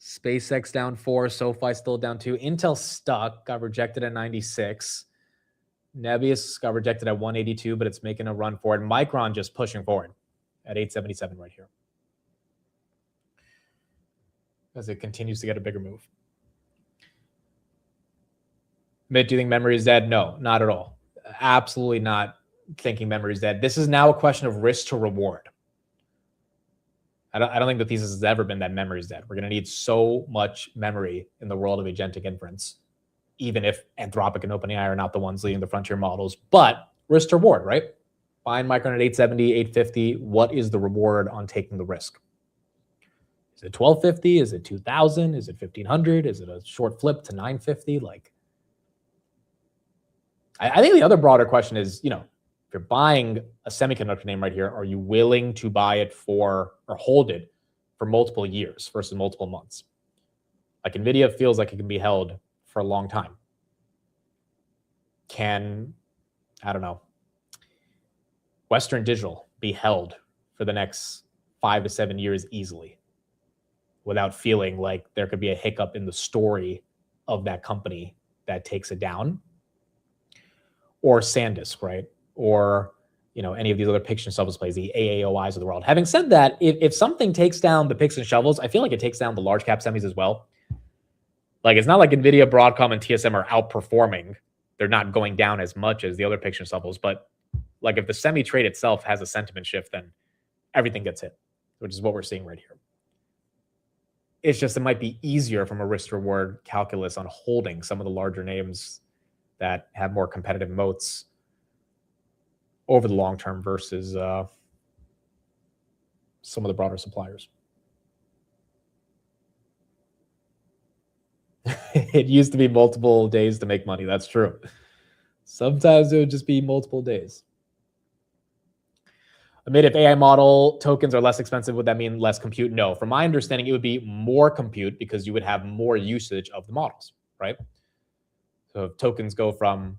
SpaceX down 4, SoFi still down 2. Intel stuck, got rejected at 96. Nebius got rejected at 182, but it's making a run for it. Micron just pushing forward at 877 right here as it continues to get a bigger move. Mitt, do you think memory is dead? No, not at all. Absolutely not thinking memory is dead. This is now a question of risk to reward. I don't think the thesis has ever been that memory is dead. We're going to need so much memory in the world of agentic inference, even if Anthropic and OpenAI are not the ones leading the frontier models. But risk to reward, right? Buying Micron at 870, 850. What is the reward on taking the risk? Is it 1250? Is it 2000? Is it 1500? Is it a short flip to 950? Like, I think the other broader question is, if you're buying a semiconductor name right here, are you willing to buy it for or hold it for multiple years versus multiple months? Like NVIDIA feels like it can be held for a long time. Can, I don't know, Western Digital be held for the next 5 to 7 years easily without feeling like there could be a hiccup in the story of that company that takes it down? Or SanDisk, right? Or any of these other picks and shovels plays, the AAOIs of the world. Having said that, if something takes down the picks and shovels, I feel like it takes down the large cap semis as well. Like, it's not like NVIDIA, Broadcom, and TSM are outperforming. They're not going down as much as the other picks and shovels. But like, if the semi trade itself has a sentiment shift, then everything gets hit, which is what we're seeing right here. It's just, it might be easier from a risk reward calculus on holding some of the larger names that have more competitive moats over the long term versus some of the broader suppliers. It used to be multiple days to make money. That's true. Sometimes it would just be multiple days. Amid, if AI model tokens are less expensive, would that mean less compute? No. From my understanding, it would be more compute because you would have more usage of the models, right? So if tokens go from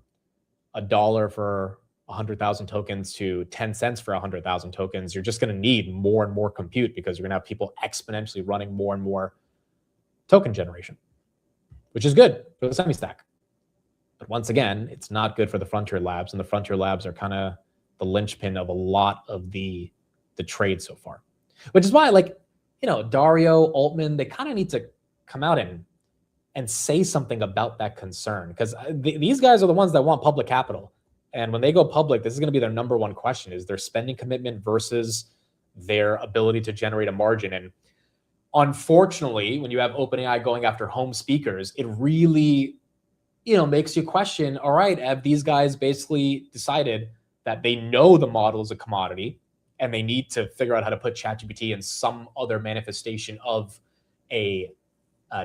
$1 for 100,000 tokens to 10 cents for 100,000 tokens, you're just going to need more and more compute because you're going to have people exponentially running more and more token generation, which is good for the semi-stack. But once again, it's not good for the frontier labs, and the frontier labs are kind of the linchpin of a lot of the trade so far. Which is why, Dario, Altman, they kind of need to come out and say something about that concern, because these guys are the ones that want public capital. And when they go public, this is going to be their number one question, is their spending commitment versus their ability to generate a margin. And unfortunately, when you have OpenAI going after home speakers, it really, makes you question, all right, have these guys basically decided that they know the model is a commodity and they need to figure out how to put ChatGPT in some other manifestation of a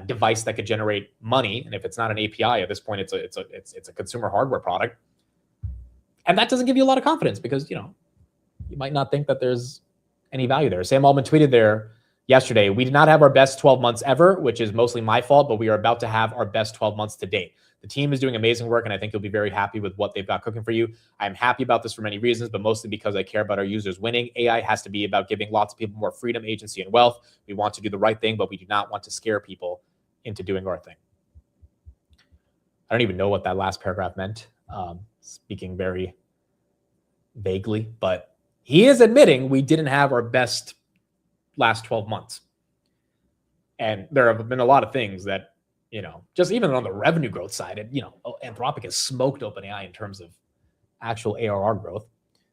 device that could generate money? And if it's not an API at this point, it's a consumer hardware product. And that doesn't give you a lot of confidence because, you might not think that there's any value there. Sam Altman tweeted there yesterday, "We did not have our best 12 months ever, which is mostly my fault, but we are about to have our best 12 months to date. The team is doing amazing work, and I think you'll be very happy with what they've got cooking for you. I'm happy about this for many reasons, but mostly because I care about our users winning. AI has to be about giving lots of people more freedom, agency, and wealth. We want to do the right thing, but we do not want to scare people into doing our thing." I don't even know what that last paragraph meant, speaking very vaguely, but he is admitting we didn't have our best last 12 months. And there have been a lot of things that, just even on the revenue growth side, Anthropic has smoked OpenAI in terms of actual ARR growth.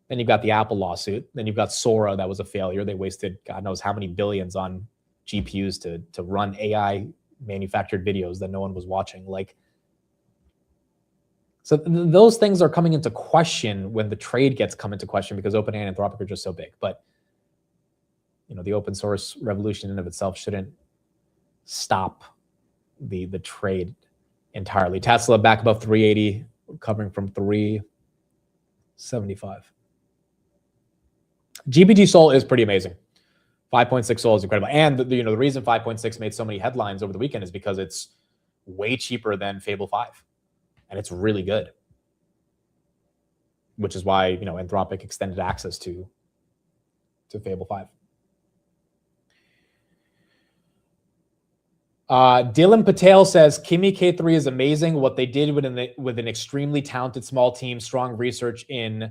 Then you've got the Apple lawsuit. Then you've got Sora, that was a failure. They wasted God knows how many billions on GPUs to run AI manufactured videos that no one was watching. Like, so those things are coming into question when the trade gets come into question because OpenAI and Anthropic are just so big. But the open source revolution in of itself shouldn't stop the trade entirely. Tesla back above 380, recovering from 375. GPT Soul is pretty amazing. 5.6 Soul is incredible. And the reason 5.6 made so many headlines over the weekend is because it's way cheaper than Fable 5. And it's really good. Which is why, Anthropic extended access to Fable 5. Dylan Patel says Kimi K3 is amazing. What they did with an extremely talented small team, strong research in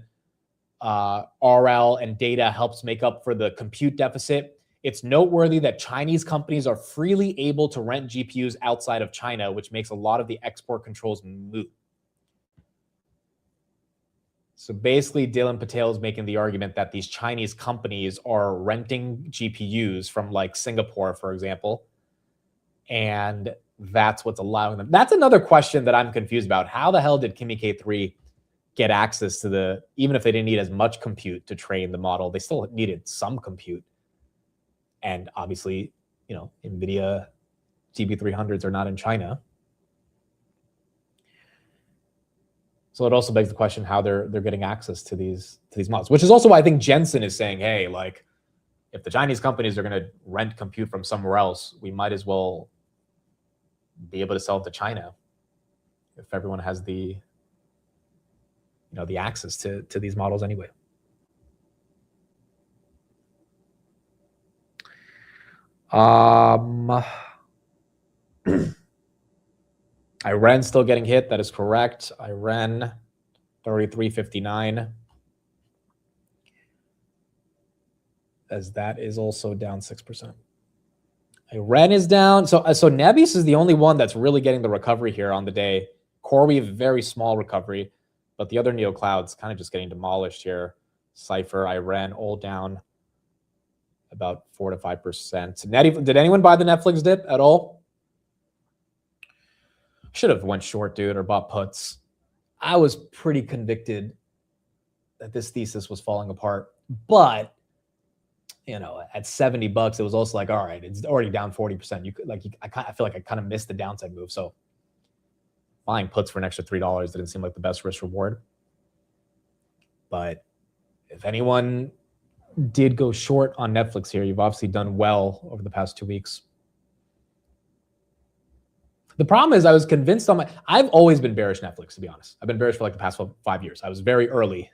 RL and data helps make up for the compute deficit. It's noteworthy that Chinese companies are freely able to rent GPUs outside of China, which makes a lot of the export controls moot. So basically, Dylan Patel is making the argument that these Chinese companies are renting GPUs from like Singapore, for example, and that's what's allowing them. That's another question that I'm confused about. How the hell did Kimi K3 get access to even if they didn't need as much compute to train the model, they still needed some compute. And obviously, NVIDIA GB300s are not in China. So it also begs the question how they're getting access to these models, which is also why I think Jensen is saying, hey, like, if the Chinese companies are going to rent compute from somewhere else, we might as well be able to sell it to China if everyone has the access to these models anyway. Iran still getting hit. That is correct. Iran 33.59. As that is also down 6%. Iran is down. So Nebius is the only one that's really getting the recovery here on the day. CoreWeave, very small recovery, but the other neoclouds kind of just getting demolished here. Cypher, Iran, all down about 4 to 5%. Did anyone buy the Netflix dip at all? Should have went short, dude, or bought puts. I was pretty convicted that this thesis was falling apart, but at $70, it was also like, all right, it's already down 40%. I feel like I kind of missed the downside move. So buying puts for an extra $3 didn't seem like the best risk reward. But if anyone did go short on Netflix here, you've obviously done well over the past 2 weeks. The problem is I was convinced I've always been bearish Netflix, to be honest. I've been bearish for like the past 5 years. I was very early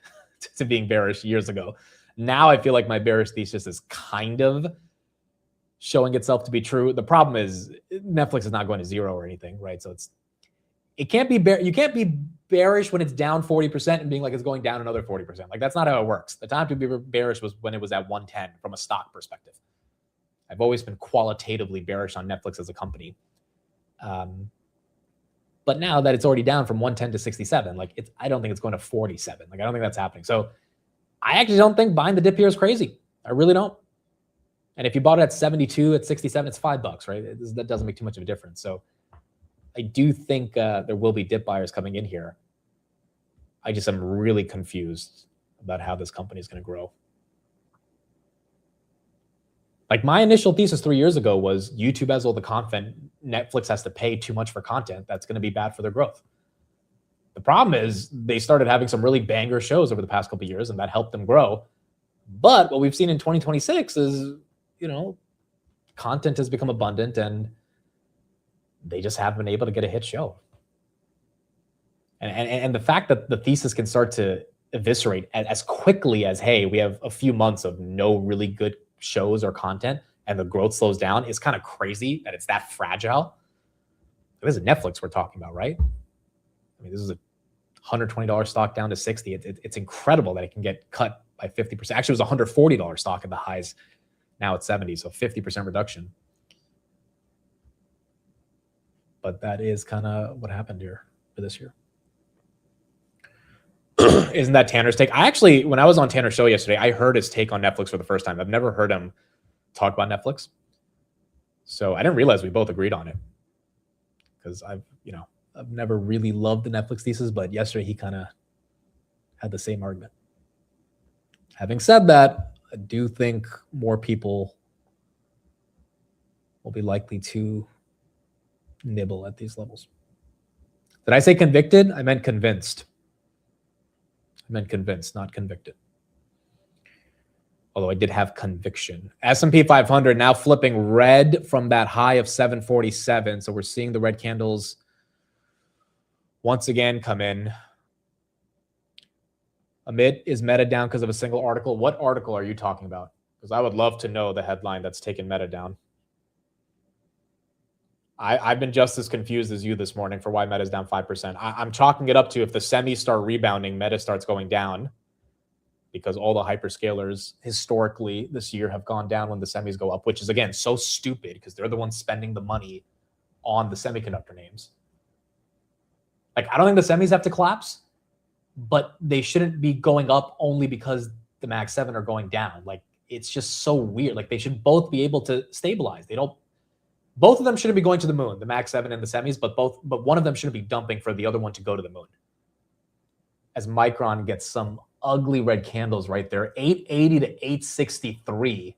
to being bearish years ago. Now I feel like my bearish thesis is kind of showing itself to be true. The problem is Netflix is not going to zero or anything, right? So you can't be bearish when it's down 40% and being like it's going down another 40%. Like, that's not how it works. The time to be bearish was when it was at 110 from a stock perspective. I've always been qualitatively bearish on Netflix as a company. But now that it's already down from 110 to 67, I don't think it's going to 47. I don't think that's happening. So I actually don't think buying the dip here is crazy. I really don't. And if you bought it at 72, at 67, it's $5, right? That doesn't make too much of a difference. So I do think there will be dip buyers coming in here. I just am really confused about how this company is going to grow. Like, my initial thesis 3 years ago was YouTube has all the content. Netflix has to pay too much for content. That's going to be bad for their growth. The problem is they started having some really banger shows over the past couple of years, and that helped them grow. But what we've seen in 2026 is, content has become abundant, and they just haven't been able to get a hit show. And the fact that the thesis can start to eviscerate as quickly as, hey, we have a few months of no really good shows or content and the growth slows down is kind of crazy that it's that fragile. This is Netflix we're talking about, right? I mean, this is a $120 stock down to 60. It's incredible that it can get cut by 50%. Actually, it was a $140 stock at the highs. Now it's 70, so 50% reduction. But that is kind of what happened here for this year. Isn't that Tanner's take? When I was on Tanner's show yesterday, I heard his take on Netflix for the first time. I've never heard him talk about Netflix. So I didn't realize we both agreed on it. because I've never really loved the Netflix thesis, but yesterday he kind of had the same argument. Having said that, I do think more people will be likely to nibble at these levels. Did I say convicted? I meant convinced. I meant convinced, not convicted. Although I did have conviction. S&P 500 now flipping red from that high of 747. So we're seeing the red candles once again come in. Amit, is Meta down because of a single article? What article are you talking about? Because I would love to know the headline that's taken Meta down. I've been just as confused as you this morning for why Meta's down 5%. I'm chalking it up to if the semis start rebounding, Meta starts going down, because all the hyperscalers historically this year have gone down when the semis go up, which is, again, so stupid because they're the ones spending the money on the semiconductor names. Like, I don't think the semis have to collapse, but they shouldn't be going up only because the Mag 7 are going down. Like, it's just so weird. Like, they should both be able to stabilize. Both of them shouldn't be going to the moon, the Mag 7 and the semis, but one of them shouldn't be dumping for the other one to go to the moon. As Micron gets some ugly red candles right there, 880 to 863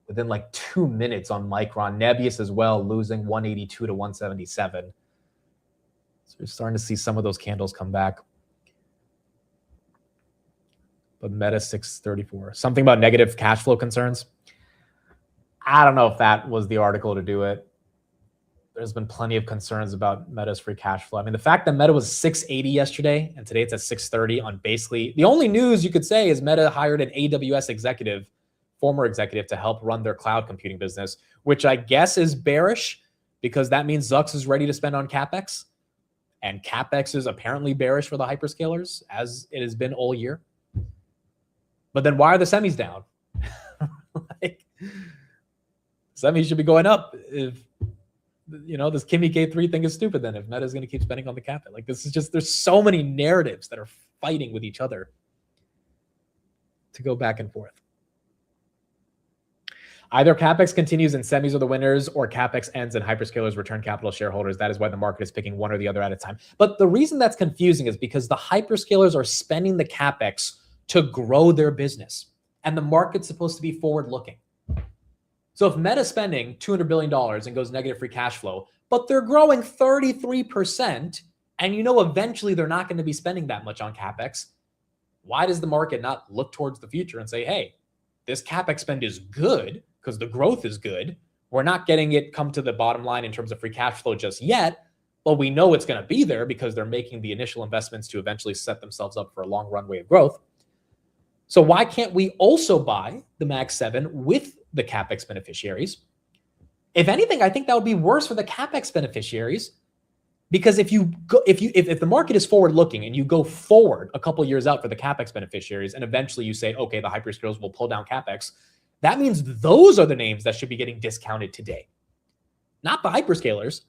within like 2 minutes on Micron. Nebius as well, losing 182 to 177. So you're starting to see some of those candles come back. But Meta 634. Something about negative cash flow concerns. I don't know if that was the article to do it. There's been plenty of concerns about Meta's free cash flow. I mean, the fact that Meta was 680 yesterday and today it's at 630 on basically the only news you could say is Meta hired an AWS executive, former executive, to help run their cloud computing business, which I guess is bearish because that means Zucks is ready to spend on CapEx. And CapEx is apparently bearish for the hyperscalers, as it has been all year. But then why are the semis down? Like, semis should be going up if, this Kimi K3 thing is stupid then, if Meta is going to keep spending on the CapEx. Like, this is just, there's so many narratives that are fighting with each other to go back and forth. Either CapEx continues and semis are the winners, or CapEx ends and hyperscalers return capital to shareholders. That is why the market is picking one or the other at a time. But the reason that's confusing is because the hyperscalers are spending the CapEx to grow their business, and the market's supposed to be forward-looking. So if Meta's spending $200 billion and goes negative free cash flow, but they're growing 33%, and eventually they're not going to be spending that much on CapEx, why does the market not look towards the future and say, hey, this CapEx spend is good because the growth is good. We're not getting it come to the bottom line in terms of free cash flow just yet, but we know it's going to be there because they're making the initial investments to eventually set themselves up for a long runway of growth. So why can't we also buy the Mag 7 with the CapEx beneficiaries? If anything, I think that would be worse for the CapEx beneficiaries, because if the market is forward looking and you go forward a couple years out for the CapEx beneficiaries, and eventually you say, okay, the hyperscalers will pull down CapEx, that means those are the names that should be getting discounted today, not the hyperscalers.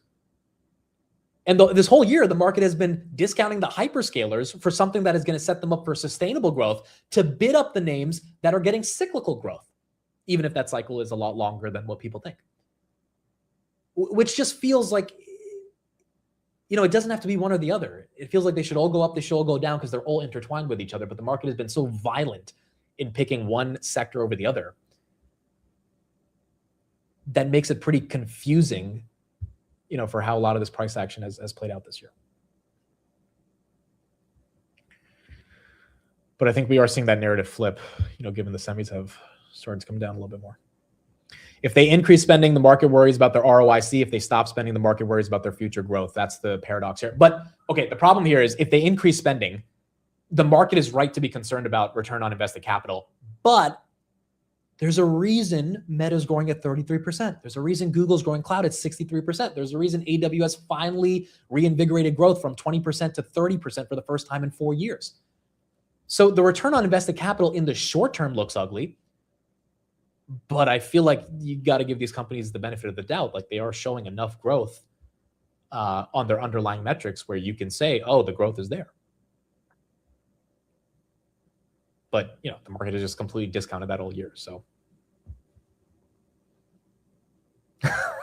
And this whole year, the market has been discounting the hyperscalers for something that is going to set them up for sustainable growth to bid up the names that are getting cyclical growth, even if that cycle is a lot longer than what people think. Which just feels like, it doesn't have to be one or the other. It feels like they should all go up, they should all go down because they're all intertwined with each other. But the market has been so violent in picking one sector over the other that makes it pretty confusing, for how a lot of this price action has played out this year. But I think we are seeing that narrative flip, given the semis have started to come down a little bit more. If they increase spending, the market worries about their ROIC. If they stop spending, the market worries about their future growth. That's the paradox here. But okay, the problem here is if they increase spending, the market is right to be concerned about return on invested capital. But there's a reason Meta's growing at 33%. There's a reason Google's growing cloud at 63%. There's a reason AWS finally reinvigorated growth from 20% to 30% for the first time in 4 years. So the return on invested capital in the short term looks ugly, but I feel like you got to give these companies the benefit of the doubt. Like, they are showing enough growth on their underlying metrics where you can say, oh, the growth is there. But, the market has just completely discounted that all year. So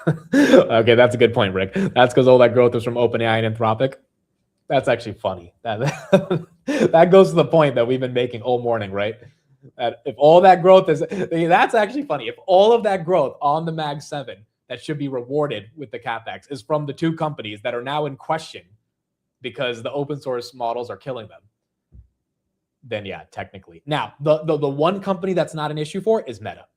Okay, that's a good point, Rick. That's because all that growth is from OpenAI and Anthropic. That's actually funny. That goes to the point that we've been making all morning, right? That if all that growth is, that's actually funny. If all of that growth on the Mag 7 that should be rewarded with the CapEx is from the two companies that are now in question because the open source models are killing them, then yeah, technically. Now, the one company that's not an issue for is Meta.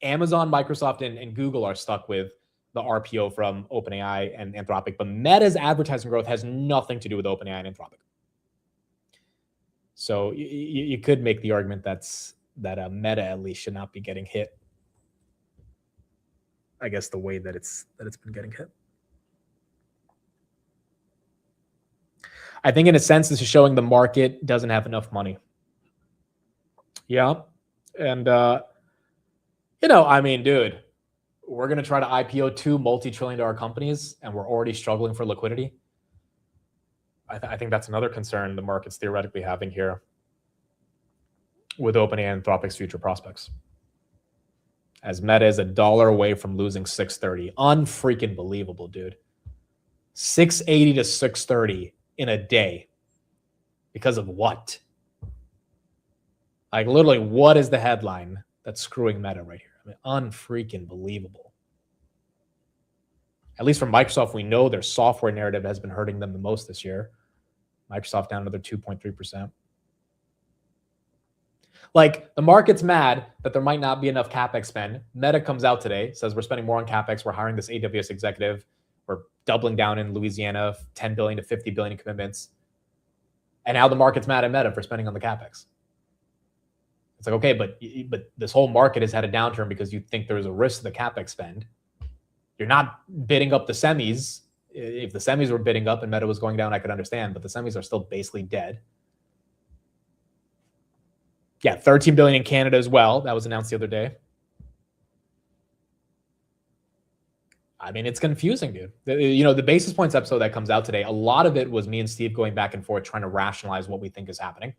Amazon, Microsoft, and Google are stuck with the RPO from OpenAI and Anthropic, but Meta's advertising growth has nothing to do with OpenAI and Anthropic. So you could make the argument that Meta at least should not be getting hit. I guess the way that it's been getting hit. I think in a sense this is showing the market doesn't have enough money. Yeah, and I mean, dude, we're gonna try to IPO 2 multi-trillion-dollar companies, and we're already struggling for liquidity. I think that's another concern the market's theoretically having here with OpenAI and Anthropic's future prospects. As Meta is $1 away from losing 630. Unfreaking believable, dude. 680 to 630 in a day. Because of what? Like, literally, what is the headline that's screwing Meta right here? I mean, unfreaking believable. At least from Microsoft, we know their software narrative has been hurting them the most this year. Microsoft down another 2.3%. Like, the market's mad that there might not be enough CapEx spend. Meta comes out today, says we're spending more on CapEx. We're hiring this AWS executive. We're doubling down in Louisiana, 10 billion to 50 billion in commitments. And now the market's mad at Meta for spending on the CapEx. It's like, okay, but this whole market has had a downturn because you think there's a risk to the CapEx spend. You're not bidding up the semis. If the semis were bidding up and Meta was going down, I could understand, but the semis are still basically dead. Yeah, 13 billion in Canada as well. That was announced the other day. I mean, it's confusing, dude. The Basis Points episode that comes out today, a lot of it was me and Steve going back and forth trying to rationalize what we think is happening.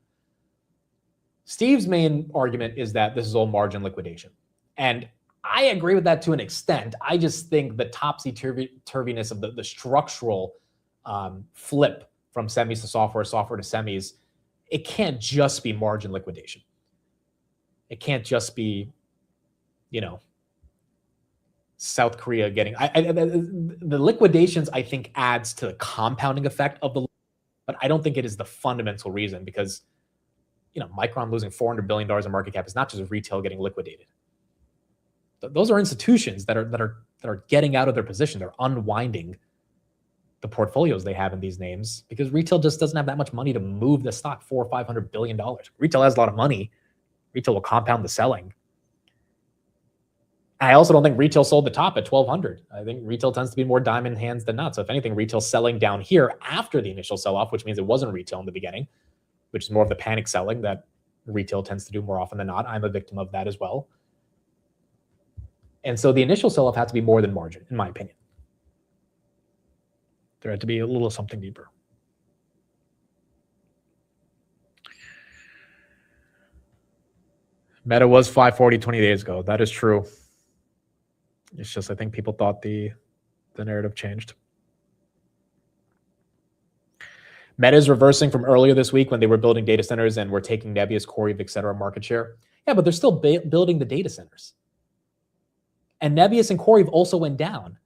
Steve's main argument is that this is all margin liquidation. And I agree with that to an extent. I just think the topsy-turviness of the structural flip from semis to software to semis, it can't just be margin liquidation. It can't just be, South Korea getting... the liquidations, I think, adds to the compounding effect of the... But I don't think it is the fundamental reason because, Micron losing $400 billion in market cap is not just retail getting liquidated. Those are institutions that are getting out of their position. They're unwinding the portfolios they have in these names because retail just doesn't have that much money to move the stock $400 or $500 billion. Retail has a lot of money. Retail will compound the selling. I also don't think retail sold the top at 1,200. I think retail tends to be more diamond hands than not. So if anything, retail's selling down here after the initial sell-off, which means it wasn't retail in the beginning, which is more of the panic selling that retail tends to do more often than not. I'm a victim of that as well. And so the initial sell-off had to be more than margin, in my opinion. There had to be a little something deeper. Meta was 540 20 days ago. That is true. It's just I think people thought the narrative changed. Meta is reversing from earlier this week when they were building data centers and were taking Nebius, CoreWeave, et cetera, market share. Yeah, but they're still building the data centers. And Nebius and CoreWeave also went down.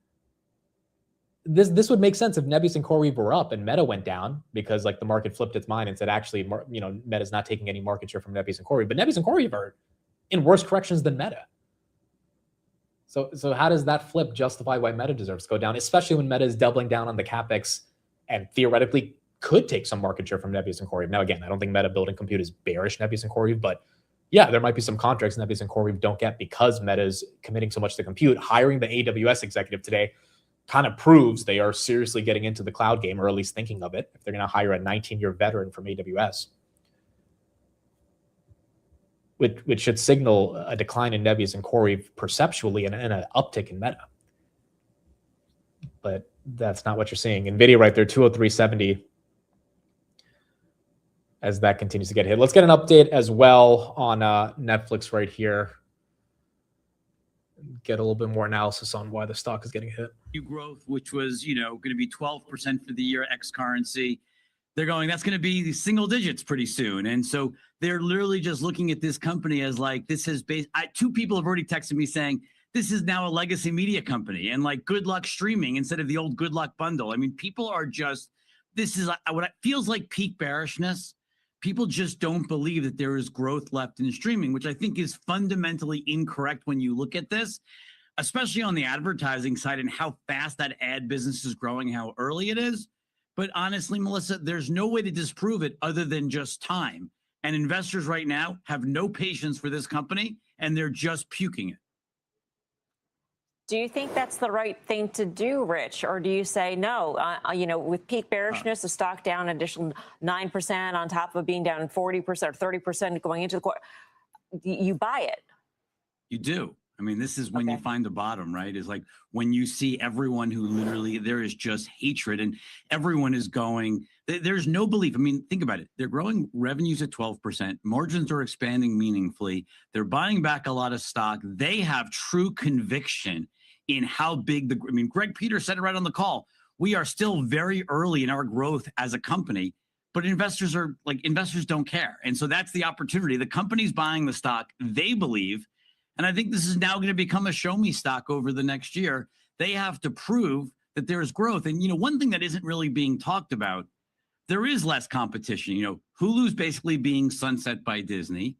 This would make sense if Nebius and CoreWeave were up and Meta went down because the market flipped its mind and said, actually, Meta's not taking any market share from Nebius and CoreWeave. But Nebius and CoreWeave are in worse corrections than Meta. So how does that flip justify why Meta deserves to go down, especially when Meta is doubling down on the CapEx and theoretically could take some market share from Nebius and CoreWeave? Now, again, I don't think Meta building compute is bearish Nebius and CoreWeave, but yeah, there might be some contracts Nebius and CoreWeave don't get because Meta is committing so much to compute. Hiring the AWS executive today kind of proves they are seriously getting into the cloud game, or at least thinking of it, if they're going to hire a 19-year veteran from AWS. Which should signal a decline in Nebius and CoreWeave perceptually and an uptick in Meta. But that's not what you're seeing. NVIDIA right there, 203.70 as that continues to get hit. Let's get an update as well on Netflix right here. get a little bit more analysis on why the stock is getting hit. Growth, which was, going to be 12% for the year ex currency. They're going, that's going to be single digits pretty soon. And so they're literally just looking at this company as like, this is based. Two people have already texted me saying, this is now a legacy media company and like good luck streaming instead of the old good luck bundle. I mean, people are just, this is what it feels like peak bearishness. People just don't believe that there is growth left in streaming, which I think is fundamentally incorrect when you look at this, especially on the advertising side and how fast that ad business is growing, how early it is. But honestly, Melissa, there's no way to disprove it other than just time. And investors right now have no patience for this company, and they're just puking it. Do you think that's the right thing to do, Rich? Or do you say, no, with peak bearishness, the stock down an additional 9% on top of being down 40% or 30% going into the quarter, you buy it? You do. I mean, this is when you find the bottom, right? Is like when you see everyone who literally, there is just hatred and everyone is going, there's no belief. I mean, think about it. They're growing revenues at 12%. Margins are expanding meaningfully. They're buying back a lot of stock. They have true conviction in how big Greg Peters said it right on the call. We are still very early in our growth as a company, but investors don't care. And so that's the opportunity. The company's buying the stock. They believe. And I think this is now going to become a show me stock over the next year. They have to prove that there is growth. And, one thing that isn't really being talked about, there is less competition. Hulu's basically being sunset by Disney.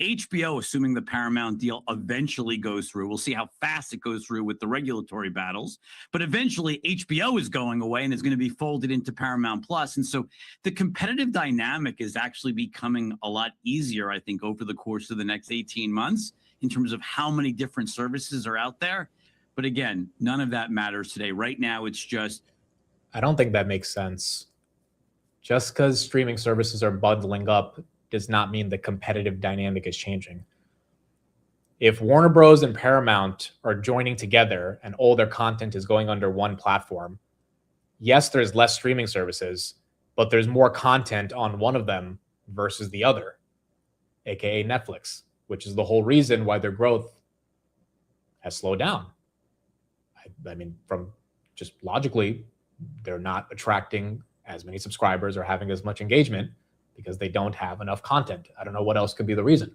HBO, assuming the Paramount deal eventually goes through, we'll see how fast it goes through with the regulatory battles. But eventually HBO is going away and is going to be folded into Paramount Plus. And so the competitive dynamic is actually becoming a lot easier, I think, over the course of the next 18 months. In terms of how many different services are out there. But again, none of that matters today. Right now, it's just... I don't think that makes sense. Just because streaming services are bundling up does not mean the competitive dynamic is changing. If Warner Bros. And Paramount are joining together and all their content is going under one platform, yes, there's less streaming services, but there's more content on one of them versus the other, aka Netflix, which is the whole reason why their growth has slowed down. I mean, from just logically, they're not attracting as many subscribers or having as much engagement because they don't have enough content. I don't know what else could be the reason.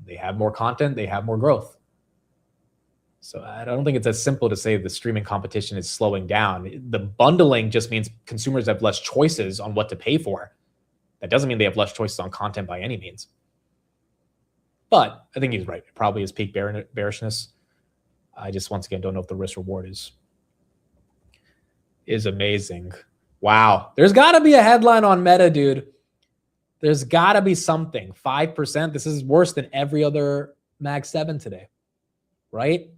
They have more content, they have more growth. So I don't think it's as simple to say the streaming competition is slowing down. The bundling just means consumers have less choices on what to pay for. That doesn't mean they have less choices on content by any means. But I think he's right. It probably is peak bearishness. I just, once again, don't know if the risk reward is amazing. Wow. There's got to be a headline on Meta, dude. There's got to be something. 5%. This is worse than every other Mag 7 today. Right?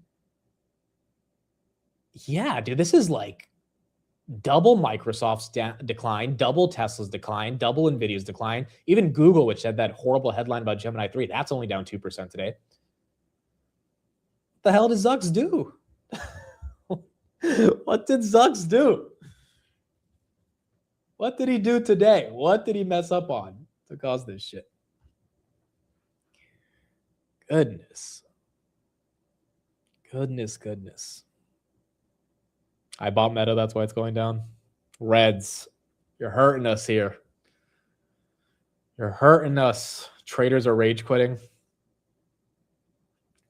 Yeah, dude. This is like double Microsoft's decline, double Tesla's decline, double NVIDIA's decline. Even Google, which had that horrible headline about Gemini 3, that's only down 2% today. What the hell did Zucks do? What did Zucks do? What did he do today? What did he mess up on to cause this shit? Goodness. Goodness. I bought Meta. That's why it's going down. Reds, you're hurting us here. You're hurting us. Traders are rage quitting.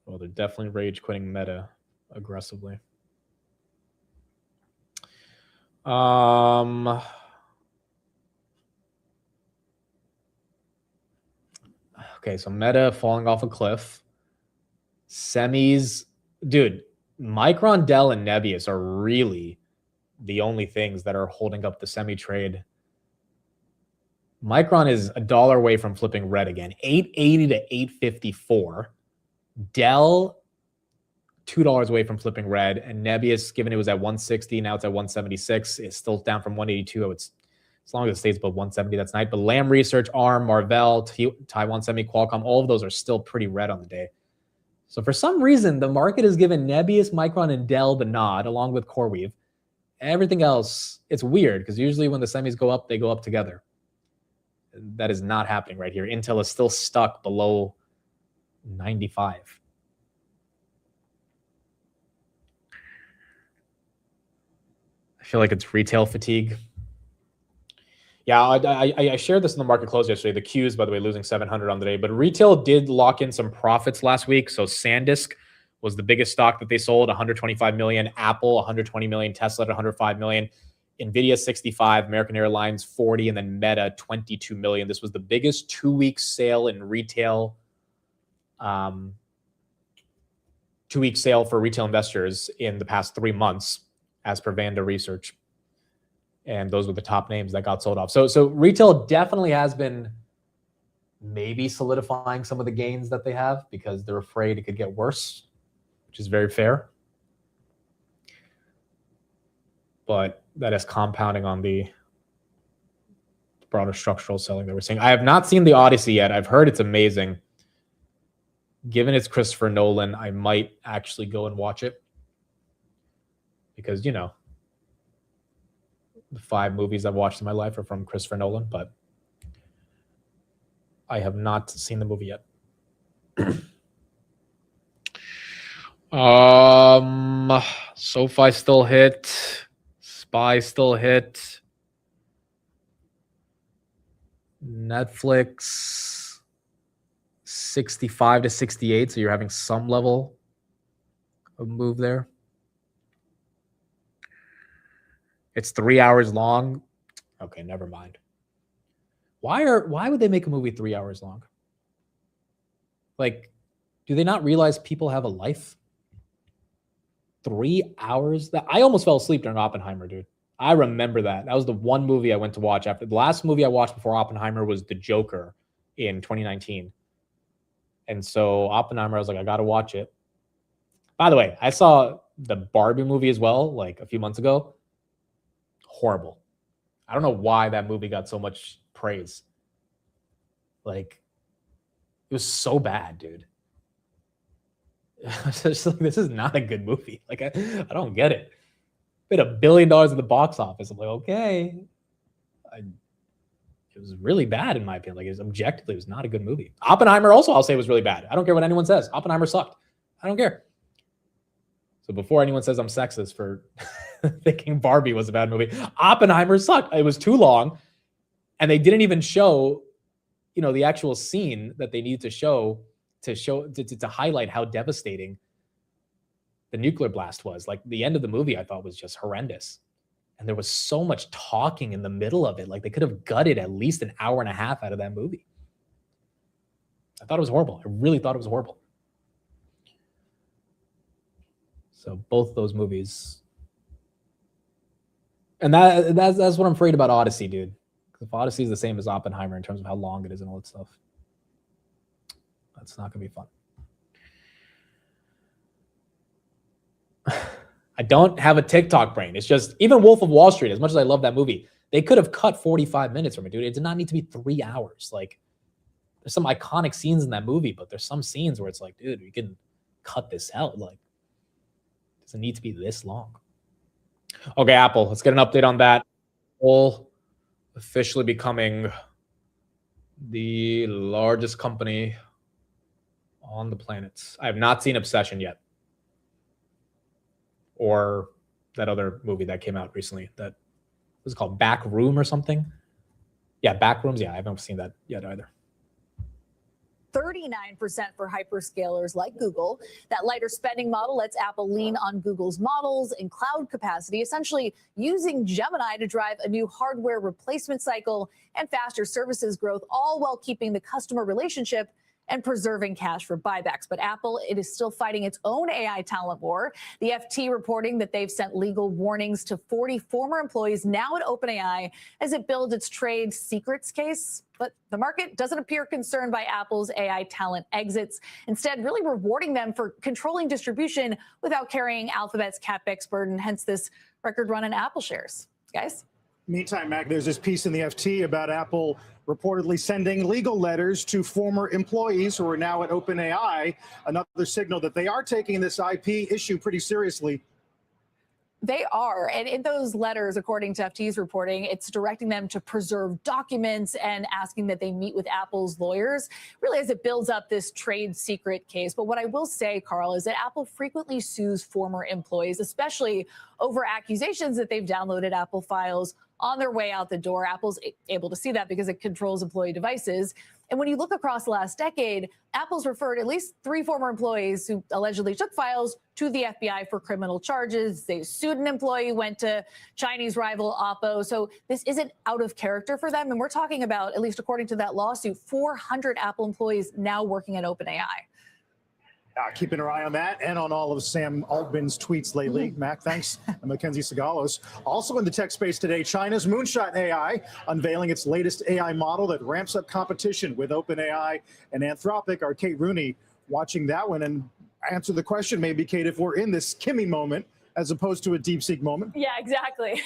Well, they're definitely rage quitting Meta aggressively. Okay, so Meta falling off a cliff. Semis, dude. Micron, Dell, and Nebius are really the only things that are holding up the semi trade. Micron is $1 away from flipping red again. 880 to 854. Dell, $2 away from flipping red. And Nebius, given it was at 160, now it's at 176. It's still down from 182. It's as long as it stays above 170, that's nice. But Lam Research, ARM, Marvell, Taiwan Semi, Qualcomm, all of those are still pretty red on the day. So for some reason, the market has given Nebius, Micron, and Dell the nod, along with CoreWeave. Everything else, it's weird, because usually when the semis go up, they go up together. That is not happening right here. Intel is still stuck below 95. feel like it's retail fatigue. Yeah, I shared this in the market close yesterday. The Qs, by the way, losing 700 on the day, but retail did lock in some profits last week. So SanDisk was the biggest stock that they sold, 125 million. Apple, 120 million. Tesla at 105 million. Nvidia, 65. American Airlines, 40. And then Meta, 22 million. This was the biggest 2-week sale in retail. 2-week sale for retail investors in the past 3 months, as per Vanda Research. And those were the top names that got sold off. So retail definitely has been maybe solidifying some of the gains that they have because they're afraid it could get worse, which is very fair. But that is compounding on the broader structural selling that we're seeing. I have not seen the Odyssey yet. I've heard it's amazing. Given it's Christopher Nolan, I might actually go and watch it. Because, you know, the 5 movies I've watched in my life are from Christopher Nolan, but I have not seen the movie yet. SoFi still hit. SPY still hit. Netflix 65 to 68, so you're having some level of move there. It's 3 hours long. Okay, never mind. Why would they make a movie 3 hours long? Like, do they not realize people have a life? 3 hours? I almost fell asleep during Oppenheimer, dude. I remember that. That was the one movie I went to watch after. The last movie I watched before Oppenheimer was The Joker in 2019. And so Oppenheimer, I was like, I got to watch it. By the way, I saw the Barbie movie as well, like a few months ago. Horrible. I don't know why that movie got so much praise. Like, it was so bad, dude. Just like, this is not a good movie. Like, I don't get it. Made $1 billion at the box office. I'm like, okay. It was really bad in my opinion. Like, it was not a good movie. Oppenheimer also, I'll say, was really bad. I don't care what anyone says. Oppenheimer sucked. I don't care. So before anyone says I'm sexist for thinking Barbie was a bad movie, Oppenheimer sucked. It was too long, and they didn't even show, you know, the actual scene that they needed to show to highlight how devastating the nuclear blast was. Like, the end of the movie, I thought was just horrendous, and there was so much talking in the middle of it. Like, they could have gutted at least an hour and a half out of that movie. I thought it was horrible. I really thought it was horrible. So both those movies, and that's what I'm afraid about Odyssey, dude. If Odyssey is the same as Oppenheimer in terms of how long it is and all that stuff, that's not gonna be fun. I don't have a TikTok brain. It's just, even Wolf of Wall Street, as much as I love that movie, they could have cut 45 minutes from it, dude. It did not need to be 3 hours. Like, there's some iconic scenes in that movie, but there's some scenes where it's like, dude, we can cut this out. Like, doesn't need to be this long. Okay, Apple, let's get an update on that. Apple officially becoming the largest company on the planet. I have not seen Obsession yet, or that other movie that came out recently that was called Back Room or something. Yeah, Back Rooms. Yeah, I haven't seen that yet either. 39% for hyperscalers like Google. That lighter spending model lets Apple lean on Google's models and cloud capacity, essentially using Gemini to drive a new hardware replacement cycle and faster services growth, all while keeping the customer relationship and preserving cash for buybacks. But Apple, it is still fighting its own AI talent war. The FT reporting that they've sent legal warnings to 40 former employees now at OpenAI as it builds its trade secrets case. But the market doesn't appear concerned by Apple's AI talent exits, instead really rewarding them for controlling distribution without carrying Alphabet's CapEx burden, hence this record run in Apple shares. Guys? Meantime, Mac, there's this piece in the FT about Apple reportedly sending legal letters to former employees who are now at OpenAI, another signal that they are taking this IP issue pretty seriously. They are. And in those letters, according to FT's reporting, it's directing them to preserve documents and asking that they meet with Apple's lawyers, really as it builds up this trade secret case. But what I will say, Carl, is that Apple frequently sues former employees, especially over accusations that they've downloaded Apple files on their way out the door. Apple's able to see that because it controls employee devices. And when you look across the last decade, Apple's referred at least 3 former employees who allegedly took files to the FBI for criminal charges. They sued an employee, went to Chinese rival Oppo. So this isn't out of character for them. And we're talking about, at least according to that lawsuit, 400 Apple employees now working at OpenAI. Keeping our eye on that and on all of Sam Altman's tweets lately. Mac, thanks. I'm Mackenzie Sagalos. Also in the tech space today, China's Moonshot AI unveiling its latest AI model that ramps up competition with OpenAI and Anthropic. Our Kate Rooney watching that one and answer the question, maybe, Kate, if we're in this Kimi moment as opposed to a Deepseek moment. Yeah, exactly.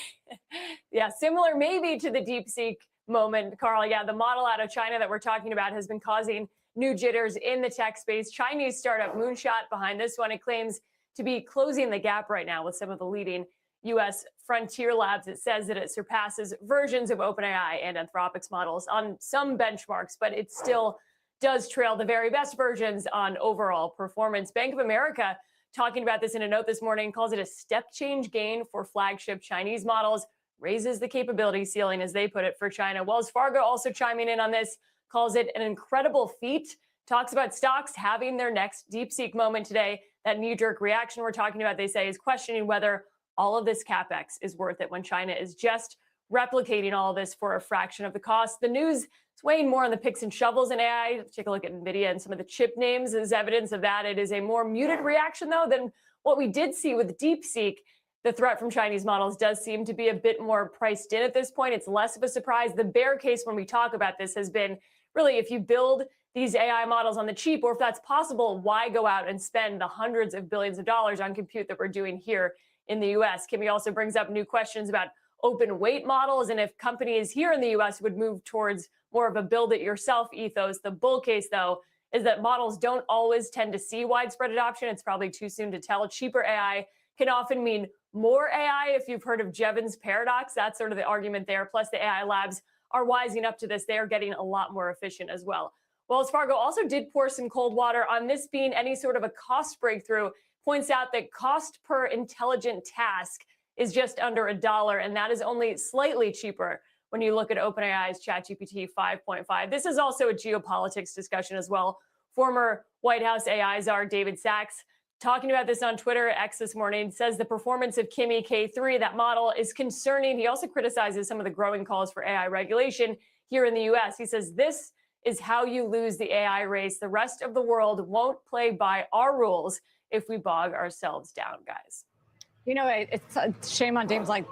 Yeah, similar maybe to the Deepseek moment, Carl. Yeah, the model out of China that we're talking about has been causing new jitters in the tech space. Chinese startup Moonshot behind this one. It claims to be closing the gap right now with some of the leading U.S. frontier labs. It says that it surpasses versions of OpenAI and Anthropic's models on some benchmarks, but it still does trail the very best versions on overall performance. Bank of America, talking about this in a note this morning, calls it a step change gain for flagship Chinese models, raises the capability ceiling, as they put it, for China. Wells Fargo also chiming in on this, calls it an incredible feat, talks about stocks having their next Deepseek moment today. That knee-jerk reaction we're talking about, they say, is questioning whether all of this CapEx is worth it when China is just replicating all of this for a fraction of the cost. The news is weighing more on the picks and shovels in AI. Take a look at NVIDIA and some of the chip names as evidence of that. It is a more muted reaction, though, than what we did see with Deepseek. The threat from Chinese models does seem to be a bit more priced in at this point. It's less of a surprise. The bear case when we talk about this has been, really, if you build these AI models on the cheap, or if that's possible, why go out and spend the hundreds of billions of dollars on compute that we're doing here in the U.S.? Kimi also brings up new questions about open weight models and if companies here in the U.S. would move towards more of a build-it-yourself ethos. The bull case, though, is that models don't always tend to see widespread adoption. It's probably too soon to tell. Cheaper AI can often mean more AI. If you've heard of Jevons paradox, that's sort of the argument there. Plus, the AI labs are wising up to this. They are getting a lot more efficient as well. Wells Fargo also did pour some cold water on this being any sort of a cost breakthrough, points out that cost per intelligent task is just under $1, and that is only slightly cheaper when you look at OpenAI's ChatGPT 5.5. This is also a geopolitics discussion as well. Former White House AI czar David Sachs, talking about this on Twitter, X this morning, says the performance of Kimi K3, that model, is concerning. He also criticizes some of the growing calls for AI regulation here in the U.S. He says this is how you lose the AI race. The rest of the world won't play by our rules if we bog ourselves down, guys. You know, it's a shame on days like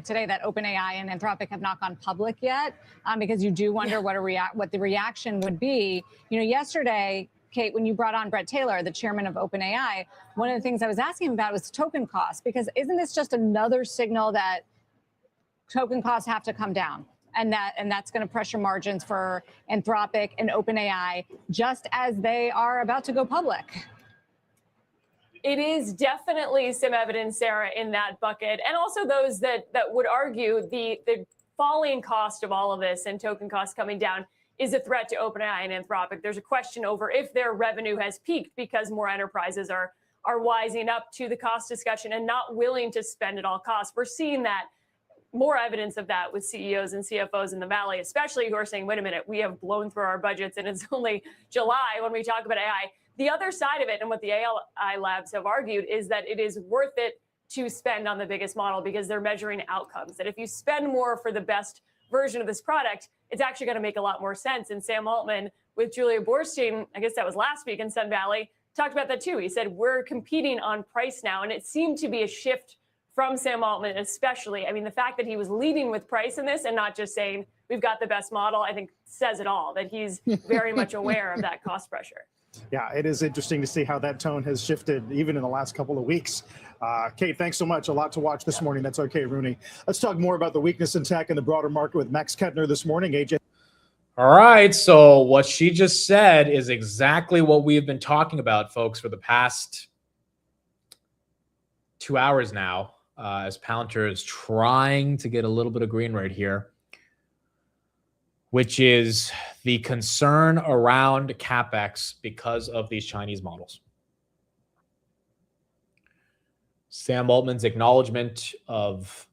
today that OpenAI and Anthropic have not gone public yet, because you do wonder what the reaction would be. You know, yesterday, Kate, when you brought on Brett Taylor, the chairman of OpenAI, one of the things I was asking him about was token costs, because isn't this just another signal that token costs have to come down? And that's going to pressure margins for Anthropic and OpenAI, just as they are about to go public. It is definitely some evidence, Sarah, in that bucket. And also those that would argue the falling cost of all of this and token costs coming down is a threat to OpenAI and Anthropic. There's a question over if their revenue has peaked because more enterprises are wising up to the cost discussion and not willing to spend at all costs. We're seeing that, more evidence of that with CEOs and CFOs in the Valley, especially who are saying, wait a minute, we have blown through our budgets and it's only July when we talk about AI. The other side of it, and what the AI labs have argued, is that it is worth it to spend on the biggest model because they're measuring outcomes. That if you spend more for the best version of this product, it's actually going to make a lot more sense. And Sam Altman with Julia Borstein, I guess that was last week in Sun Valley, talked about that too. He said, we're competing on price now. And it seemed to be a shift from Sam Altman, especially. I mean, the fact that he was leading with price in this and not just saying, we've got the best model, I think says it all, that he's very much aware of that cost pressure. Yeah, it is interesting to see how that tone has shifted even in the last couple of weeks. Kate, thanks so much. A lot to watch this morning. That's okay, Rooney. Let's talk more about the weakness in tech and the broader market with Max Kettner this morning. AJ. All right. So what she just said is exactly what we've been talking about, folks, for the past 2 hours now. as Palantir is trying to get a little bit of green right here, which is the concern around CapEx because of these Chinese models. Sam Altman's acknowledgement of,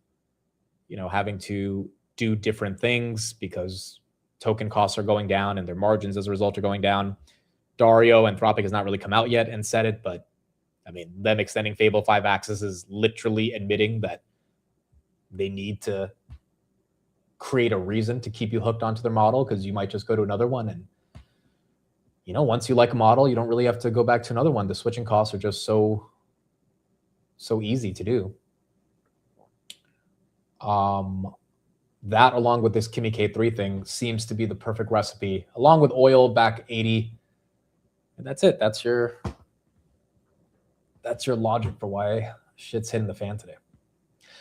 having to do different things because token costs are going down and their margins as a result are going down. Dario, Anthropic, has not really come out yet and said it, but I mean, them extending Fable 5 Axis is literally admitting that they need to create a reason to keep you hooked onto their model, because you might just go to another one. And, once you like a model, you don't really have to go back to another one. The switching costs are just so easy to do. That, along with this Kimi K3 thing, seems to be the perfect recipe, along with oil back 80. And that's it. That's your logic for why shit's hitting the fan today.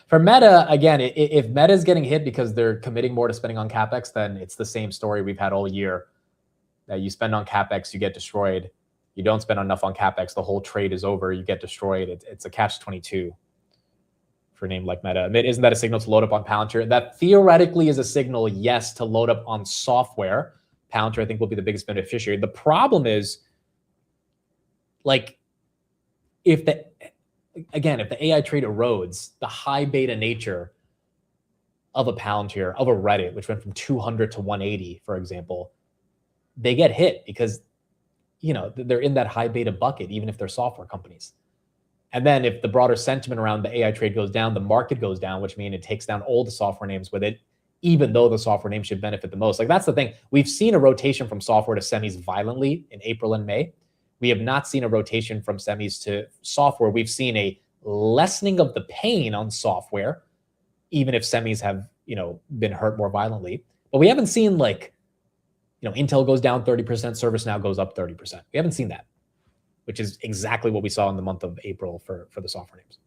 For Meta, again, if Meta is getting hit because they're committing more to spending on CapEx, then it's the same story we've had all year. That you spend on CapEx, you get destroyed. You don't spend enough on CapEx, the whole trade is over, you get destroyed. It's a catch-22 for a name like Meta. Isn't that a signal to load up on Palantir? That theoretically is a signal, yes, to load up on software. Palantir, I think, will be the biggest beneficiary. The problem is, if the AI trade erodes, the high beta nature of a Palantir, of a Reddit, which went from 200 to 180, for example, they get hit because, they're in that high beta bucket, even if they're software companies. And then if the broader sentiment around the AI trade goes down, the market goes down, which means it takes down all the software names with it, even though the software names should benefit the most. That's the thing. We've seen a rotation from software to semis violently in April and May. We have not seen a rotation from semis to software. We've seen a lessening of the pain on software, even if semis have, been hurt more violently. But we haven't seen Intel goes down 30%, ServiceNow goes up 30%. We haven't seen that, which is exactly what we saw in the month of April for the software names.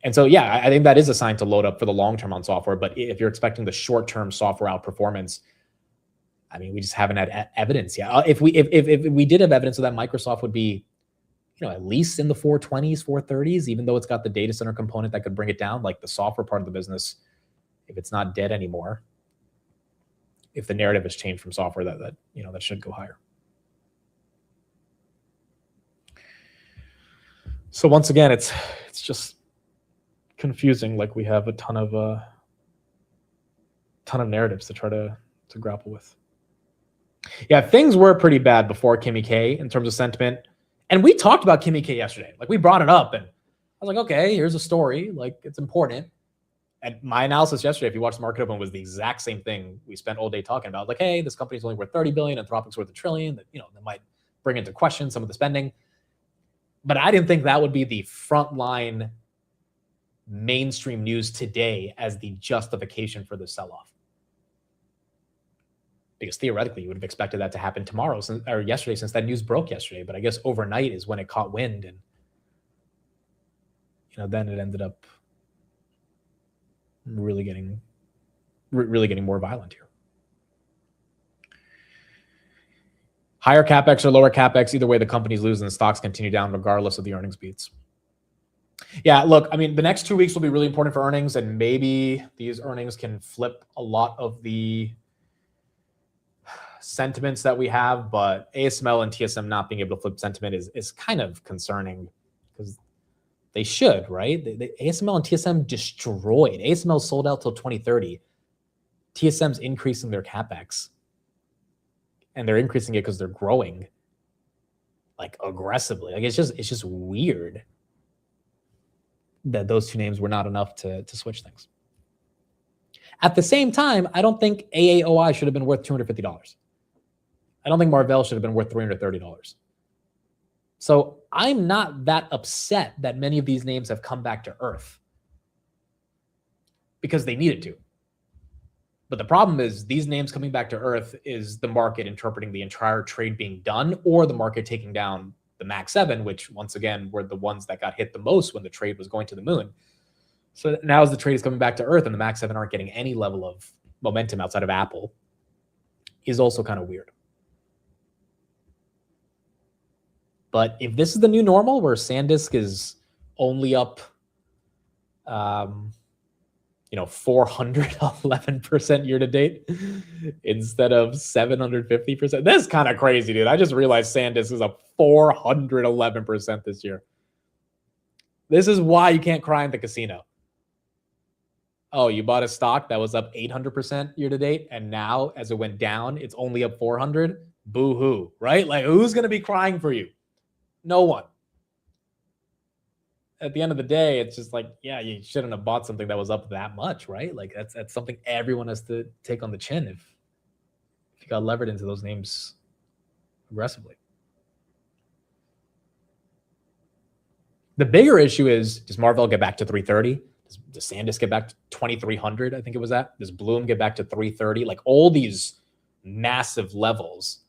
And so, yeah, I think that is a sign to load up for the long term on software. But if you're expecting the short term software outperformance, I mean, we just haven't had evidence yet. If we did have evidence of that, Microsoft would be, at least in the 420s, 430s, even though it's got the data center component that could bring it down, like the software part of the business, if it's not dead anymore, if the narrative has changed from software, that should go higher. So once again, it's just confusing. We have a ton of narratives to try to grapple with. Yeah, things were pretty bad before Kimi K in terms of sentiment. And we talked about Kimi K yesterday. We brought it up and I was like, okay, here's a story. It's important. And my analysis yesterday, if you watched the market open, was the exact same thing we spent all day talking about. Hey, this company's only worth 30 billion, Anthropic's worth $1 trillion. That might bring into question some of the spending. But I didn't think that would be the frontline mainstream news today as the justification for the sell-off. Because theoretically, you would have expected that to happen tomorrow or yesterday, since that news broke yesterday. But I guess overnight is when it caught wind, and then it ended up really getting more violent here. Higher CapEx or lower CapEx, either way, the company's losing. The stocks continue down regardless of the earnings beats. Yeah, look, I mean, the next 2 weeks will be really important for earnings, and maybe these earnings can flip a lot of the sentiments that we have, but ASML and TSM not being able to flip sentiment is kind of concerning, because they should, right? ASML and TSM destroyed. ASML sold out till 2030. TSM's increasing their CapEx, and they're increasing it because they're growing aggressively. It's just weird that those two names were not enough to switch things. At the same time, I don't think AAOI should have been worth $250. I don't think Marvell should have been worth $330. So I'm not that upset that many of these names have come back to earth, because they needed to. But the problem is, these names coming back to earth is the market interpreting the entire trade being done, or the market taking down the Max 7, which once again were the ones that got hit the most when the trade was going to the moon. So now as the trade is coming back to earth and the Max 7 aren't getting any level of momentum outside of Apple, is also kind of weird. But if this is the new normal, where SanDisk is only up 411% year to date instead of 750%. This is kind of crazy, dude. I just realized SanDisk is up 411% this year. This is why you can't cry in the casino. Oh, you bought a stock that was up 800% year to date, and now as it went down, it's only up 400. Boo hoo, right? Like, who's going to be crying for you? No one. At the end of the day, it's just like, yeah, you shouldn't have bought something that was up that much, right? Like that's something everyone has to take on the chin if you got levered into those names aggressively. The bigger issue is, does Marvell get back to 330? Does SanDisk get back to 2300? I think it was that. Does Bloom get back to 330? Like all these massive levels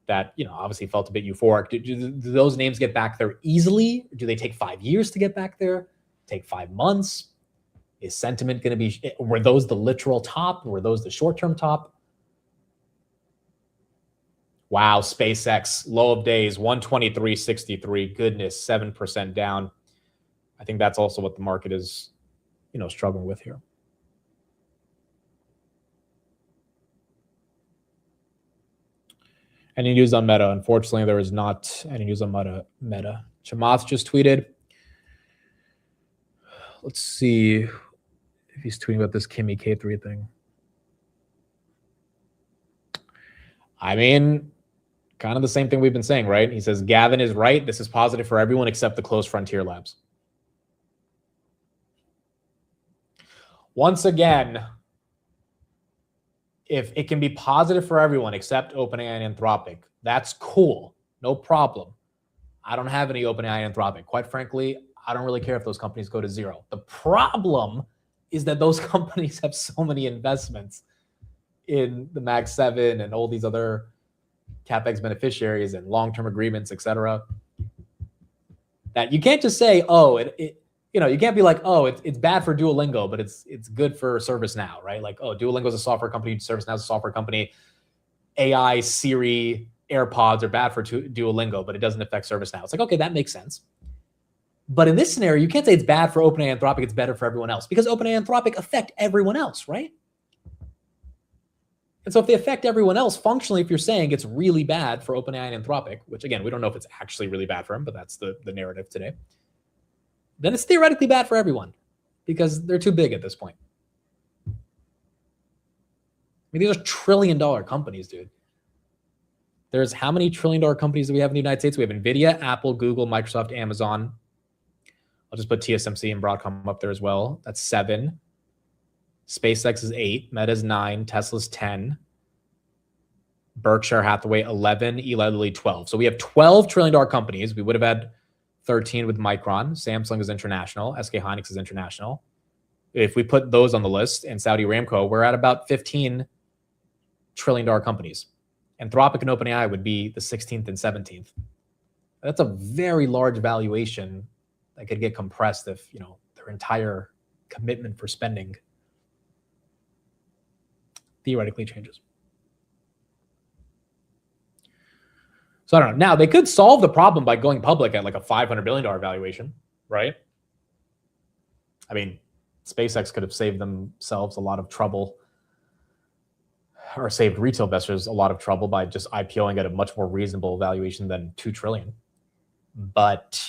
that, obviously felt a bit euphoric. Do those names get back there easily? Do they take 5 years to get back there? Take 5 months? Is sentiment going to be, were those the literal top? Were those the short-term top? Wow, SpaceX, low of days, 123.63. Goodness, 7% down. I think that's also what the market is, struggling with here. Any news on Meta? Unfortunately, there is not any news on Meta. Chamath just tweeted. Let's see if he's tweeting about this Kimi K3 thing. I mean, kind of the same thing we've been saying, right? He says, Gavin is right. This is positive for everyone except the closed frontier labs. Once again, if it can be positive for everyone except OpenAI and Anthropic, that's cool. No problem. I don't have any OpenAI and Anthropic. Quite frankly, I don't really care if those companies go to zero. The problem is that those companies have so many investments in the Mag 7 and all these other CapEx beneficiaries and long-term agreements, et cetera, that you can't just say, oh, you can't be like, oh, it's bad for Duolingo, but it's good for ServiceNow, right? Like, oh, Duolingo is a software company, ServiceNow is a software company. AI, Siri, AirPods are bad for Duolingo, but it doesn't affect ServiceNow. It's like, okay, that makes sense. But in this scenario, you can't say it's bad for OpenAI and Anthropic, it's better for everyone else, because OpenAI and Anthropic affect everyone else, right? And so if they affect everyone else, functionally, if you're saying it's really bad for OpenAI and Anthropic, which again, we don't know if it's actually really bad for them, but that's the narrative today, then it's theoretically bad for everyone because they're too big at this point. I mean, these are trillion-dollar companies, dude. There's how many trillion-dollar companies do we have in the United States? We have NVIDIA, Apple, Google, Microsoft, Amazon. I'll just put TSMC and Broadcom up there as well. That's 7. SpaceX is 8. Meta's 9. Tesla's 10. Berkshire Hathaway 11. Eli Lilly 12. So we have 12 trillion-dollar companies. We would have had 13 with Micron. Samsung is international. SK Hynix is international. If we put those on the list and Saudi Aramco, we're at about 15 trillion-dollar companies. Anthropic and OpenAI would be the 16th and 17th. That's a very large valuation that could get compressed if, their entire commitment for spending theoretically changes. So I don't know. Now, they could solve the problem by going public at like a $500 billion valuation, right? I mean, SpaceX could have saved themselves a lot of trouble, or saved retail investors a lot of trouble by just IPOing at a much more reasonable valuation than $2 trillion. But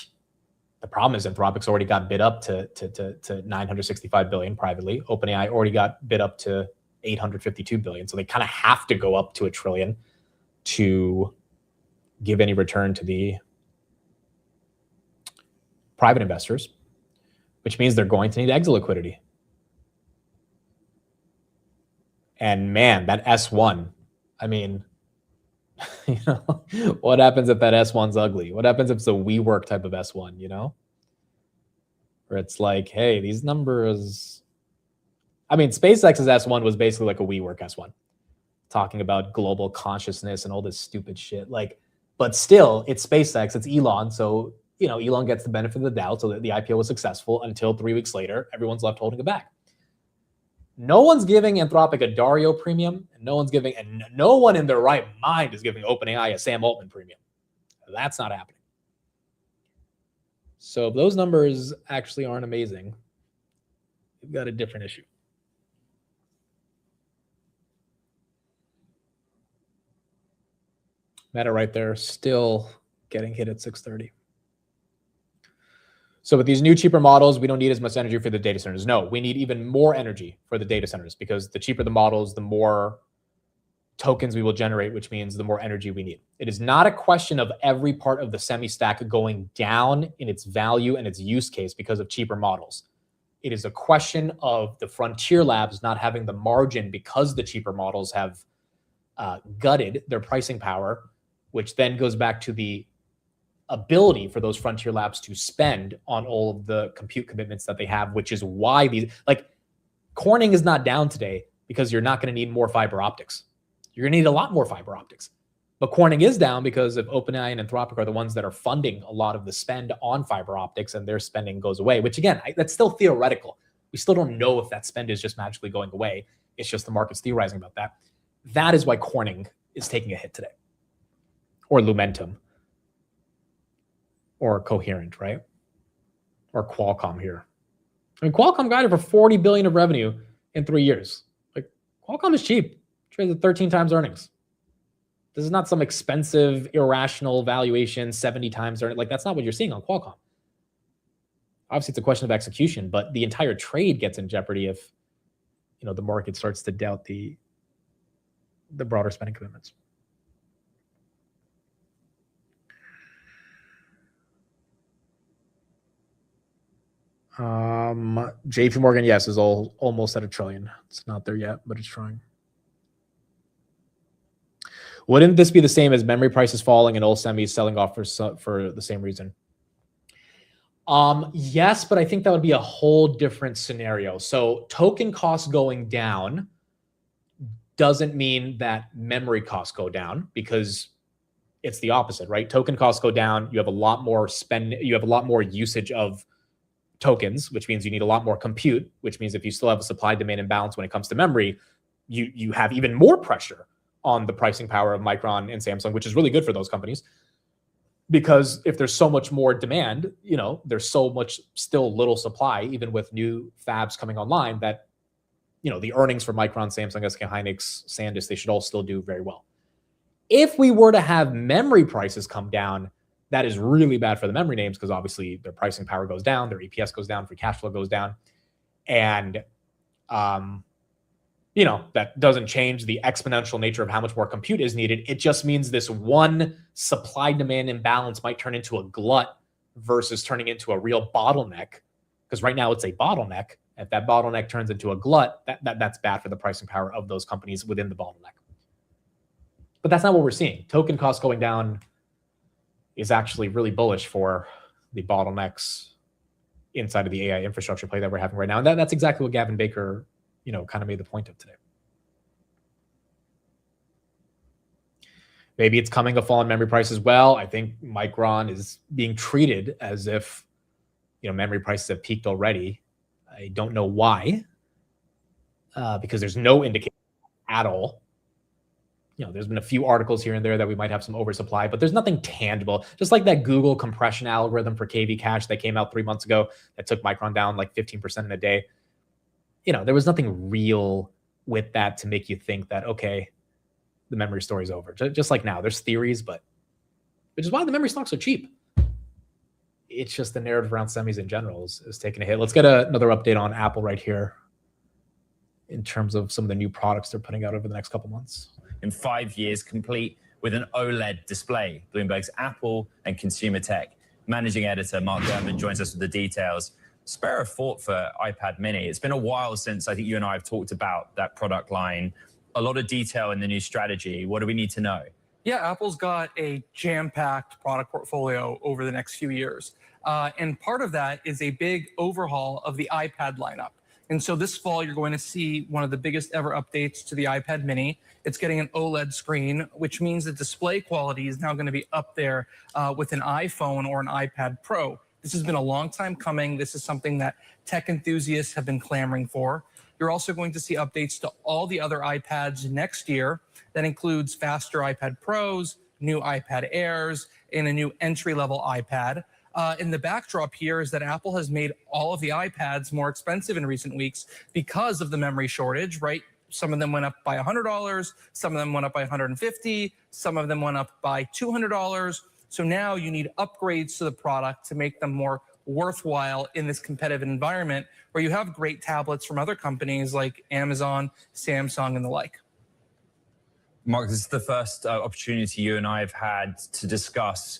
the problem is Anthropic's already got bid up to $965 billion privately. OpenAI already got bid up to $852 billion. So they kind of have to go up to $1 trillion to give any return to the private investors, which means they're going to need exit liquidity. And man, that S1, I mean, what happens if that S1's ugly? What happens if it's a WeWork type of S1, Where it's like, hey, these numbers, I mean, SpaceX's S1 was basically like a WeWork S1, talking about global consciousness and all this stupid shit. But still, it's SpaceX, it's Elon. So, Elon gets the benefit of the doubt so that the IPO was successful until 3 weeks later, everyone's left holding it back. No one's giving Anthropic a Dario premium, and no one in their right mind is giving OpenAI a Sam Altman premium. That's not happening. So if those numbers actually aren't amazing, we've got a different issue. Meta right there, still getting hit at 630. So with these new cheaper models, we don't need as much energy for the data centers. No, we need even more energy for the data centers because the cheaper the models, the more tokens we will generate, which means the more energy we need. It is not a question of every part of the semi stack going down in its value and its use case because of cheaper models. It is a question of the frontier labs not having the margin because the cheaper models have gutted their pricing power, which then goes back to the ability for those frontier labs to spend on all of the compute commitments that they have, which is why these, like, Corning is not down today because you're not going to need more fiber optics. You're going to need a lot more fiber optics. But Corning is down because of OpenAI and Anthropic are the ones that are funding a lot of the spend on fiber optics, and their spending goes away, which again, that's still theoretical. We still don't know if that spend is just magically going away. It's just the market's theorizing about that. That is why Corning is taking a hit today. Or Lumentum. Or Coherent, right? Or Qualcomm here. I mean, Qualcomm guided for $40 billion of revenue in 3 years. Like, Qualcomm is cheap. Trades at 13 times earnings. This is not some expensive, irrational valuation, 70 times earnings. Like, that's not what you're seeing on Qualcomm. Obviously, it's a question of execution, but the entire trade gets in jeopardy if, you know, the market starts to doubt the broader spending commitments. JP Morgan, yes, is almost at $1 trillion. It's not there yet, but it's trying. Wouldn't this be the same as memory prices falling and old semis selling off for the same reason? Yes, but I think that would be a whole different scenario. So token costs going down doesn't mean that memory costs go down, because it's the opposite, right? Token costs go down. You have a lot more you have a lot more usage of tokens, which means you need a lot more compute, which means if you still have a supply-demand imbalance when it comes to memory, you have even more pressure on the pricing power of Micron and Samsung, which is really good for those companies. Because if there's so much more demand, you know, there's so much still little supply, even with new fabs coming online, that, you know, the earnings for Micron, Samsung, SK Hynix, SanDisk, they should all still do very well. If we were to have memory prices come down, that is really bad for the memory names, because obviously their pricing power goes down, their EPS goes down, free cash flow goes down. And, you know, that doesn't change the exponential nature of how much more compute is needed. It just means this one supply-demand imbalance might turn into a glut versus turning into a real bottleneck. Because right now it's a bottleneck. If that bottleneck turns into a glut, that's bad for the pricing power of those companies within the bottleneck. But that's not what we're seeing. Token costs going down is actually really bullish for the bottlenecks inside of the AI infrastructure play that we're having right now. And that's exactly what Gavin Baker, you know, kind of made the point of today. Maybe it's coming a fall in memory prices. Well, I think Micron is being treated as if, you know, memory prices have peaked already. I don't know why, because there's no indication at all. You know, there's been a few articles here and there that we might have some oversupply, but there's nothing tangible. Just like that Google compression algorithm for KV cache that came out 3 months ago that took Micron down like 15% in a day. You know, there was nothing real with that to make you think that, okay, the memory story's over. Just like now, there's theories, but which is why the memory stocks are cheap. It's just the narrative around semis in general is taking a hit. Let's get another update on Apple right here in terms of some of the new products they're putting out over the next couple months. In 5 years, complete with an OLED display. Bloomberg's Apple and Consumer Tech managing editor Mark Gurman joins us with the details. Spare a thought for iPad mini. It's been a while since I think you and I have talked about that product line. A lot of detail in the new strategy. What do we need to know? Yeah, Apple's got a jam-packed product portfolio over the next few years. And part of that is a big overhaul of the iPad lineup. And so this fall, you're going to see one of the biggest ever updates to the iPad mini. It's getting an OLED screen, which means the display quality is now going to be up there with an iPhone or an iPad Pro. This has been a long time coming. This is something that tech enthusiasts have been clamoring for. You're also going to see updates to all the other iPads next year. That includes faster iPad Pros, new iPad Airs, and a new entry-level iPad. And the backdrop here is that Apple has made all of the iPads more expensive in recent weeks because of the memory shortage, right? Some of them went up by $100, some of them went up by $150, some of them went up by $200. So now you need upgrades to the product to make them more worthwhile in this competitive environment where you have great tablets from other companies like Amazon, Samsung, and the like. Mark, this is the first opportunity you and I have had to discuss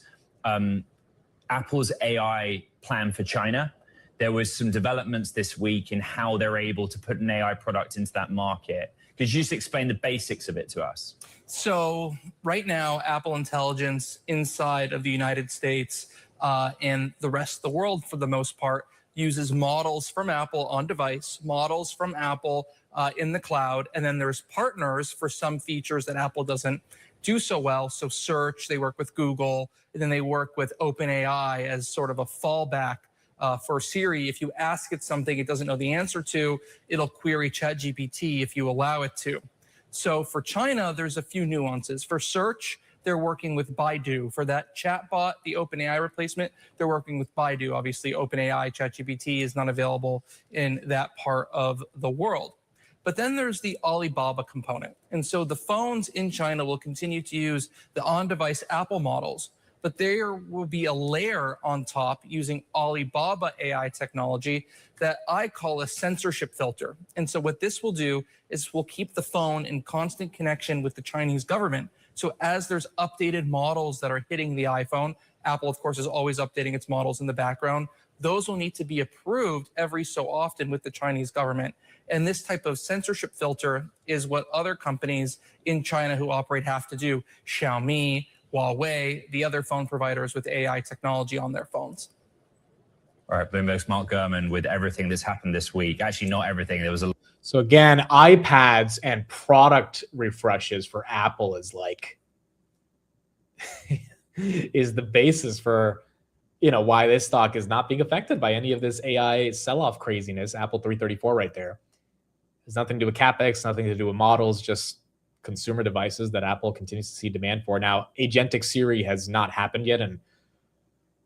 Apple's AI plan for China. There was some developments this week in how they're able to put an AI product into that market. Could you just explain the basics of it to us? So right now, Apple Intelligence inside of the United States and the rest of the world, for the most part, uses models from Apple on device, models from Apple in the cloud, and then there's partners for some features that Apple doesn't do so well. So search, they work with Google, and then they work with OpenAI as sort of a fallback for Siri. If you ask it something it doesn't know the answer to, it'll query ChatGPT if you allow it to. So for China, there's a few nuances. For search, they're working with Baidu. For that chatbot, the OpenAI replacement, they're working with Baidu. Obviously, OpenAI, ChatGPT is not available in that part of the world. But then there's the Alibaba component. And so the phones in China will continue to use the on-device Apple models, but there will be a layer on top using Alibaba AI technology that I call a censorship filter. And so what this will do is we'll keep the phone in constant connection with the Chinese government. So as there's updated models that are hitting the iPhone, Apple, of course, is always updating its models in the background. Those will need to be approved every so often with the Chinese government. And this type of censorship filter is what other companies in China who operate have to do. Xiaomi, Huawei, the other phone providers with AI technology on their phones. All right, Bloomberg's Mark Gurman with everything that's happened this week. Actually, not everything. There was a... So again, iPads and product refreshes for Apple is like is the basis for, you know, why this stock is not being affected by any of this AI sell-off craziness. Apple 334 right there. There's nothing to do with CapEx, nothing to do with models, just consumer devices that Apple continues to see demand for. Now, agentic Siri has not happened yet, and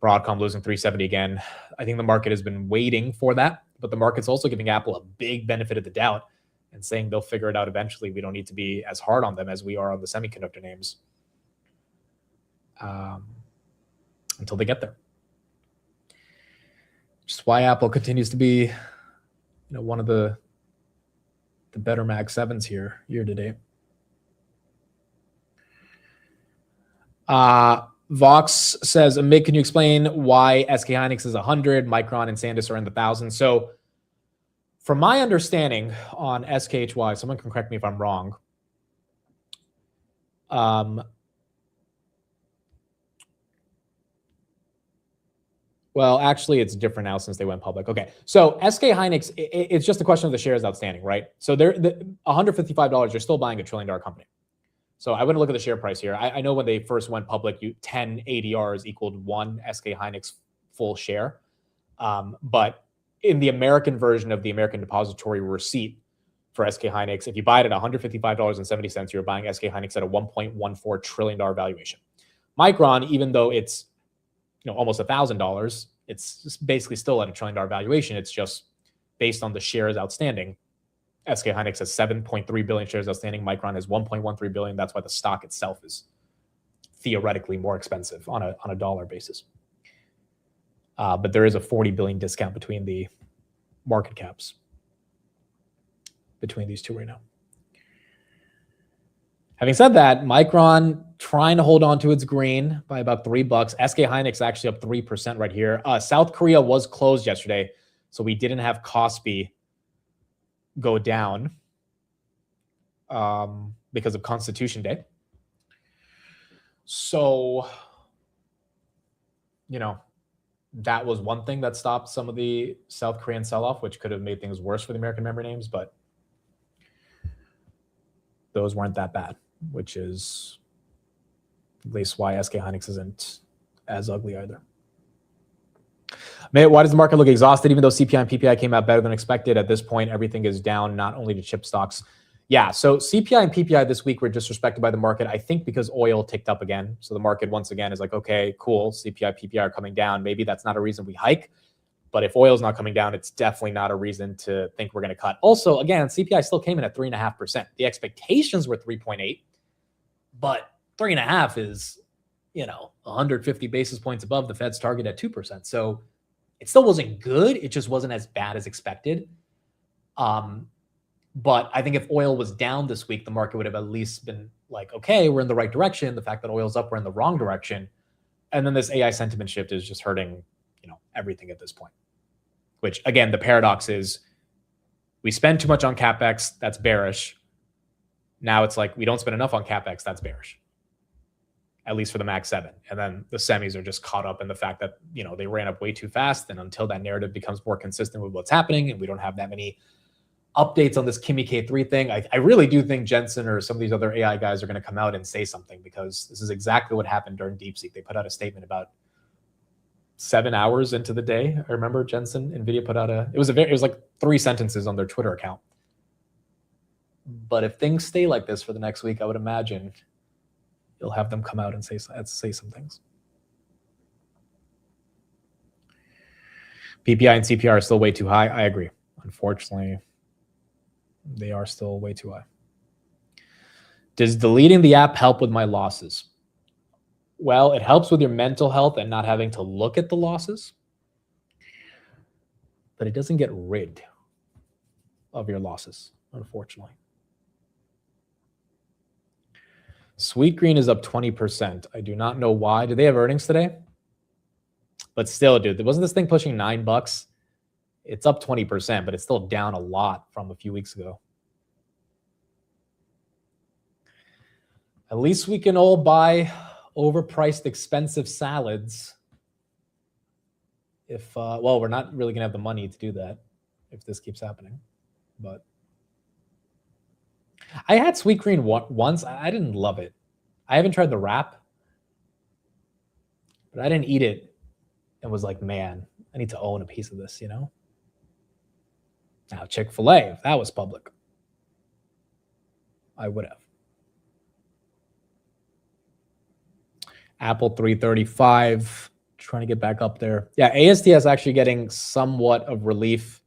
Broadcom losing 370 again. I think the market has been waiting for that, but the market's also giving Apple a big benefit of the doubt and saying they'll figure it out eventually. We don't need to be as hard on them as we are on the semiconductor names until they get there. Just why Apple continues to be, you know, one of the better Mag 7s here year to date. Vox says, Mick, can you explain why SK Hynix is 100, Micron and SanDisk are in the thousands? So from my understanding on SKHY, someone can correct me if I'm wrong. Well, actually, it's different now since they went public. Okay, so SK Hynix, it's just a question of the shares outstanding, right? So they're $155, you're still buying a $1 trillion company. So I wouldn't look at the share price here. I know when they first went public, 10 ADRs equaled 1 SK Hynix full share. But in the American version of the American Depository Receipt for SK Hynix, if you buy it at $155.70, you're buying SK Hynix at a $1.14 trillion valuation. Micron, even though it's almost $1,000, it's just basically still at a $1 trillion valuation. It's just based on the shares outstanding. SK Hynix has 7.3 billion shares outstanding. Micron has 1.13 billion. That's why the stock itself is theoretically more expensive on a dollar basis. But there is a 40 billion discount between the market caps between these two right now. Having said that, Micron trying to hold on to its green by about $3. SK Hynix actually up 3% right here. South Korea was closed yesterday, so we didn't have Kospi go down because of Constitution Day. So, that was one thing that stopped some of the South Korean sell-off, which could have made things worse for the American memory names, but those weren't that bad, which is at least why SK Hynix isn't as ugly either. Why does the market look exhausted even though CPI and PPI came out better than expected? At this point, everything is down, not only to chip stocks. Yeah, so CPI and PPI this week were disrespected by the market, I think because oil ticked up again. So the market once again is like, okay, cool, CPI, PPI are coming down. Maybe that's not a reason we hike. But if oil's not coming down, it's definitely not a reason to think we're going to cut. Also, again, CPI still came in at 3.5%. The expectations were 3.8, but 3.5 is, 150 basis points above the Fed's target at 2%. So it still wasn't good. It just wasn't as bad as expected. But I think if oil was down this week, the market would have at least been like, okay, we're in the right direction. The fact that oil's up, we're in the wrong direction. And then this AI sentiment shift is just hurting, everything at this point. Which, again, the paradox is we spend too much on CapEx, that's bearish. Now it's like we don't spend enough on CapEx, that's bearish. At least for the Max 7. And then the semis are just caught up in the fact that, they ran up way too fast. And until that narrative becomes more consistent with what's happening, and we don't have that many updates on this Kimi K3 thing, I really do think Jensen or some of these other AI guys are going to come out and say something, because this is exactly what happened during DeepSeek. They put out a statement about 7 hours into the day. I remember Jensen, NVIDIA put out it was like 3 sentences on their Twitter account. But if things stay like this for the next week, I would imagine you'll have them come out and say some things. PPI and CPI are still way too high. I agree. Unfortunately, they are still way too high. Does deleting the app help with my losses? Well, it helps with your mental health and not having to look at the losses, but it doesn't get rid of your losses, unfortunately. Sweet Green is up 20%. I do not know why. Do they have earnings today? But still, dude, wasn't this thing pushing $9? It's up 20%, but it's still down a lot from a few weeks ago. At least we can all buy overpriced, expensive salads. If, well, we're not really going to have the money to do that if this keeps happening. But I had Sweet Green once. I didn't love it. I haven't tried the wrap, but I didn't eat it and was like, man, I need to own a piece of this, Now, Chick-fil-A, if that was public, I would have. Apple 335, trying to get back up there. Yeah, ASTS actually getting somewhat of relief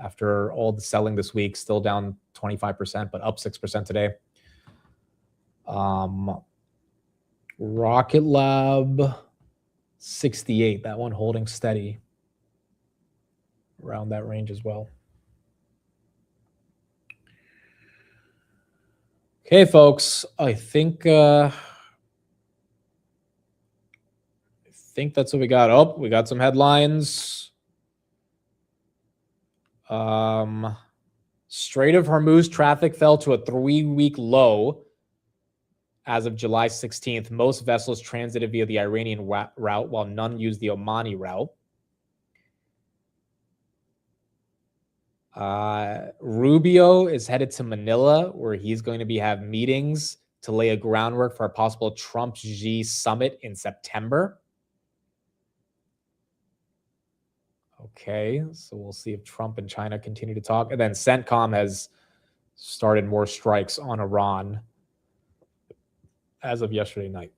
after all the selling this week, still down 25%, but up 6% today. Rocket Lab 68, that one holding steady around that range as well. Okay, folks, I think that's what we got. Oh, we got some headlines. Strait of Hormuz traffic fell to a 3-week low as of July 16th. Most vessels transited via the Iranian route, while none used the Omani route. Rubio is headed to Manila, where he's going to have meetings to lay a groundwork for a possible Trump-Xi summit in September. Okay, so we'll see if Trump and China continue to talk. And then CENTCOM has started more strikes on Iran as of yesterday night.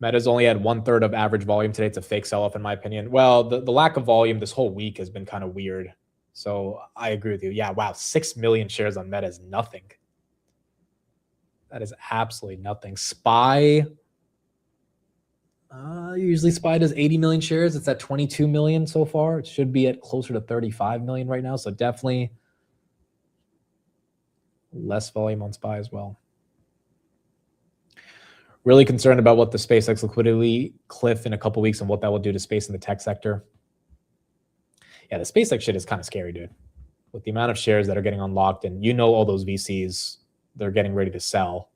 Meta's only had 1/3 of average volume today. It's a fake sell-off, in my opinion. Well, the lack of volume this whole week has been kind of weird. So I agree with you. Yeah, wow, 6 million shares on Meta is nothing. That is absolutely nothing. SPY, usually SPY does 80 million shares. It's at 22 million so far. It should be at closer to 35 million right now. So definitely less volume on SPY as well. Really concerned about what the SpaceX liquidity cliff in a couple weeks and what that will do to space in the tech sector. Yeah, the SpaceX shit is kind of scary, dude. With the amount of shares that are getting unlocked, and all those VCs, they're getting ready to sell.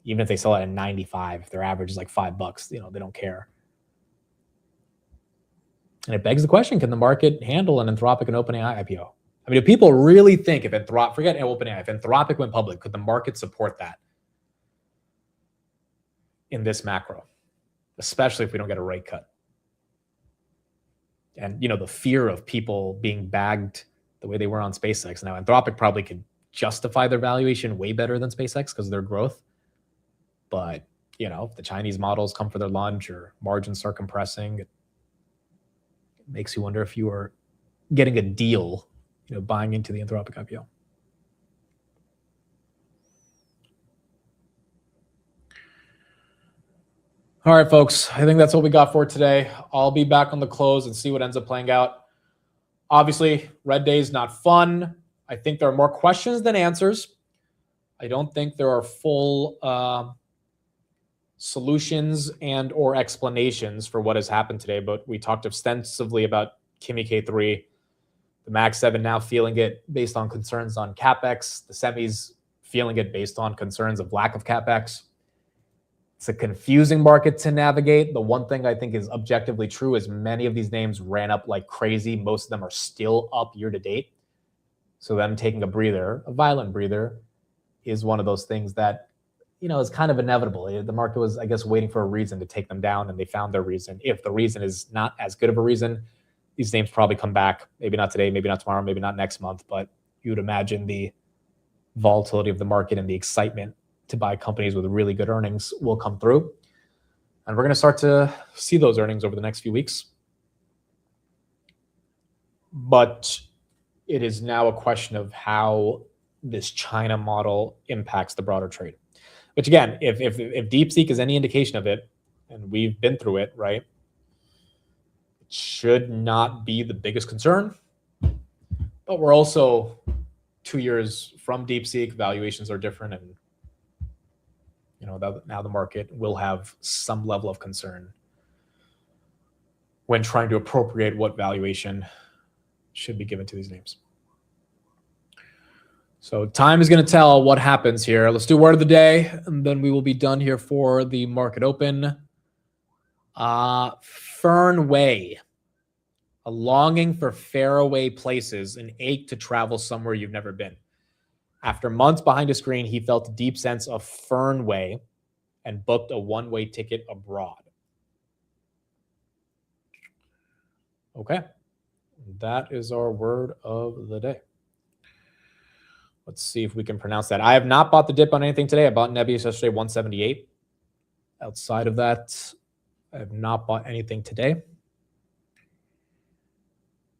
Even if they sell it at 95, if their average is like $5, they don't care. And it begs the question, can the market handle an Anthropic and OpenAI IPO? I mean, do people really think if Anthropic, forget OpenAI, if Anthropic went public, could the market support that in this macro? Especially if we don't get a rate cut. And, the fear of people being bagged the way they were on SpaceX. Now, Anthropic probably could justify their valuation way better than SpaceX because of their growth. But, if the Chinese models come for their lunch or margins start compressing, it makes you wonder if you are getting a deal, buying into the Anthropic IPO. All right, folks, I think that's what we got for today. I'll be back on the close and see what ends up playing out. Obviously, red day is not fun. I think there are more questions than answers. I don't think there are full solutions and or explanations for what has happened today, but we talked extensively about Kimi K3, the Mag 7 now feeling it based on concerns on CapEx, the semis feeling it based on concerns of lack of CapEx. It's a confusing market to navigate. The one thing I think is objectively true is many of these names ran up like crazy. Most of them are still up year to date. So them taking a breather, a violent breather, is one of those things that, is kind of inevitable. The market was, I guess, waiting for a reason to take them down, and they found their reason. If the reason is not as good of a reason, these names probably come back. Maybe not today, maybe not tomorrow, maybe not next month, but you would imagine the volatility of the market and the excitement to buy companies with really good earnings will come through. And we're going to start to see those earnings over the next few weeks. But it is now a question of how this China model impacts the broader trade. Which again, if Deepseek is any indication of it, and we've been through it, right? It should not be the biggest concern. But we're also 2 years from Deepseek, valuations are different, and now the market will have some level of concern when trying to appropriate what valuation should be given to these names. So time is going to tell what happens here. Let's do word of the day, and then we will be done here for the market open. Fernway. A longing for faraway places, an ache to travel somewhere you've never been. After months behind a screen, he felt a deep sense of Fernway and booked a one-way ticket abroad. Okay. That is our word of the day. Let's see if we can pronounce that. I have not bought the dip on anything today. I bought Nebius yesterday, 178. Outside of that, I have not bought anything today.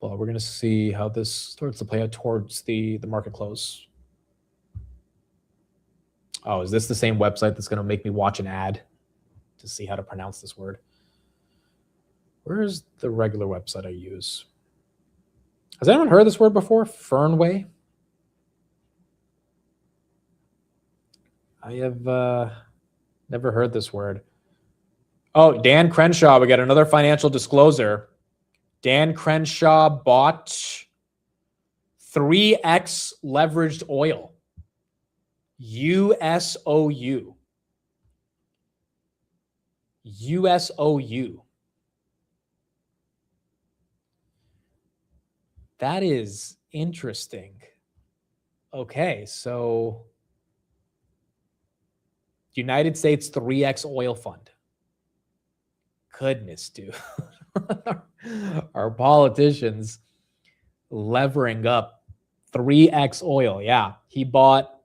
Well, we're going to see how this starts to play out towards the market close. Oh, is this the same website that's going to make me watch an ad to see how to pronounce this word? Where's the regular website I use? Has anyone heard this word before? Fernway? I have never heard this word. Oh, Dan Crenshaw. We got another financial disclosure. Dan Crenshaw bought 3x leveraged oil. USOU. USOU. That is interesting. Okay, so United States 3x oil fund. Goodness, dude. Our politicians levering up 3x oil. Yeah, he bought,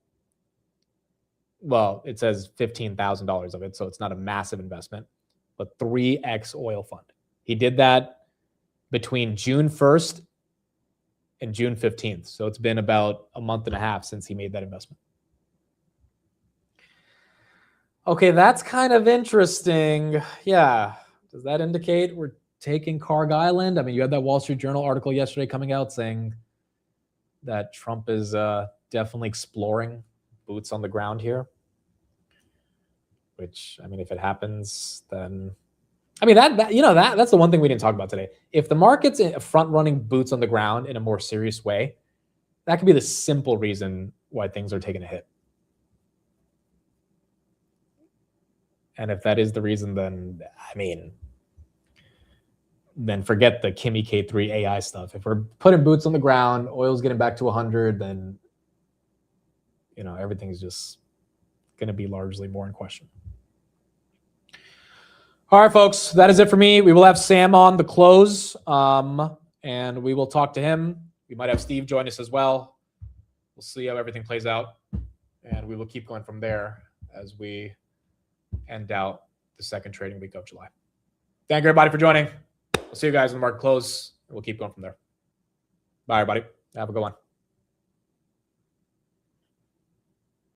well, it says $15,000 of it, so it's not a massive investment, but 3x oil fund. He did that between June 1st and June 15th. So it's been about a month and a half since he made that investment. Okay, that's kind of interesting. Yeah. Does that indicate we're taking Carg Island? I mean, you had that Wall Street Journal article yesterday coming out saying that Trump is definitely exploring boots on the ground here. Which, I mean, if it happens, then I mean that's the one thing we didn't talk about today. If the market's front running boots on the ground in a more serious way, that could be the simple reason why things are taking a hit. And if that is the reason, then I mean, then forget the Kimi K3 AI stuff. If we're putting boots on the ground, oil's getting back to 100, then everything's just going to be largely more in question. All right, folks, that is it for me. We will have Sam on the close, and we will talk to him. We might have Steve join us as well. We'll see how everything plays out, and we will keep going from there as we end out the second trading week of July. Thank you, everybody, for joining. We'll see you guys in the market close. We'll keep going from there. Bye, everybody. Have a good one.